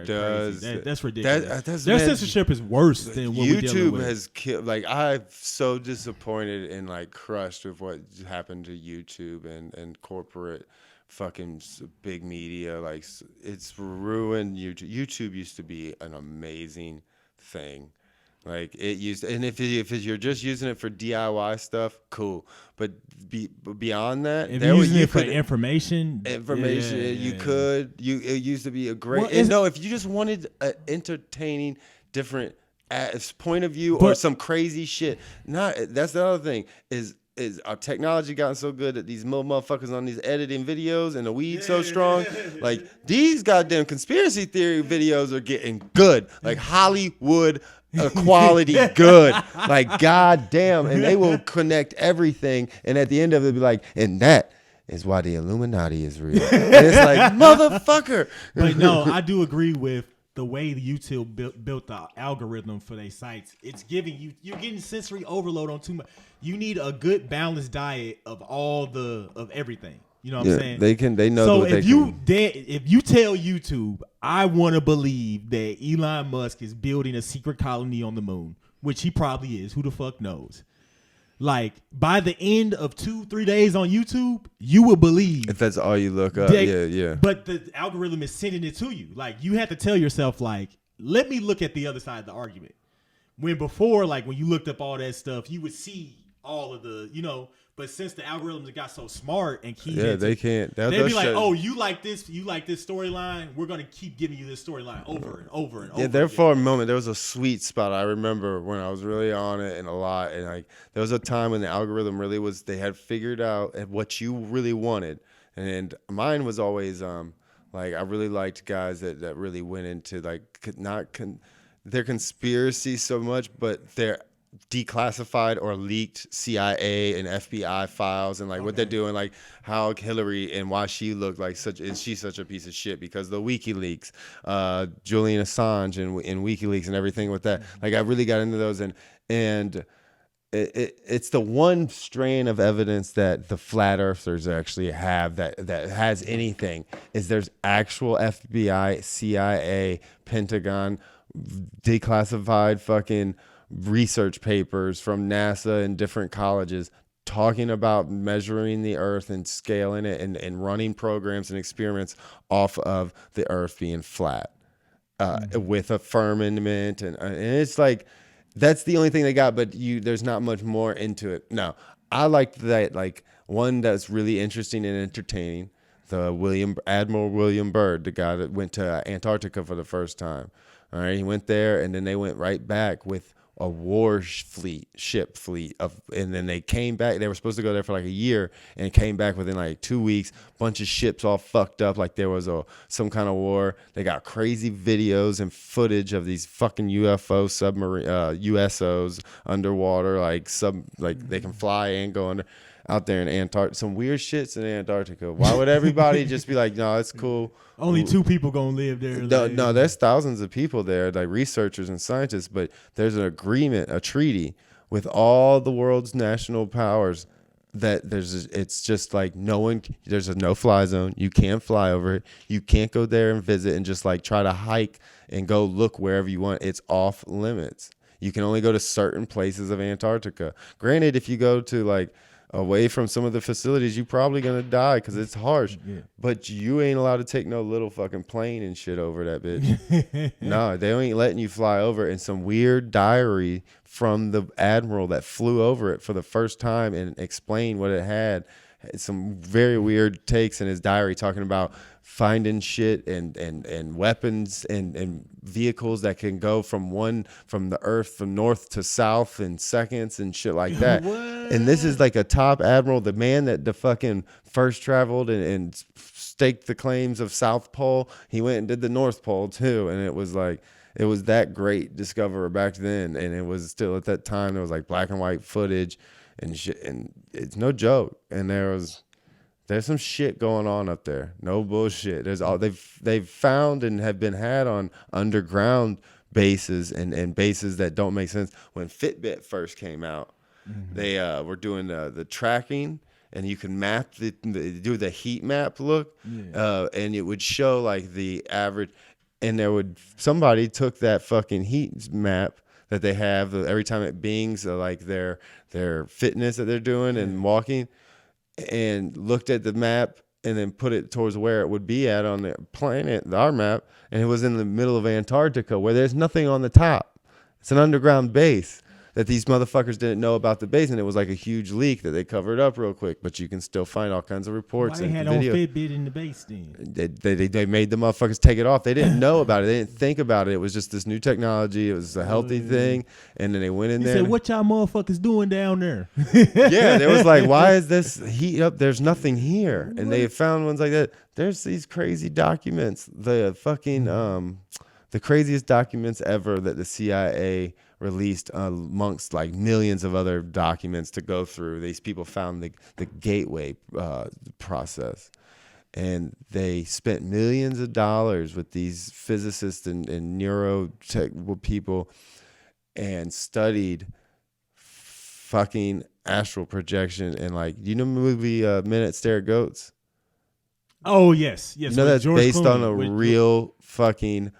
does. That's ridiculous. Their censorship is worse than what YouTube has killed. Like I'm so disappointed and like crushed with what happened to YouTube and corporate fucking big media. Like it's ruined YouTube. YouTube used to be an amazing thing. Like it used, and if you're just using it for DIY stuff, cool. But beyond that, if you're using it for information, it used to be a great. If you just wanted an entertaining, different point of view or some crazy shit, that's the other thing is our technology gotten so good that these motherfuckers on these editing videos and the weed so strong, like these goddamn conspiracy theory videos are getting good, like Hollywood. Quality good, like goddamn, and they will connect everything, and at the end of it, be like, and that is why the Illuminati is real. And it's like, motherfucker. But no, I do agree with the way the YouTube built the algorithm for their sites. It's giving you're getting sensory overload on too much. You need a good balanced diet of of everything. You know what I'm saying? They know. So if you tell YouTube, I want to believe that Elon Musk is building a secret colony on the moon, which he probably is. Who the fuck knows? Like by the end of 2-3 days on YouTube, you will believe. If that's all you look up, yeah. But the algorithm is sending it to you. Like you have to tell yourself, like, let me look at the other side of the argument. When before, like when you looked up all that stuff, you would see all of the, But since the algorithms got so smart and they can't. They'd be like, "Oh, you like this storyline? We're gonna keep giving you this storyline over and over and over." Yeah, there for a moment there was a sweet spot. I remember when I was really on it and a lot, and like there was a time when the algorithm really was. They had figured out what you really wanted, and mine was always like I really liked guys that really went into like their conspiracy so much, but their declassified or leaked CIA and FBI files and what they're doing, like how Hillary and why she looked like she's such a piece of shit because the WikiLeaks, Julian Assange and WikiLeaks and everything with that. Like I really got into those and it's the one strain of evidence that the flat earthers actually have that has anything is there's actual FBI, CIA, Pentagon, declassified fucking research papers from NASA and different colleges talking about measuring the earth and scaling it and running programs and experiments off of the earth being flat with a firmament. And it's like, that's the only thing they got, but there's not much more into it. No, I liked that, like, one that's really interesting and entertaining. The Admiral William Byrd, the guy that went to Antarctica for the first time. All right, he went there, and then they went right back with a ship fleet and then they came back. They were supposed to go there for like a year, and came back within like 2 weeks. Bunch of ships all fucked up, like there was some kind of war. They got crazy videos and footage of these fucking UFO submarine USOs underwater, like they can fly and go under. Out there in Antarctica, some weird shits in Antarctica. Why would everybody just be like, no, it's cool? Only 2 people gonna live there. No, there's thousands of people there, like researchers and scientists, but there's an agreement, a treaty with all the world's national powers that it's just like there's a no-fly zone. You can't fly over it. You can't go there and visit and just like try to hike and go look wherever you want. It's off limits. You can only go to certain places of Antarctica. Granted, if you go to like away from some of the facilities, you probably gonna die because it's harsh. Yeah. But you ain't allowed to take no little fucking plane and shit over that bitch. No, they ain't letting you fly over. And some weird diary from the admiral that flew over it for the first time and explained what it had. Some very weird takes in his diary, talking about finding shit and weapons and vehicles that can go from the earth from north to south in seconds and shit like that. What? And this is like a top admiral, the man that the fucking first traveled and staked the claims of South Pole. He went and did the North Pole too, and it was like, it was that great discoverer back then. And it was still at that time, there was like black and white footage and shit, and it's no joke. And there's some shit going on up there. No bullshit. They've found and have been had on underground bases and bases that don't make sense. When Fitbit first came out, they were doing the tracking, and you can map do the heat map look, and it would show like the average. And somebody took that fucking heat map that they have every time it bings, like their fitness that they're doing and walking, and looked at the map and then put it towards where it would be at on the planet, our map, and it was in the middle of Antarctica where there's nothing on the top. It's an underground base that these motherfuckers didn't know about the base, and it was like a huge leak that they covered up real quick. But you can still find all kinds of reports. Why they had video. On Fitbit in the base then? They made the motherfuckers take it off. They didn't know about it. They didn't think about it. It was just this new technology. It was a healthy thing, and then they went in there. Said, "What y'all motherfuckers doing down there?" Yeah, they was like, "Why is this heat up? There's nothing here." And they found ones like that. There's these crazy documents. The fucking the craziest documents ever that the CIA released amongst like millions of other documents to go through. These people found the gateway process, and they spent millions of dollars with these physicists and neurotech people, and studied fucking astral projection. And like, you know the movie Minute Stare at Goats? Oh yes. You know that's George based Clooney, on a real fucking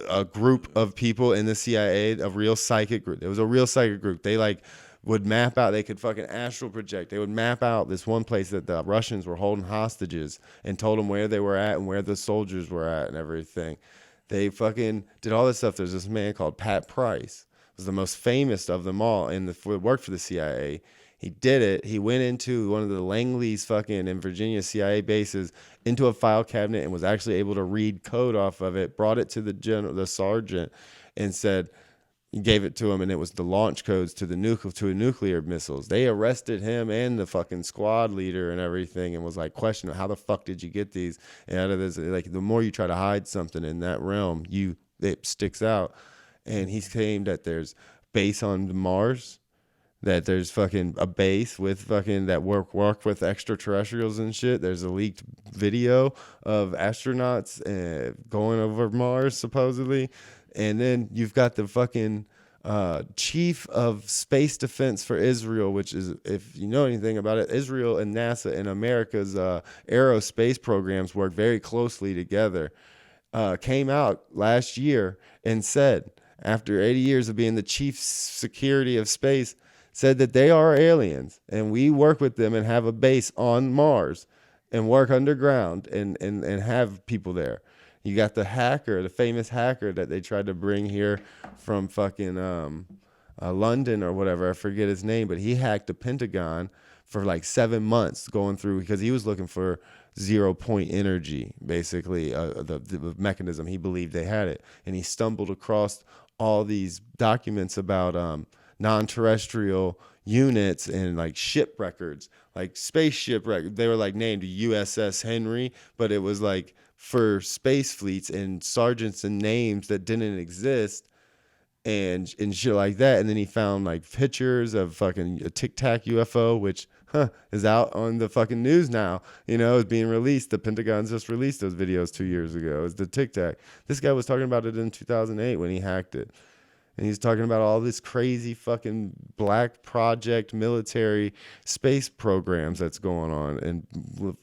a group of people in the CIA, a real psychic group. It was a real psychic group. They like would map out, they could fucking astral project. They would map out this one place that the Russians were holding hostages and told them where they were at and where the soldiers were at and everything. They fucking did all this stuff. There's this man called Pat Price. Was the most famous of them all worked for the CIA. He did it. He went into one of the Langley's fucking in Virginia CIA bases into a file cabinet and was actually able to read code off of it, brought it to the sergeant, and said, he gave it to him, and it was the launch codes to nuclear missiles. They arrested him and the fucking squad leader and everything, and was like, questioning, how the fuck did you get these? And out of this, like, the more you try to hide something in that realm, it sticks out. And he's claimed that there's base on Mars, that there's fucking a base with fucking that work with extraterrestrials and shit. There's a leaked video of astronauts going over Mars supposedly. And then you've got the fucking chief of space defense for Israel, which is, if you know anything about it, Israel and NASA and America's aerospace programs work very closely together, came out last year and said, after 80 years of being the chief security of space, said that they are aliens and we work with them and have a base on Mars and work underground and have people there. You got the hacker, the famous hacker that they tried to bring here from fucking London or whatever. I forget his name, but he hacked the Pentagon for like 7 months going through because he was looking for 0 point energy, basically, the mechanism. He believed they had it. And he stumbled across all these documents about non-terrestrial units and like ship records, like spaceship records. They were like named USS Henry, but it was like for space fleets and sergeants and names that didn't exist and shit like that. And then he found like pictures of fucking a Tic Tac UFO, which is out on the fucking news now. You know, it's being released. The Pentagon's just released those videos 2 years ago. It's the Tic Tac. This guy was talking about it in 2008 when he hacked it. And he's talking about all this crazy fucking black project military space programs that's going on and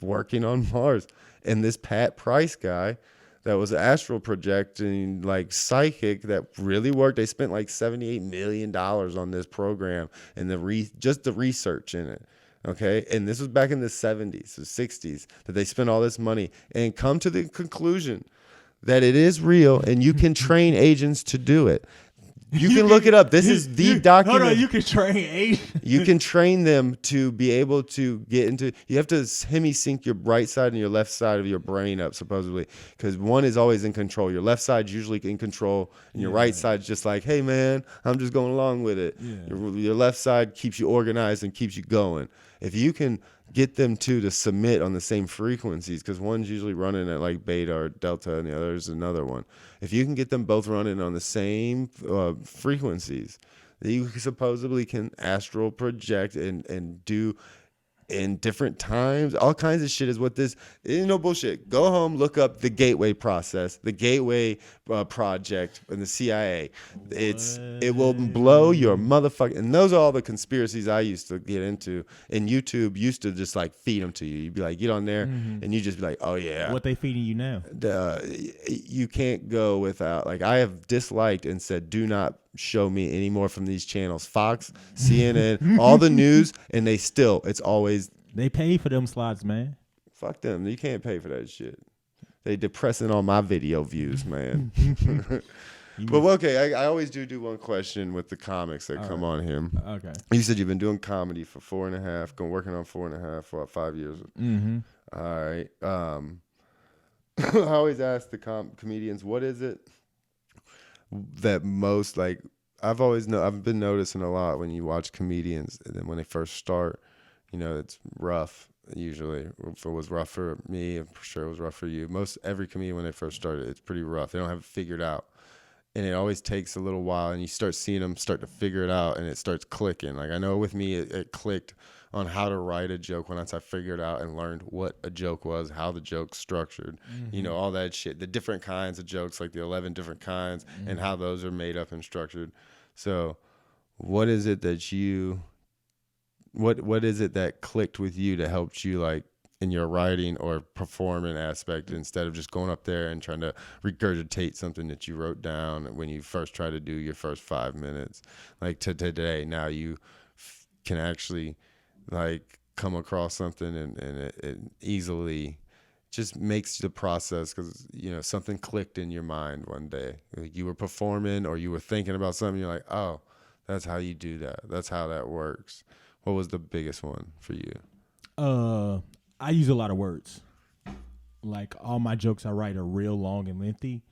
working on Mars. And this Pat Price guy that was astral projecting, like psychic, that really worked. They spent like $78 million on this program and just the research in it. Okay. And this was back in the 70s or 60s that they spent all this money and come to the conclusion that it is real and you can train agents to do it. You can look it up. This is the document. Hold on, you can train agents. You can train them to be able to get into. You have to hemi-sync your right side and your left side of your brain up, supposedly, because one is always in control. Your left side's usually in control, and your right side's just like, hey, man, I'm just going along with it. Yeah. Your left side keeps you organized and keeps you going. If you can get them to submit on the same frequencies, because one's usually running at like beta or delta and the other is another one. If you can get them both running on the same frequencies, you supposedly can astral project and do in different times. All kinds of shit is what this is. No bullshit. Go home, look up the Gateway process, the Gateway project in the CIA. It will blow your motherfucking. And those are all the conspiracies I used to get into. And YouTube used to just like feed them to you. You'd be like, get on there, and you just be like, oh yeah. What they feeding you now? You can't go without. Like I have disliked and said, do not show me any more from these channels. Fox, CNN, all the news, and it's always. They pay for them slots, man. Fuck them. You can't pay for that shit. They depressing on my video views, man. But okay, I always do one question with the comics that come on here. Okay. You said you've been doing comedy for 4.5, working on 4.5 for 5 years. Mm-hmm. All right. I always ask the comedians, what is it that most, like, I've been noticing a lot when you watch comedians, and then when they first start, you know, it's rough. Usually, if it was rough for me, I'm sure it was rough for you. Every comedian when they first started, it's pretty rough. They don't have it figured out, and it always takes a little while. And you start seeing them start to figure it out, and it starts clicking. Like I know with me, it clicked on how to write a joke once I figured out and learned what a joke was, how the joke's structured, you know, all that shit, the different kinds of jokes, like the 11 different kinds, and how those are made up and structured. So, what is it that what is it that clicked with you that helped you, like, in your writing or performing aspect, instead of just going up there and trying to regurgitate something that you wrote down when you first tried to do your first 5 minutes? Like to today, now you can actually like come across something and it easily just makes the process, because you know something clicked in your mind one day. Like you were performing or you were thinking about something, you're like, oh, that's how you do that, that's how that works. What was the biggest one for you? I use a lot of words. Like all my jokes I write are real long and lengthy,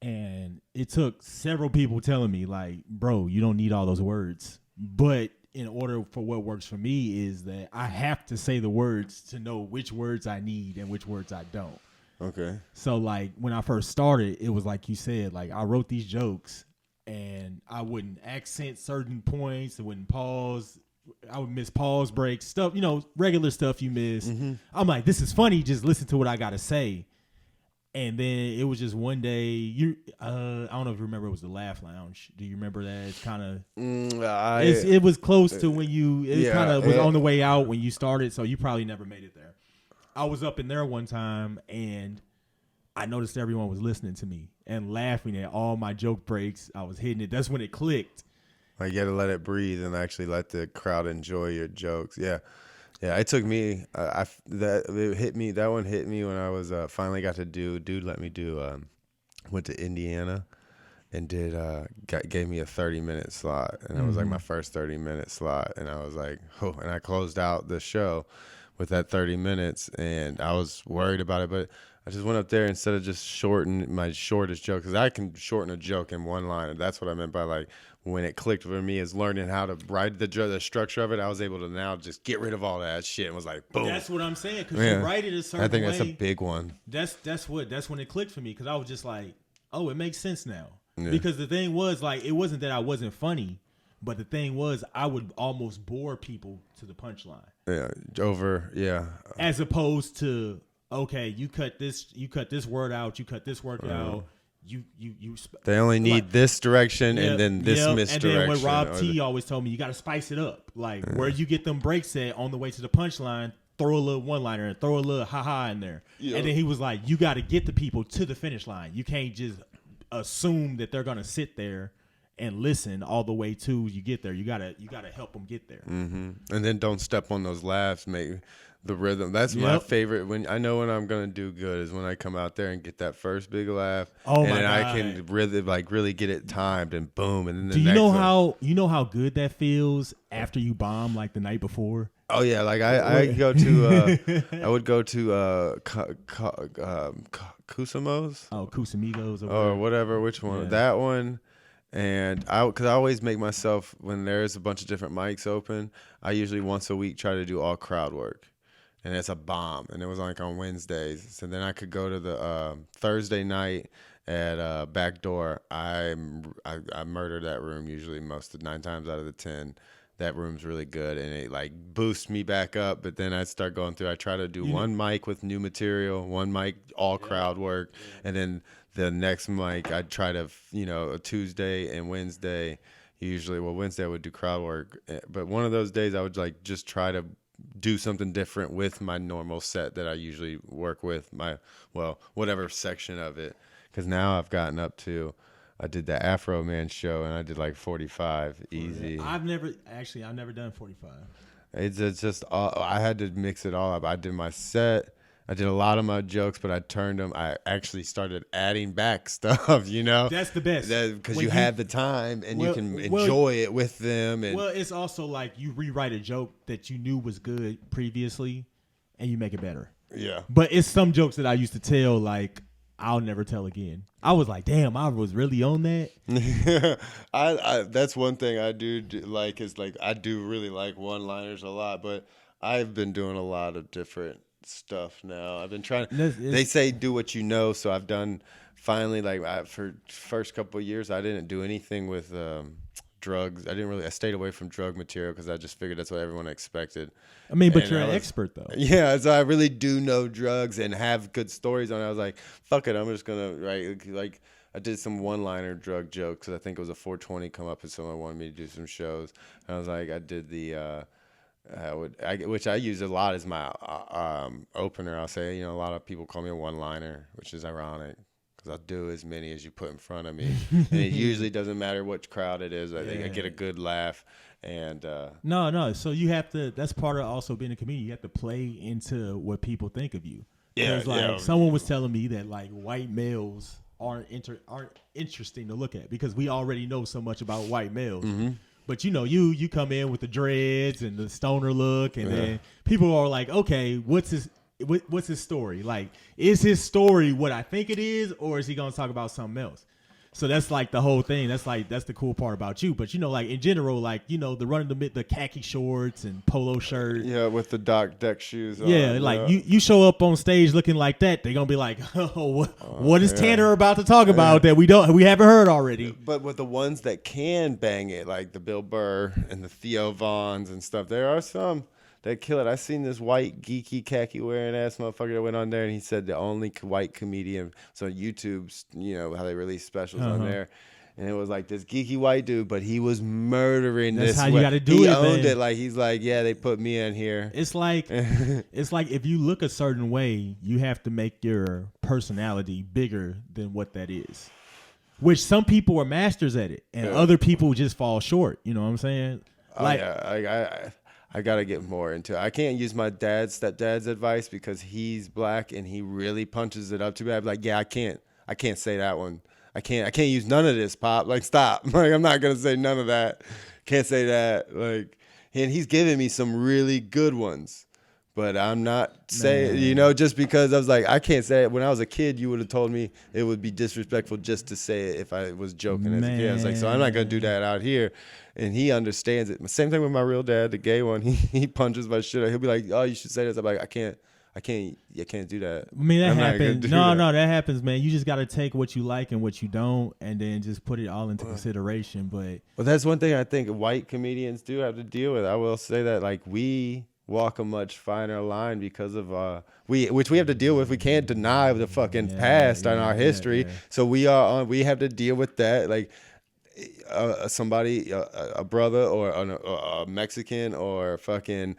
and it took several people telling me, like, bro, you don't need all those words. But in order for what works for me is that I have to say the words to know which words I need and which words I don't. Okay. So like when I first started, it was like you said, like I wrote these jokes and I wouldn't accent certain points. I wouldn't pause. I would miss pause breaks, stuff, you know, regular stuff you miss. Mm-hmm. I'm like, this is funny. Just listen to what I got to say. And then it was just one day, I don't know if you remember, it was the Laugh Lounge. Do you remember that? It's kind of, it was close to when it kind of was on the way out when you started. So you probably never made it there. I was up in there one time and I noticed everyone was listening to me and laughing at all my joke breaks. I was hitting it. That's when it clicked. Like you got to let it breathe and actually let the crowd enjoy your jokes. Yeah. Yeah, it took me. It hit me. That one hit me when I was finally got to do. Dude, let me do. Went to Indiana, and gave me a 30-minute slot, and it was like my first 30-minute slot, and I was like, oh, and I closed out the show with that 30 minutes, and I was worried about it, but I just went up there instead of just shorten my shortest joke, because I can shorten a joke in one line, and that's what I meant by like when it clicked for me is learning how to write the structure of it. I was able to now just get rid of all that shit and was like, boom. That's what I'm saying, because you write it a certain way. I think that's a big one. That's when it clicked for me, because I was just like, oh, it makes sense now. Yeah. Because the thing was, like, it wasn't that I wasn't funny, but the thing was I would almost bore people to the punchline. Yeah, as opposed to, okay, you cut this word out, you cut this word out. They only need this direction and then this misdirection. And then what Rob T always told me, you got to spice it up. Like where you get them breaks at on the way to the punchline, throw a little one-liner and throw a little ha-ha in there. And then he was like, you got to get the people to the finish line. You can't just assume that they're going to sit there and listen all the way to you get there. You gotta help them get there. Mm-hmm. And then don't step on those laughs. Make the rhythm. That's my favorite. When I'm gonna do good is when I come out there and get that first big laugh. Oh and my God. I can really get it timed and boom. And then do you know how good that feels after you bomb like the night before? Oh yeah, like I go to I would go to Cusimos. Oh, Cusimigos or whatever. Which one? Yeah. That one. And because I always make myself, when there's a bunch of different mics open, I usually once a week try to do all crowd work, and it's a bomb. And it was like on Wednesdays, so then I could go to the Thursday night at Backdoor. I murder that room usually 9 times out of the 10. That room's really good, and it like boosts me back up. But then I start going through. I try to do one mic with new material, one mic all crowd work, and then the next mic I'd try to, a Tuesday and Wednesday. Usually, Wednesday I would do crowd work, but one of those days I would like just try to do something different with my normal set that I usually work with, whatever section of it. Because now I've gotten up to. I did the Afro Man show, and I did like 45 easy. I've never done 45. It's just I had to mix it all up. I did my set. I did a lot of my jokes, but I turned them. I actually started adding back stuff. That's the best because you have the time and you can enjoy it with them. And it's also like you rewrite a joke that you knew was good previously, and you make it better. Yeah. But it's some jokes that I used to tell like I'll never tell again. I was like, damn, I was really on that. I that's one thing I do like is like I do really like one-liners a lot, but I've been doing a lot of different stuff now. I've been trying. They say do what you know, so I've done. Finally, like for first couple of years, I didn't do anything with drugs. I stayed away from drug material because I just figured that's what everyone expected. I mean, but you're an expert though. Yeah, so I really do know drugs and have good stories on it. I was like, fuck it, I'm just gonna write like I did some one-liner drug jokes because I think it was a 420 come up and someone wanted me to do some shows. And I was like, I did the which I use a lot as my opener. I'll say, a lot of people call me a one-liner, which is ironic. I'll do as many as you put in front of me, and it usually doesn't matter which crowd it is. I think I get a good laugh, and no. So you have to. That's part of also being a comedian. You have to play into what people think of you. Yeah, someone was telling me that like white males aren't interesting to look at because we already know so much about white males. Mm-hmm. But you come in with the dreads and the stoner look, and then people are like, okay, what's his story? Like, is his story what I think it is, or is he gonna talk about something else? So that's like the whole thing. That's the cool part about you. But like in general, like the khaki shorts and polo shirt. Yeah, with the deck shoes. Yeah, like you show up on stage looking like that, they're gonna be like, oh, what is Tanner about to talk about that we haven't heard already? But with the ones that can bang it, like the Bill Burr and the Theo Vons and stuff, there are some. They kill it. I seen this white geeky khaki wearing ass motherfucker that went on there, and he said the only white comedian. So YouTube's, how they release specials on there, and it was like this geeky white dude, but he was murdering That's this. That's how you got to do it. He owned it. Like he's like, yeah, they put me in here. It's like if you look a certain way, you have to make your personality bigger than what that is. which some people are masters at it, and other people just fall short. You know what I'm saying? Like, I gotta get more into it. I can't use my stepdad's advice because he's black and he really punches it up to me. I'm like, yeah, I can't say that one. I can't use none of this, Pop. Like, stop. Like, I'm not gonna say none of that. Can't say that. Like, and he's giving me some really good ones. But I'm not saying, just because I was like, I can't say it. When I was a kid, you would have told me it would be disrespectful just to say it if I was joking as a kid. I was like, so I'm not going to do that out here. And he understands it. Same thing with my real dad, the gay one. He punches my shit out. He'll be like, oh, you should say this. I'm like, I can't do that. I mean, that happens. No, that happens, man. You just got to take what you like and what you don't, and then just put it all into consideration. But that's one thing I think white comedians do have to deal with. I will say that, like, we walk a much finer line because of which we have to deal with. We can't deny the fucking past and our history. So we have to deal with that. Like somebody, a brother or a Mexican or fucking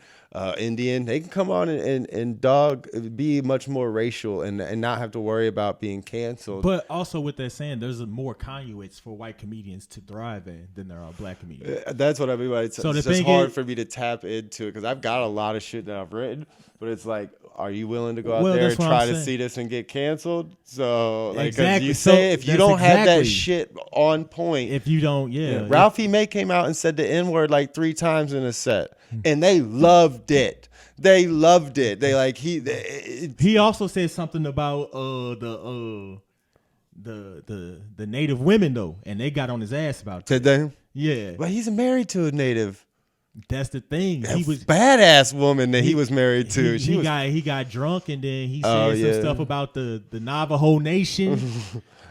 Indian, they can come on and be much more racial and not have to worry about being canceled. But also with that saying, there's more conduits for white comedians to thrive in than there are black comedians. That's what I mean. It's just hard for me to tap into it because I've got a lot of shit that I've written, but it's like, are you willing to go out there and try to see this and get canceled? So, like, exactly. You say if you don't have that shit on point, if you don't, Ralphie May came out and said the N-word like 3 times in a set, and they loved it. They loved it. They like he also said something about the Native women though, and they got on his ass about that. Did they? Yeah, but he's married to a Native. That's the thing. He was badass woman that he was married to. He got drunk and then he said some stuff about the Navajo Nation,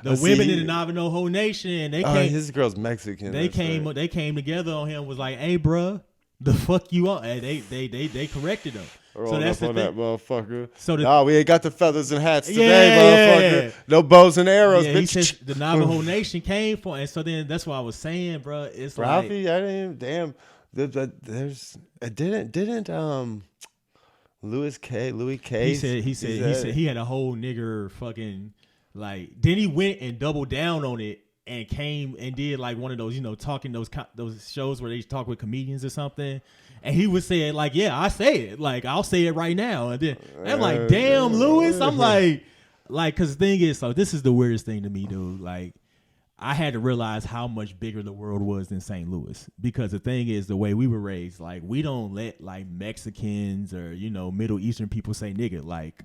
women in the Navajo Nation, and they came. His girl's Mexican. They came together on him. Was like, hey, bruh, the fuck you on? And they corrected him. So that's the thing. That motherfucker. So we ain't got the feathers and hats today, motherfucker. No bows and arrows. Yeah, he said the Navajo Nation came for, and so then that's what I was saying, bro. It's Ralphie, like, I didn't even, damn. There's didn't Louis K. He said he had a whole nigger fucking like. Then he went and doubled down on it and came and did like one of those talking those shows where they talk with comedians or something. And he was saying like, yeah, I say it, like I'll say it right now. And then I'm like, damn, Louis. I'm like, because the thing is, so this is the weirdest thing to me, dude. Like, I had to realize how much bigger the world was than St. Louis, because the thing is, the way we were raised, like, we don't let like Mexicans or Middle Eastern people say nigga. Like,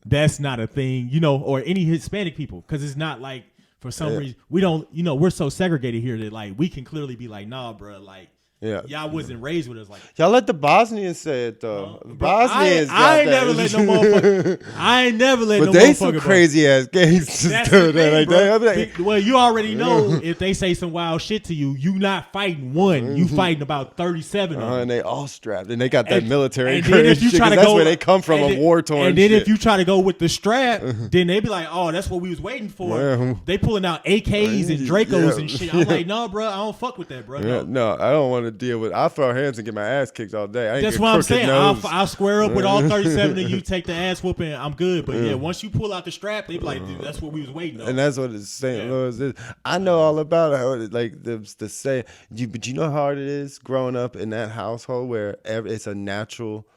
that's not a thing, or any Hispanic people, because it's not like, for some reason we don't, we're so segregated here that like we can clearly be like, nah, bro, like. Yeah, y'all wasn't raised with us like that. Y'all let the Bosnians say it though. Bosnians, I ain't never let no motherfucker. I ain't never let no motherfucker. But they some crazy ass gangsters do that. Like that. Well, you already know if they say some wild shit to you, you not fighting one. You fighting about 37 of them. And they all strapped, and they got that military. And then if you try to go, that's where they come from, a war torn. And then if you try to go with the strap, then they be like, oh, that's what we was waiting for. They pulling out AKs and Dracos and shit. I'm like, no, bro, I don't fuck with that, bro. No, I don't want to deal with. I'll throw hands and get my ass kicked all day. That's what I'm saying. I'll square up with all 37 of you, take the ass whooping, I'm good. But yeah, once you pull out the strap, they be like, dude, that's what we was waiting on. And that's what it's St. Louis is. I know all about it. Like the say, but you know how hard it is growing up in that household where it's a natural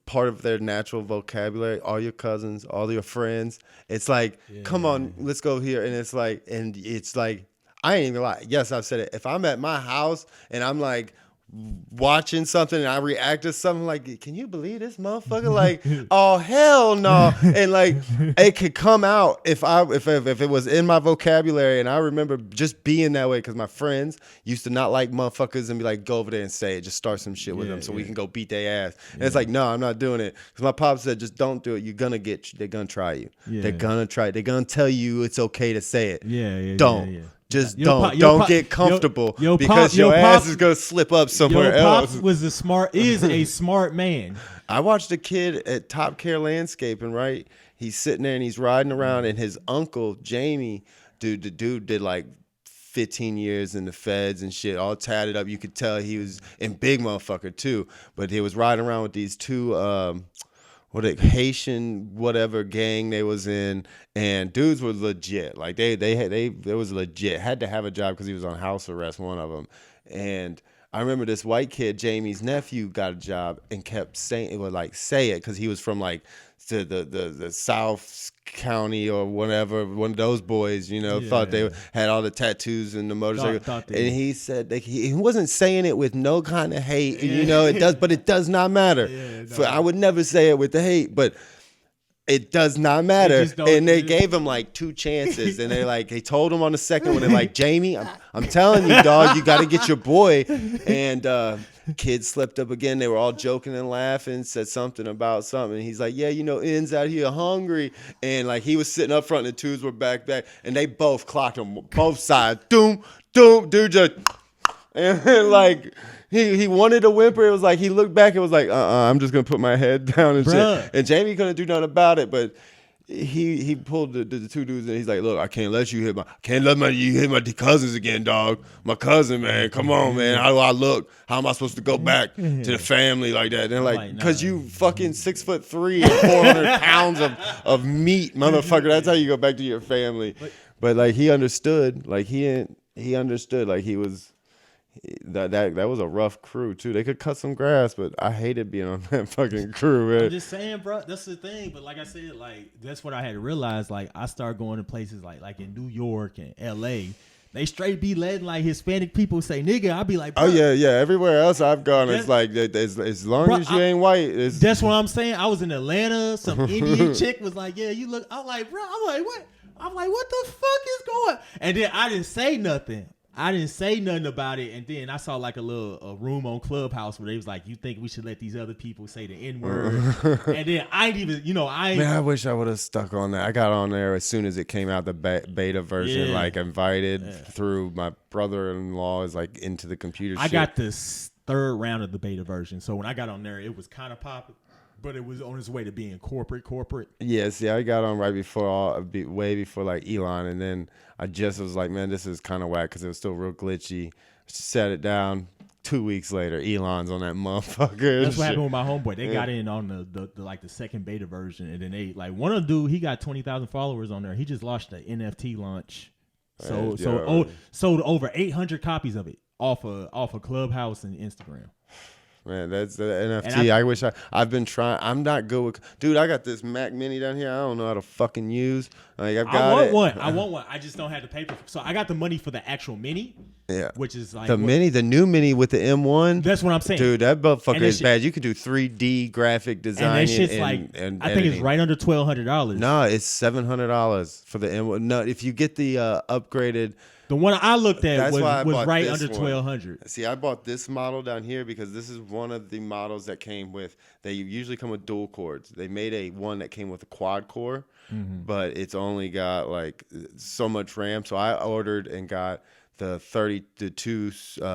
part of their natural vocabulary. All your cousins, all your friends. It's like, come on, let's go here. And it's like, I ain't even gonna lie. Yes, I've said it. If I'm at my house and I'm like watching something and I react to something like, can you believe this motherfucker? Like, oh hell no. And like it could come out if it was in my vocabulary. And I remember just being that way because my friends used to not like motherfuckers and be like, go over there and say it, just start some shit with them so we can go beat their ass. And it's like, no, I'm not doing it. Because my pop said, just don't do it. They're gonna try you. They're gonna try it. They're gonna tell you it's okay to say it. Don't. Just don't get comfortable because your ass is gonna slip up somewhere else. Pops is a smart man. I watched a kid at Top Care Landscaping. Right, he's sitting there and he's riding around, and his uncle Jamie, the dude did like 15 years in the feds and shit, all tatted up. You could tell he was in big motherfucker too. But he was riding around with these two. Haitian whatever gang they was in, and dudes were legit. Like they was legit. Had to have a job because he was on house arrest. One of them, and I remember this white kid, Jamie's nephew, got a job and kept saying it would like say it because he was from like the South County or whatever. One of those boys, thought they had all the tattoos and the motorcycle. And he said that he wasn't saying it with no kind of hate. It does, but it does not matter. I would never say it with the hate, but it does not matter. And they gave him like 2 chances, and they told him on the second one, they're like, Jamie, I'm telling you, dog, you got to get your boy. And kids slipped up again. They were all joking and laughing, said something about something. And he's like, yeah, ends out here hungry. And like he was sitting up front and the twos were back, and they both clocked him, both sides. Doom, dude just, and like, He wanted to whimper. It was like he looked back and was like, I'm just gonna put my head down and shit. And Jamie couldn't do nothing about it, but he pulled the 2 dudes and he's like, look, I can't let you hit my cousins again, dog. My cousin, man. Come on, man. How do I look? How am I supposed to go back to the family like that? And they're like, because you fucking 6'3" and 400 pounds of meat, motherfucker. That's how you go back to your family. But like he understood. Like he understood. Like he was. That was a rough crew too. They could cut some grass, but I hated being on that fucking crew, man. I'm just saying, bro. That's the thing. But like I said, like that's what I had to realize. Like I started going to places like in New York and L.A. They straight be letting like Hispanic people say nigga. I'll be like, bro. Oh yeah. Everywhere else I've gone, it's like as long as you ain't white. That's what I'm saying. I was in Atlanta. Some Indian chick was like, yeah, you look. I'm like, bro. I'm like, what? I'm like, what the fuck is going? And then I didn't say nothing. About it, and then I saw like a room on Clubhouse where they was like, "You think we should let these other people say the N-word?" And then I ain't even, Man, I wish I would have stuck on that. I got on there as soon as it came out, the beta version, like invited through my brother-in-law is like into the computer. I got this 3rd round of the beta version, so when I got on there, it was kind of popping. But it was on its way to being corporate. Yeah, see, I got on right before, way before like Elon, and then I just was like, man, this is kind of whack because it was still real glitchy. Set it down. 2 weeks later, Elon's on that motherfucker. That's what happened with my homeboy. They got in on the 2nd beta version, and then they like one of the dude, he got 20,000 followers on there. He just launched the NFT launch, sold over 800 copies of it off of Clubhouse and Instagram. Man, that's the NFT. I wish I've been trying. I'm not good with. Dude, I got this Mac Mini down here. I don't know how to fucking use. Like I want one. I just don't have the paper. So I got the money for the actual Mini. Yeah. Which is like the new Mini with the M1. That's what I'm saying. Dude, that motherfucker is bad. You could do 3D graphic design. And that shit's I think it's right under $1,200. No, it's $700 for the M1. No, if you get the upgraded. The one I looked at was right under $1,200. See, I bought this model down here because this is one of the models that came with. They usually come with dual cores. They made one that came with a quad core, but it's only got like so much RAM. So I ordered and got the 32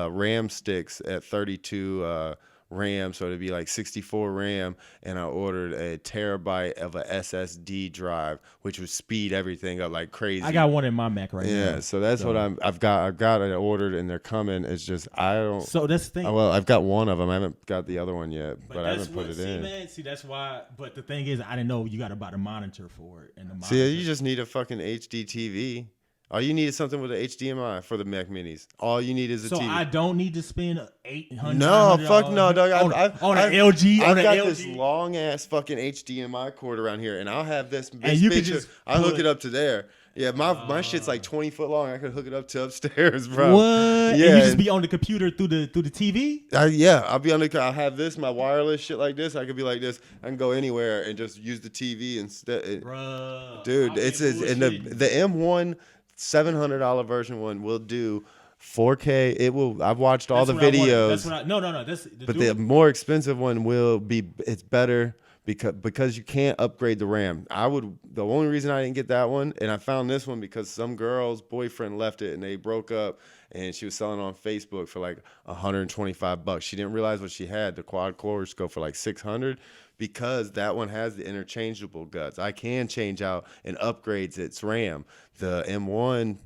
RAM sticks at 32 RAM, so it'd be like 64 RAM, and I ordered a terabyte of a SSD drive, which would speed everything up like crazy. I got one in my Mac right now. Yeah, so that's what I've got it ordered, and they're coming. It's just I don't. So that's the thing. Well, I've got one of them. I haven't got the other one yet, but I haven't put it in. Man, that's why. But the thing is, I didn't know you got to buy the monitor for it, and the monitor. See, you just need a fucking HD TV. All you need is something with an HDMI for the Mac Minis. All you need is a TV. So I don't need to spend $800. No, fuck no, dog. On an LG. I've got this long ass fucking HDMI cord around here, and I'll have this. And you can just I hook it up to there. Yeah, my shit's like 20 foot long. I could hook it up to upstairs, bro. What? Yeah, and you just be on the computer through the TV? Yeah, I'll be on the. I'll have this, my wireless shit like this. I could be like this. I can go anywhere and just use the TV instead. Bro, dude, it's and the M1 $700 version one will do 4K. It will. I've watched all the videos. No. The more expensive one will be. It's better. Because you can't upgrade the RAM. The only reason I didn't get that one, and I found this one because some girl's boyfriend left it and they broke up, and she was selling it on Facebook for like $125. She didn't realize what she had. The quad cores go for like $600 because that one has the interchangeable guts. I can change out and upgrades its RAM. The M1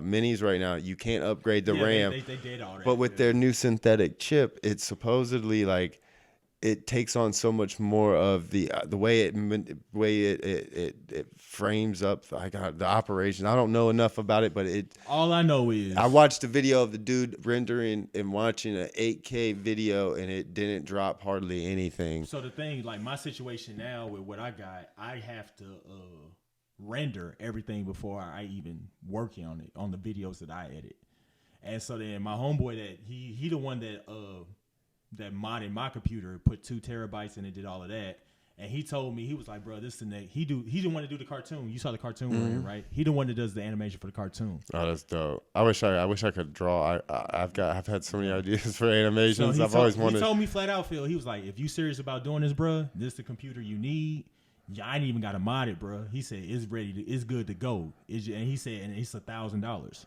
minis right now, you can't upgrade the RAM. They did all that. But with their new synthetic chip, it's supposedly like it takes on so much more of the way it frames up like the operation. I don't know enough about it, but All I know is I watched a video of the dude rendering and watching an 8K video, and it didn't drop hardly anything. So the thing, like my situation now with what I got, I have to render everything before I even work on it on the videos that I edit. And so then my homeboy that he the one that modded my computer, put 2 terabytes in it, did all of that. And he told me, he was like, bro, this the next. He didn't want to do the cartoon. You saw the cartoon render, right? He the one that does the animation for the cartoon. Oh, that's dope. I wish I could draw. I've had so many ideas for animations. So I've always wanted. He told me flat out, Phil. He was like, if you serious about doing this, bro, this the computer you need. Yeah, I ain't even got to mod it, bro. He said it's ready. It's good to go. And he said, and it's $1,000.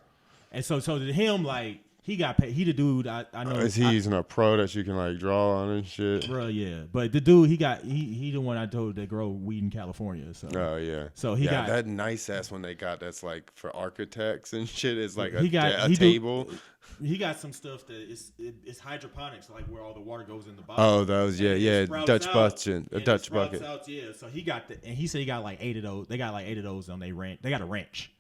And so to him, like. He got paid. He the dude I know. Is he using a pro that you can like draw on and shit? Bro, yeah. But the dude he the one I told that grow weed in California. So oh yeah. So he got that nice ass one they got that's like for architects and shit is like a table. He got some stuff that it's hydroponics, like where all the water goes in the bottom. Oh, those yeah. Dutch bucket. A Dutch bucket. Yeah. So he got and he said he got like 8 of those. They got like 8 of those on their ranch. They got a ranch.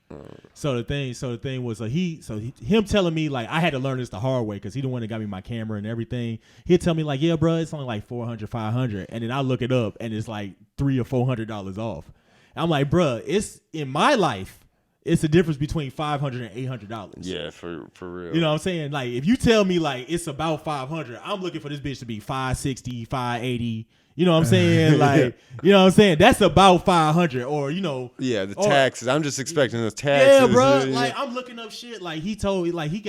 So the thing was him telling me like I had to learn this the hard way because he the one that got me my camera and everything. He'd tell me like, yeah, bro, it's only like $400, $500, and then I look it up and it's like $300 or $400 off. I'm like, bro, it's in my life. It's the difference between $500 and $800. Yeah, for real. You know what I'm saying? Like if you tell me like it's about $500, I'm looking for this bitch to be $560, $580. You know what I'm saying? Like, you know what I'm saying? That's about $500 or, you know. Yeah, the taxes. I'm just expecting the taxes. Yeah, bro. Like, I'm looking up shit. Like, he told me, like, you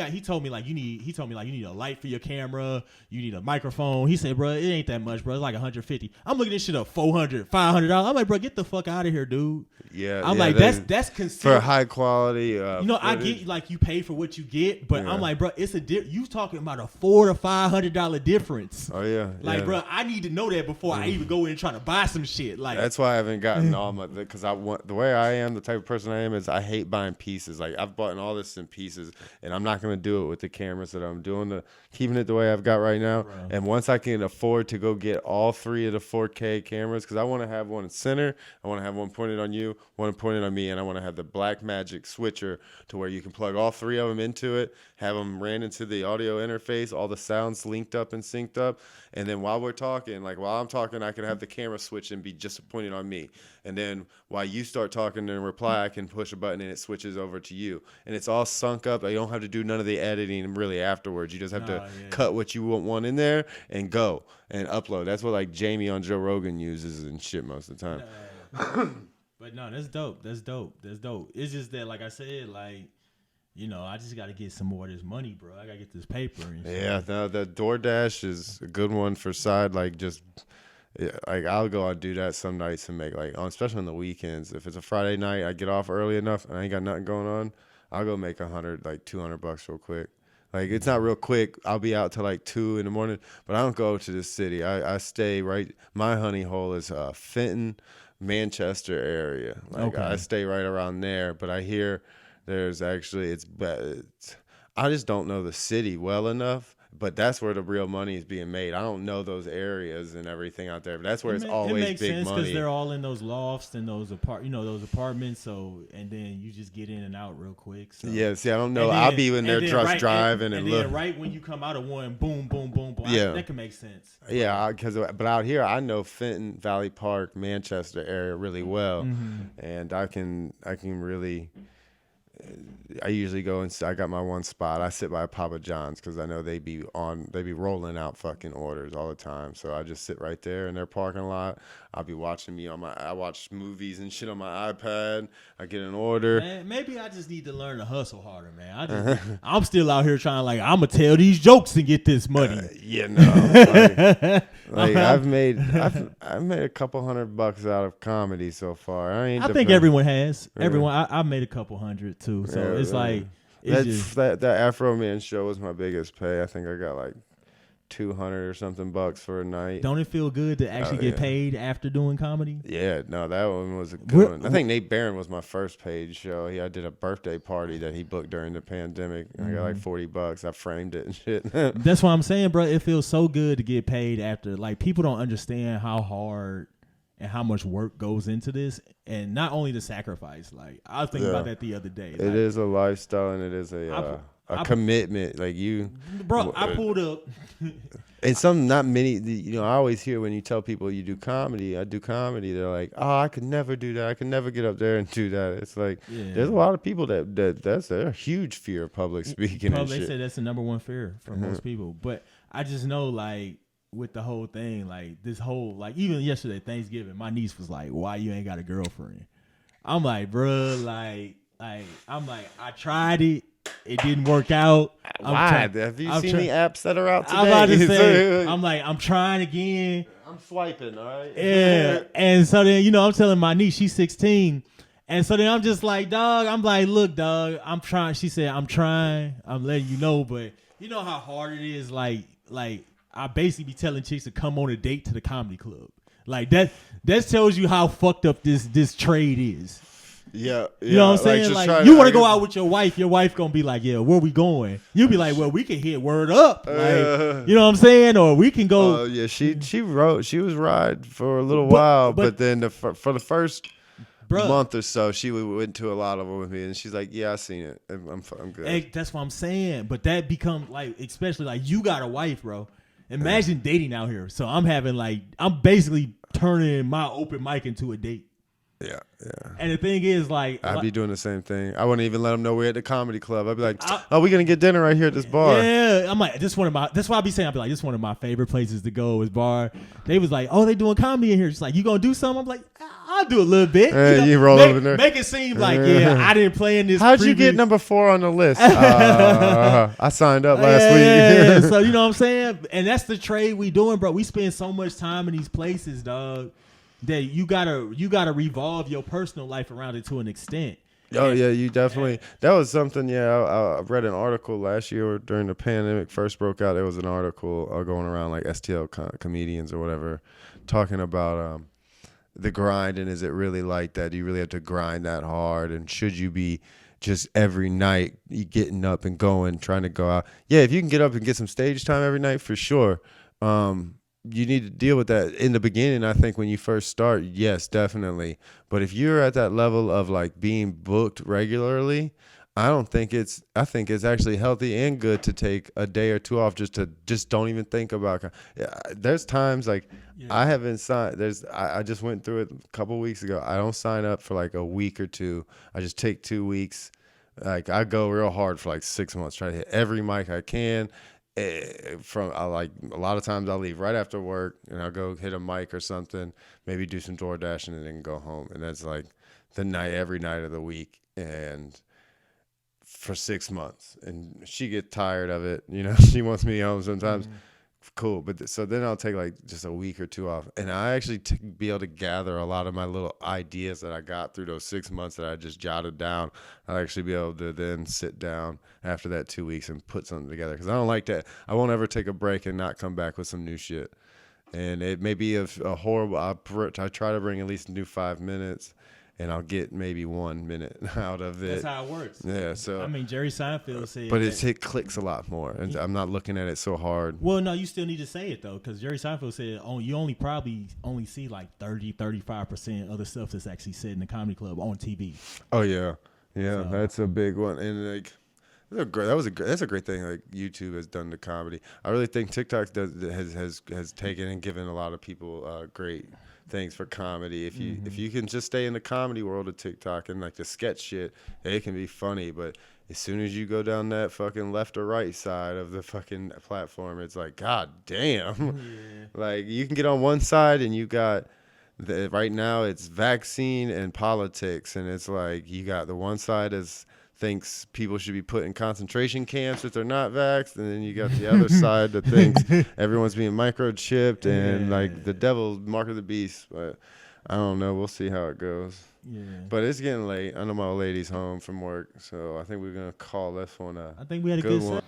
need a light for your camera. You need a microphone. He said, bro, it ain't that much, bro. It's like $150. I'm looking this shit up $400, $500. I'm like, bro, get the fuck out of here, dude. Yeah. I'm like, that's considered. For high quality. You know, footage. I get, like, you pay for what you get, but I'm like, bro, it's you talking about a $400 to $500 difference. Oh, yeah. Like, bro, I need to know that before I even go in and try to buy some shit. Like that's why I haven't gotten all my because I want the way I am, the type of person I am is I hate buying pieces. Like I've bought all this in pieces, and I'm not gonna do it with the cameras that I'm doing. Keeping it the way I've got right now. Bro. And once I can afford to go get all 3 of the 4K cameras, because I want to have one in center, I want to have one pointed on you, one pointed on me, and I want to have the Black Magic switcher to where you can plug all 3 of them into it, have them ran into the audio interface, all the sounds linked up and synced up, and then while we're talking, like while I'm talking, I can have the camera switch and be just pointed on me. And then while you start talking and reply, I can push a button and it switches over to you. And it's all sunk up. You don't have to do none of the editing really afterwards. You just have to cut what you want in there and go and upload. That's what like Jamie on Joe Rogan uses and shit most of the time. But no, that's dope. That's dope. It's just that, like I said, like, you know, I just got to get some more of this money, bro. I got to get this paper. And shit. Yeah, no, the DoorDash is a good one for side, like just... Yeah, like I'll go out and do that some nights and make like especially on the weekends. If it's a Friday night, I get off early enough and I ain't got nothing going on, I'll go make $200 real quick. Like it's not real quick. I'll be out till like 2 in the morning, but I don't go to the city. I stay right. My honey hole is Fenton, Manchester area. Like I stay right around there. But I hear there's actually I just don't know the city well enough. But that's where the real money is being made. I don't know those areas and everything out there, but that's where it's always big money. It makes sense because they're all in those lofts and those apartments. So and then you just get in and out real quick. So. Yeah, see, I don't know. I'll be in there just driving and look. Then right when you come out of one, boom, boom, boom, boom. Yeah, that can make sense. Yeah, but out here I know Fenton, Valley Park, Manchester area really well, and I can really. I usually go and I got my one spot. I sit by Papa John's because I know they be rolling out fucking orders all the time. So I just sit right there in their parking lot. I'll be watching I watch movies and shit on my iPad. I get an order. Man, maybe I just need to learn to hustle harder, man. I'm still out here trying I'm gonna tell these jokes and get this money. I've made a couple $100 out of comedy so far. I think everyone has. I've made a couple hundred too. So it's like that Afro Man show was my biggest pay. I think I got like $200 or something bucks for a night. Don't it feel good to actually get paid after doing comedy? Yeah, no, that one was a good one. I think Nate Barron was my first paid show. I did a birthday party that he booked during the pandemic. I got like $40. I framed it and shit. That's what I'm saying, bro. It feels so good to get paid after. Like, people don't understand how hard and how much work goes into this, and not only the sacrifice. Like, I was thinking about that the other day. It is a lifestyle, and it is a commitment. Like bro, I pulled up. And some, not many, I always hear when you tell people you do comedy, I do comedy, they're like, oh, I could never do that. I could never get up there and do that. It's like, there's a lot of people that's a huge fear of public speaking. They say that's the number one fear for most people. But I just know, like, with the whole thing, like, this whole, like, even yesterday, Thanksgiving, my niece was like, why you ain't got a girlfriend? I'm like, bro, I'm like, I tried it. It didn't work out. Why? Have you seen the apps that are out today? I'm about to say, I'm trying again. I'm swiping, all right? Yeah. And so then, I'm telling my niece, she's 16. And so then I'm just like, dog, I'm like, look, dog, I'm trying. She said, I'm trying. I'm letting you know. But you know how hard it is? Like I basically be telling chicks to come on a date to the comedy club. Like, that tells you how fucked up this trade is. Yeah, you know what I'm saying? Like, you want to go out with your wife gonna be like, yeah, where we going? You'll be like, well, we can hit word up, like, you know what I'm saying? Or we can go. Oh yeah, she was riding for a little while, but then for the first month or so, she went to a lot of them with me, and she's like, yeah, I seen it, I'm good. Hey, that's what I'm saying. But that becomes like, especially like, you got a wife, bro. Imagine dating out here. So I'm basically turning my open mic into a date. Yeah. And the thing is, like, I'd be doing the same thing. I wouldn't even let them know we're at the comedy club. I'd be like, we're going to get dinner right here at this bar. Yeah. I'm like, that's why I be saying, this is one of my favorite places to go is bar. They was like, oh, they doing comedy in here. She's like, you going to do something? I'm like, I'll do a little bit. You roll over there. Make it seem like, I didn't play in this. How'd you get number 4 on the list? I signed up last week. So, you know what I'm saying? And that's the trade we doing, bro. We spend so much time in these places, dog, that you gotta revolve your personal life around it to an extent. Oh yeah, you definitely. That was something. Yeah, I read an article last year during the pandemic first broke out. There was an article going around, like STL comedians or whatever, talking about the grind, and is it really like that? Do you really have to grind that hard? And should you be just every night you getting up and going, trying to go out? Yeah, if you can get up and get some stage time every night, for sure. You need to deal with that in the beginning. I think when you first start, yes, definitely. But if you're at that level of like being booked regularly, I think it's actually healthy and good to take a day or two off just don't even think about. There's times like I haven't signed. I just went through it a couple weeks ago. I don't sign up for like a week or two. I just take 2 weeks. Like, I go real hard for like 6 months, try to hit every mic I can. A lot of times I'll leave right after work and I'll go hit a mic or something, maybe do some DoorDash and then go home. And that's like every night of the week, and for 6 months. And she gets tired of it, she wants me home sometimes. Cool, but so then I'll take like just a week or two off, and I actually be able to gather a lot of my little ideas that I got through those 6 months that I just jotted down. I'll actually be able to then sit down after that 2 weeks and put something together, because I don't like that. I won't ever take a break and not come back with some new shit. And it may be a horrible. I try to bring at least a new 5 minutes, and I'll get maybe 1 minute out of it. That's how it works. Yeah, so. I mean, Jerry Seinfeld said. But it clicks a lot more, and I'm not looking at it so hard. Well, no, you still need to say it, though, because Jerry Seinfeld said you probably only see like 35% of the stuff that's actually said in the comedy club on TV. Oh, yeah. Yeah, so. That's a big one. And, like, that's a great thing like YouTube has done to comedy. I really think TikTok has taken and given a lot of people great things for comedy. If you can just stay in the comedy world of TikTok and like the sketch shit, it can be funny. But as soon as you go down that fucking left or right side of the fucking platform, it's like, god damn. Yeah. Like, you can get on one side and you got right now it's vaccine and politics, and it's like you got the one side thinks people should be put in concentration camps if they're not vaxxed, and then you got the other side that thinks everyone's being microchipped and like the devil, mark of the beast. But I don't know. We'll see how it goes. Yeah. But it's getting late. I know my old lady's home from work, so I think we're gonna call this one I think we had a good one.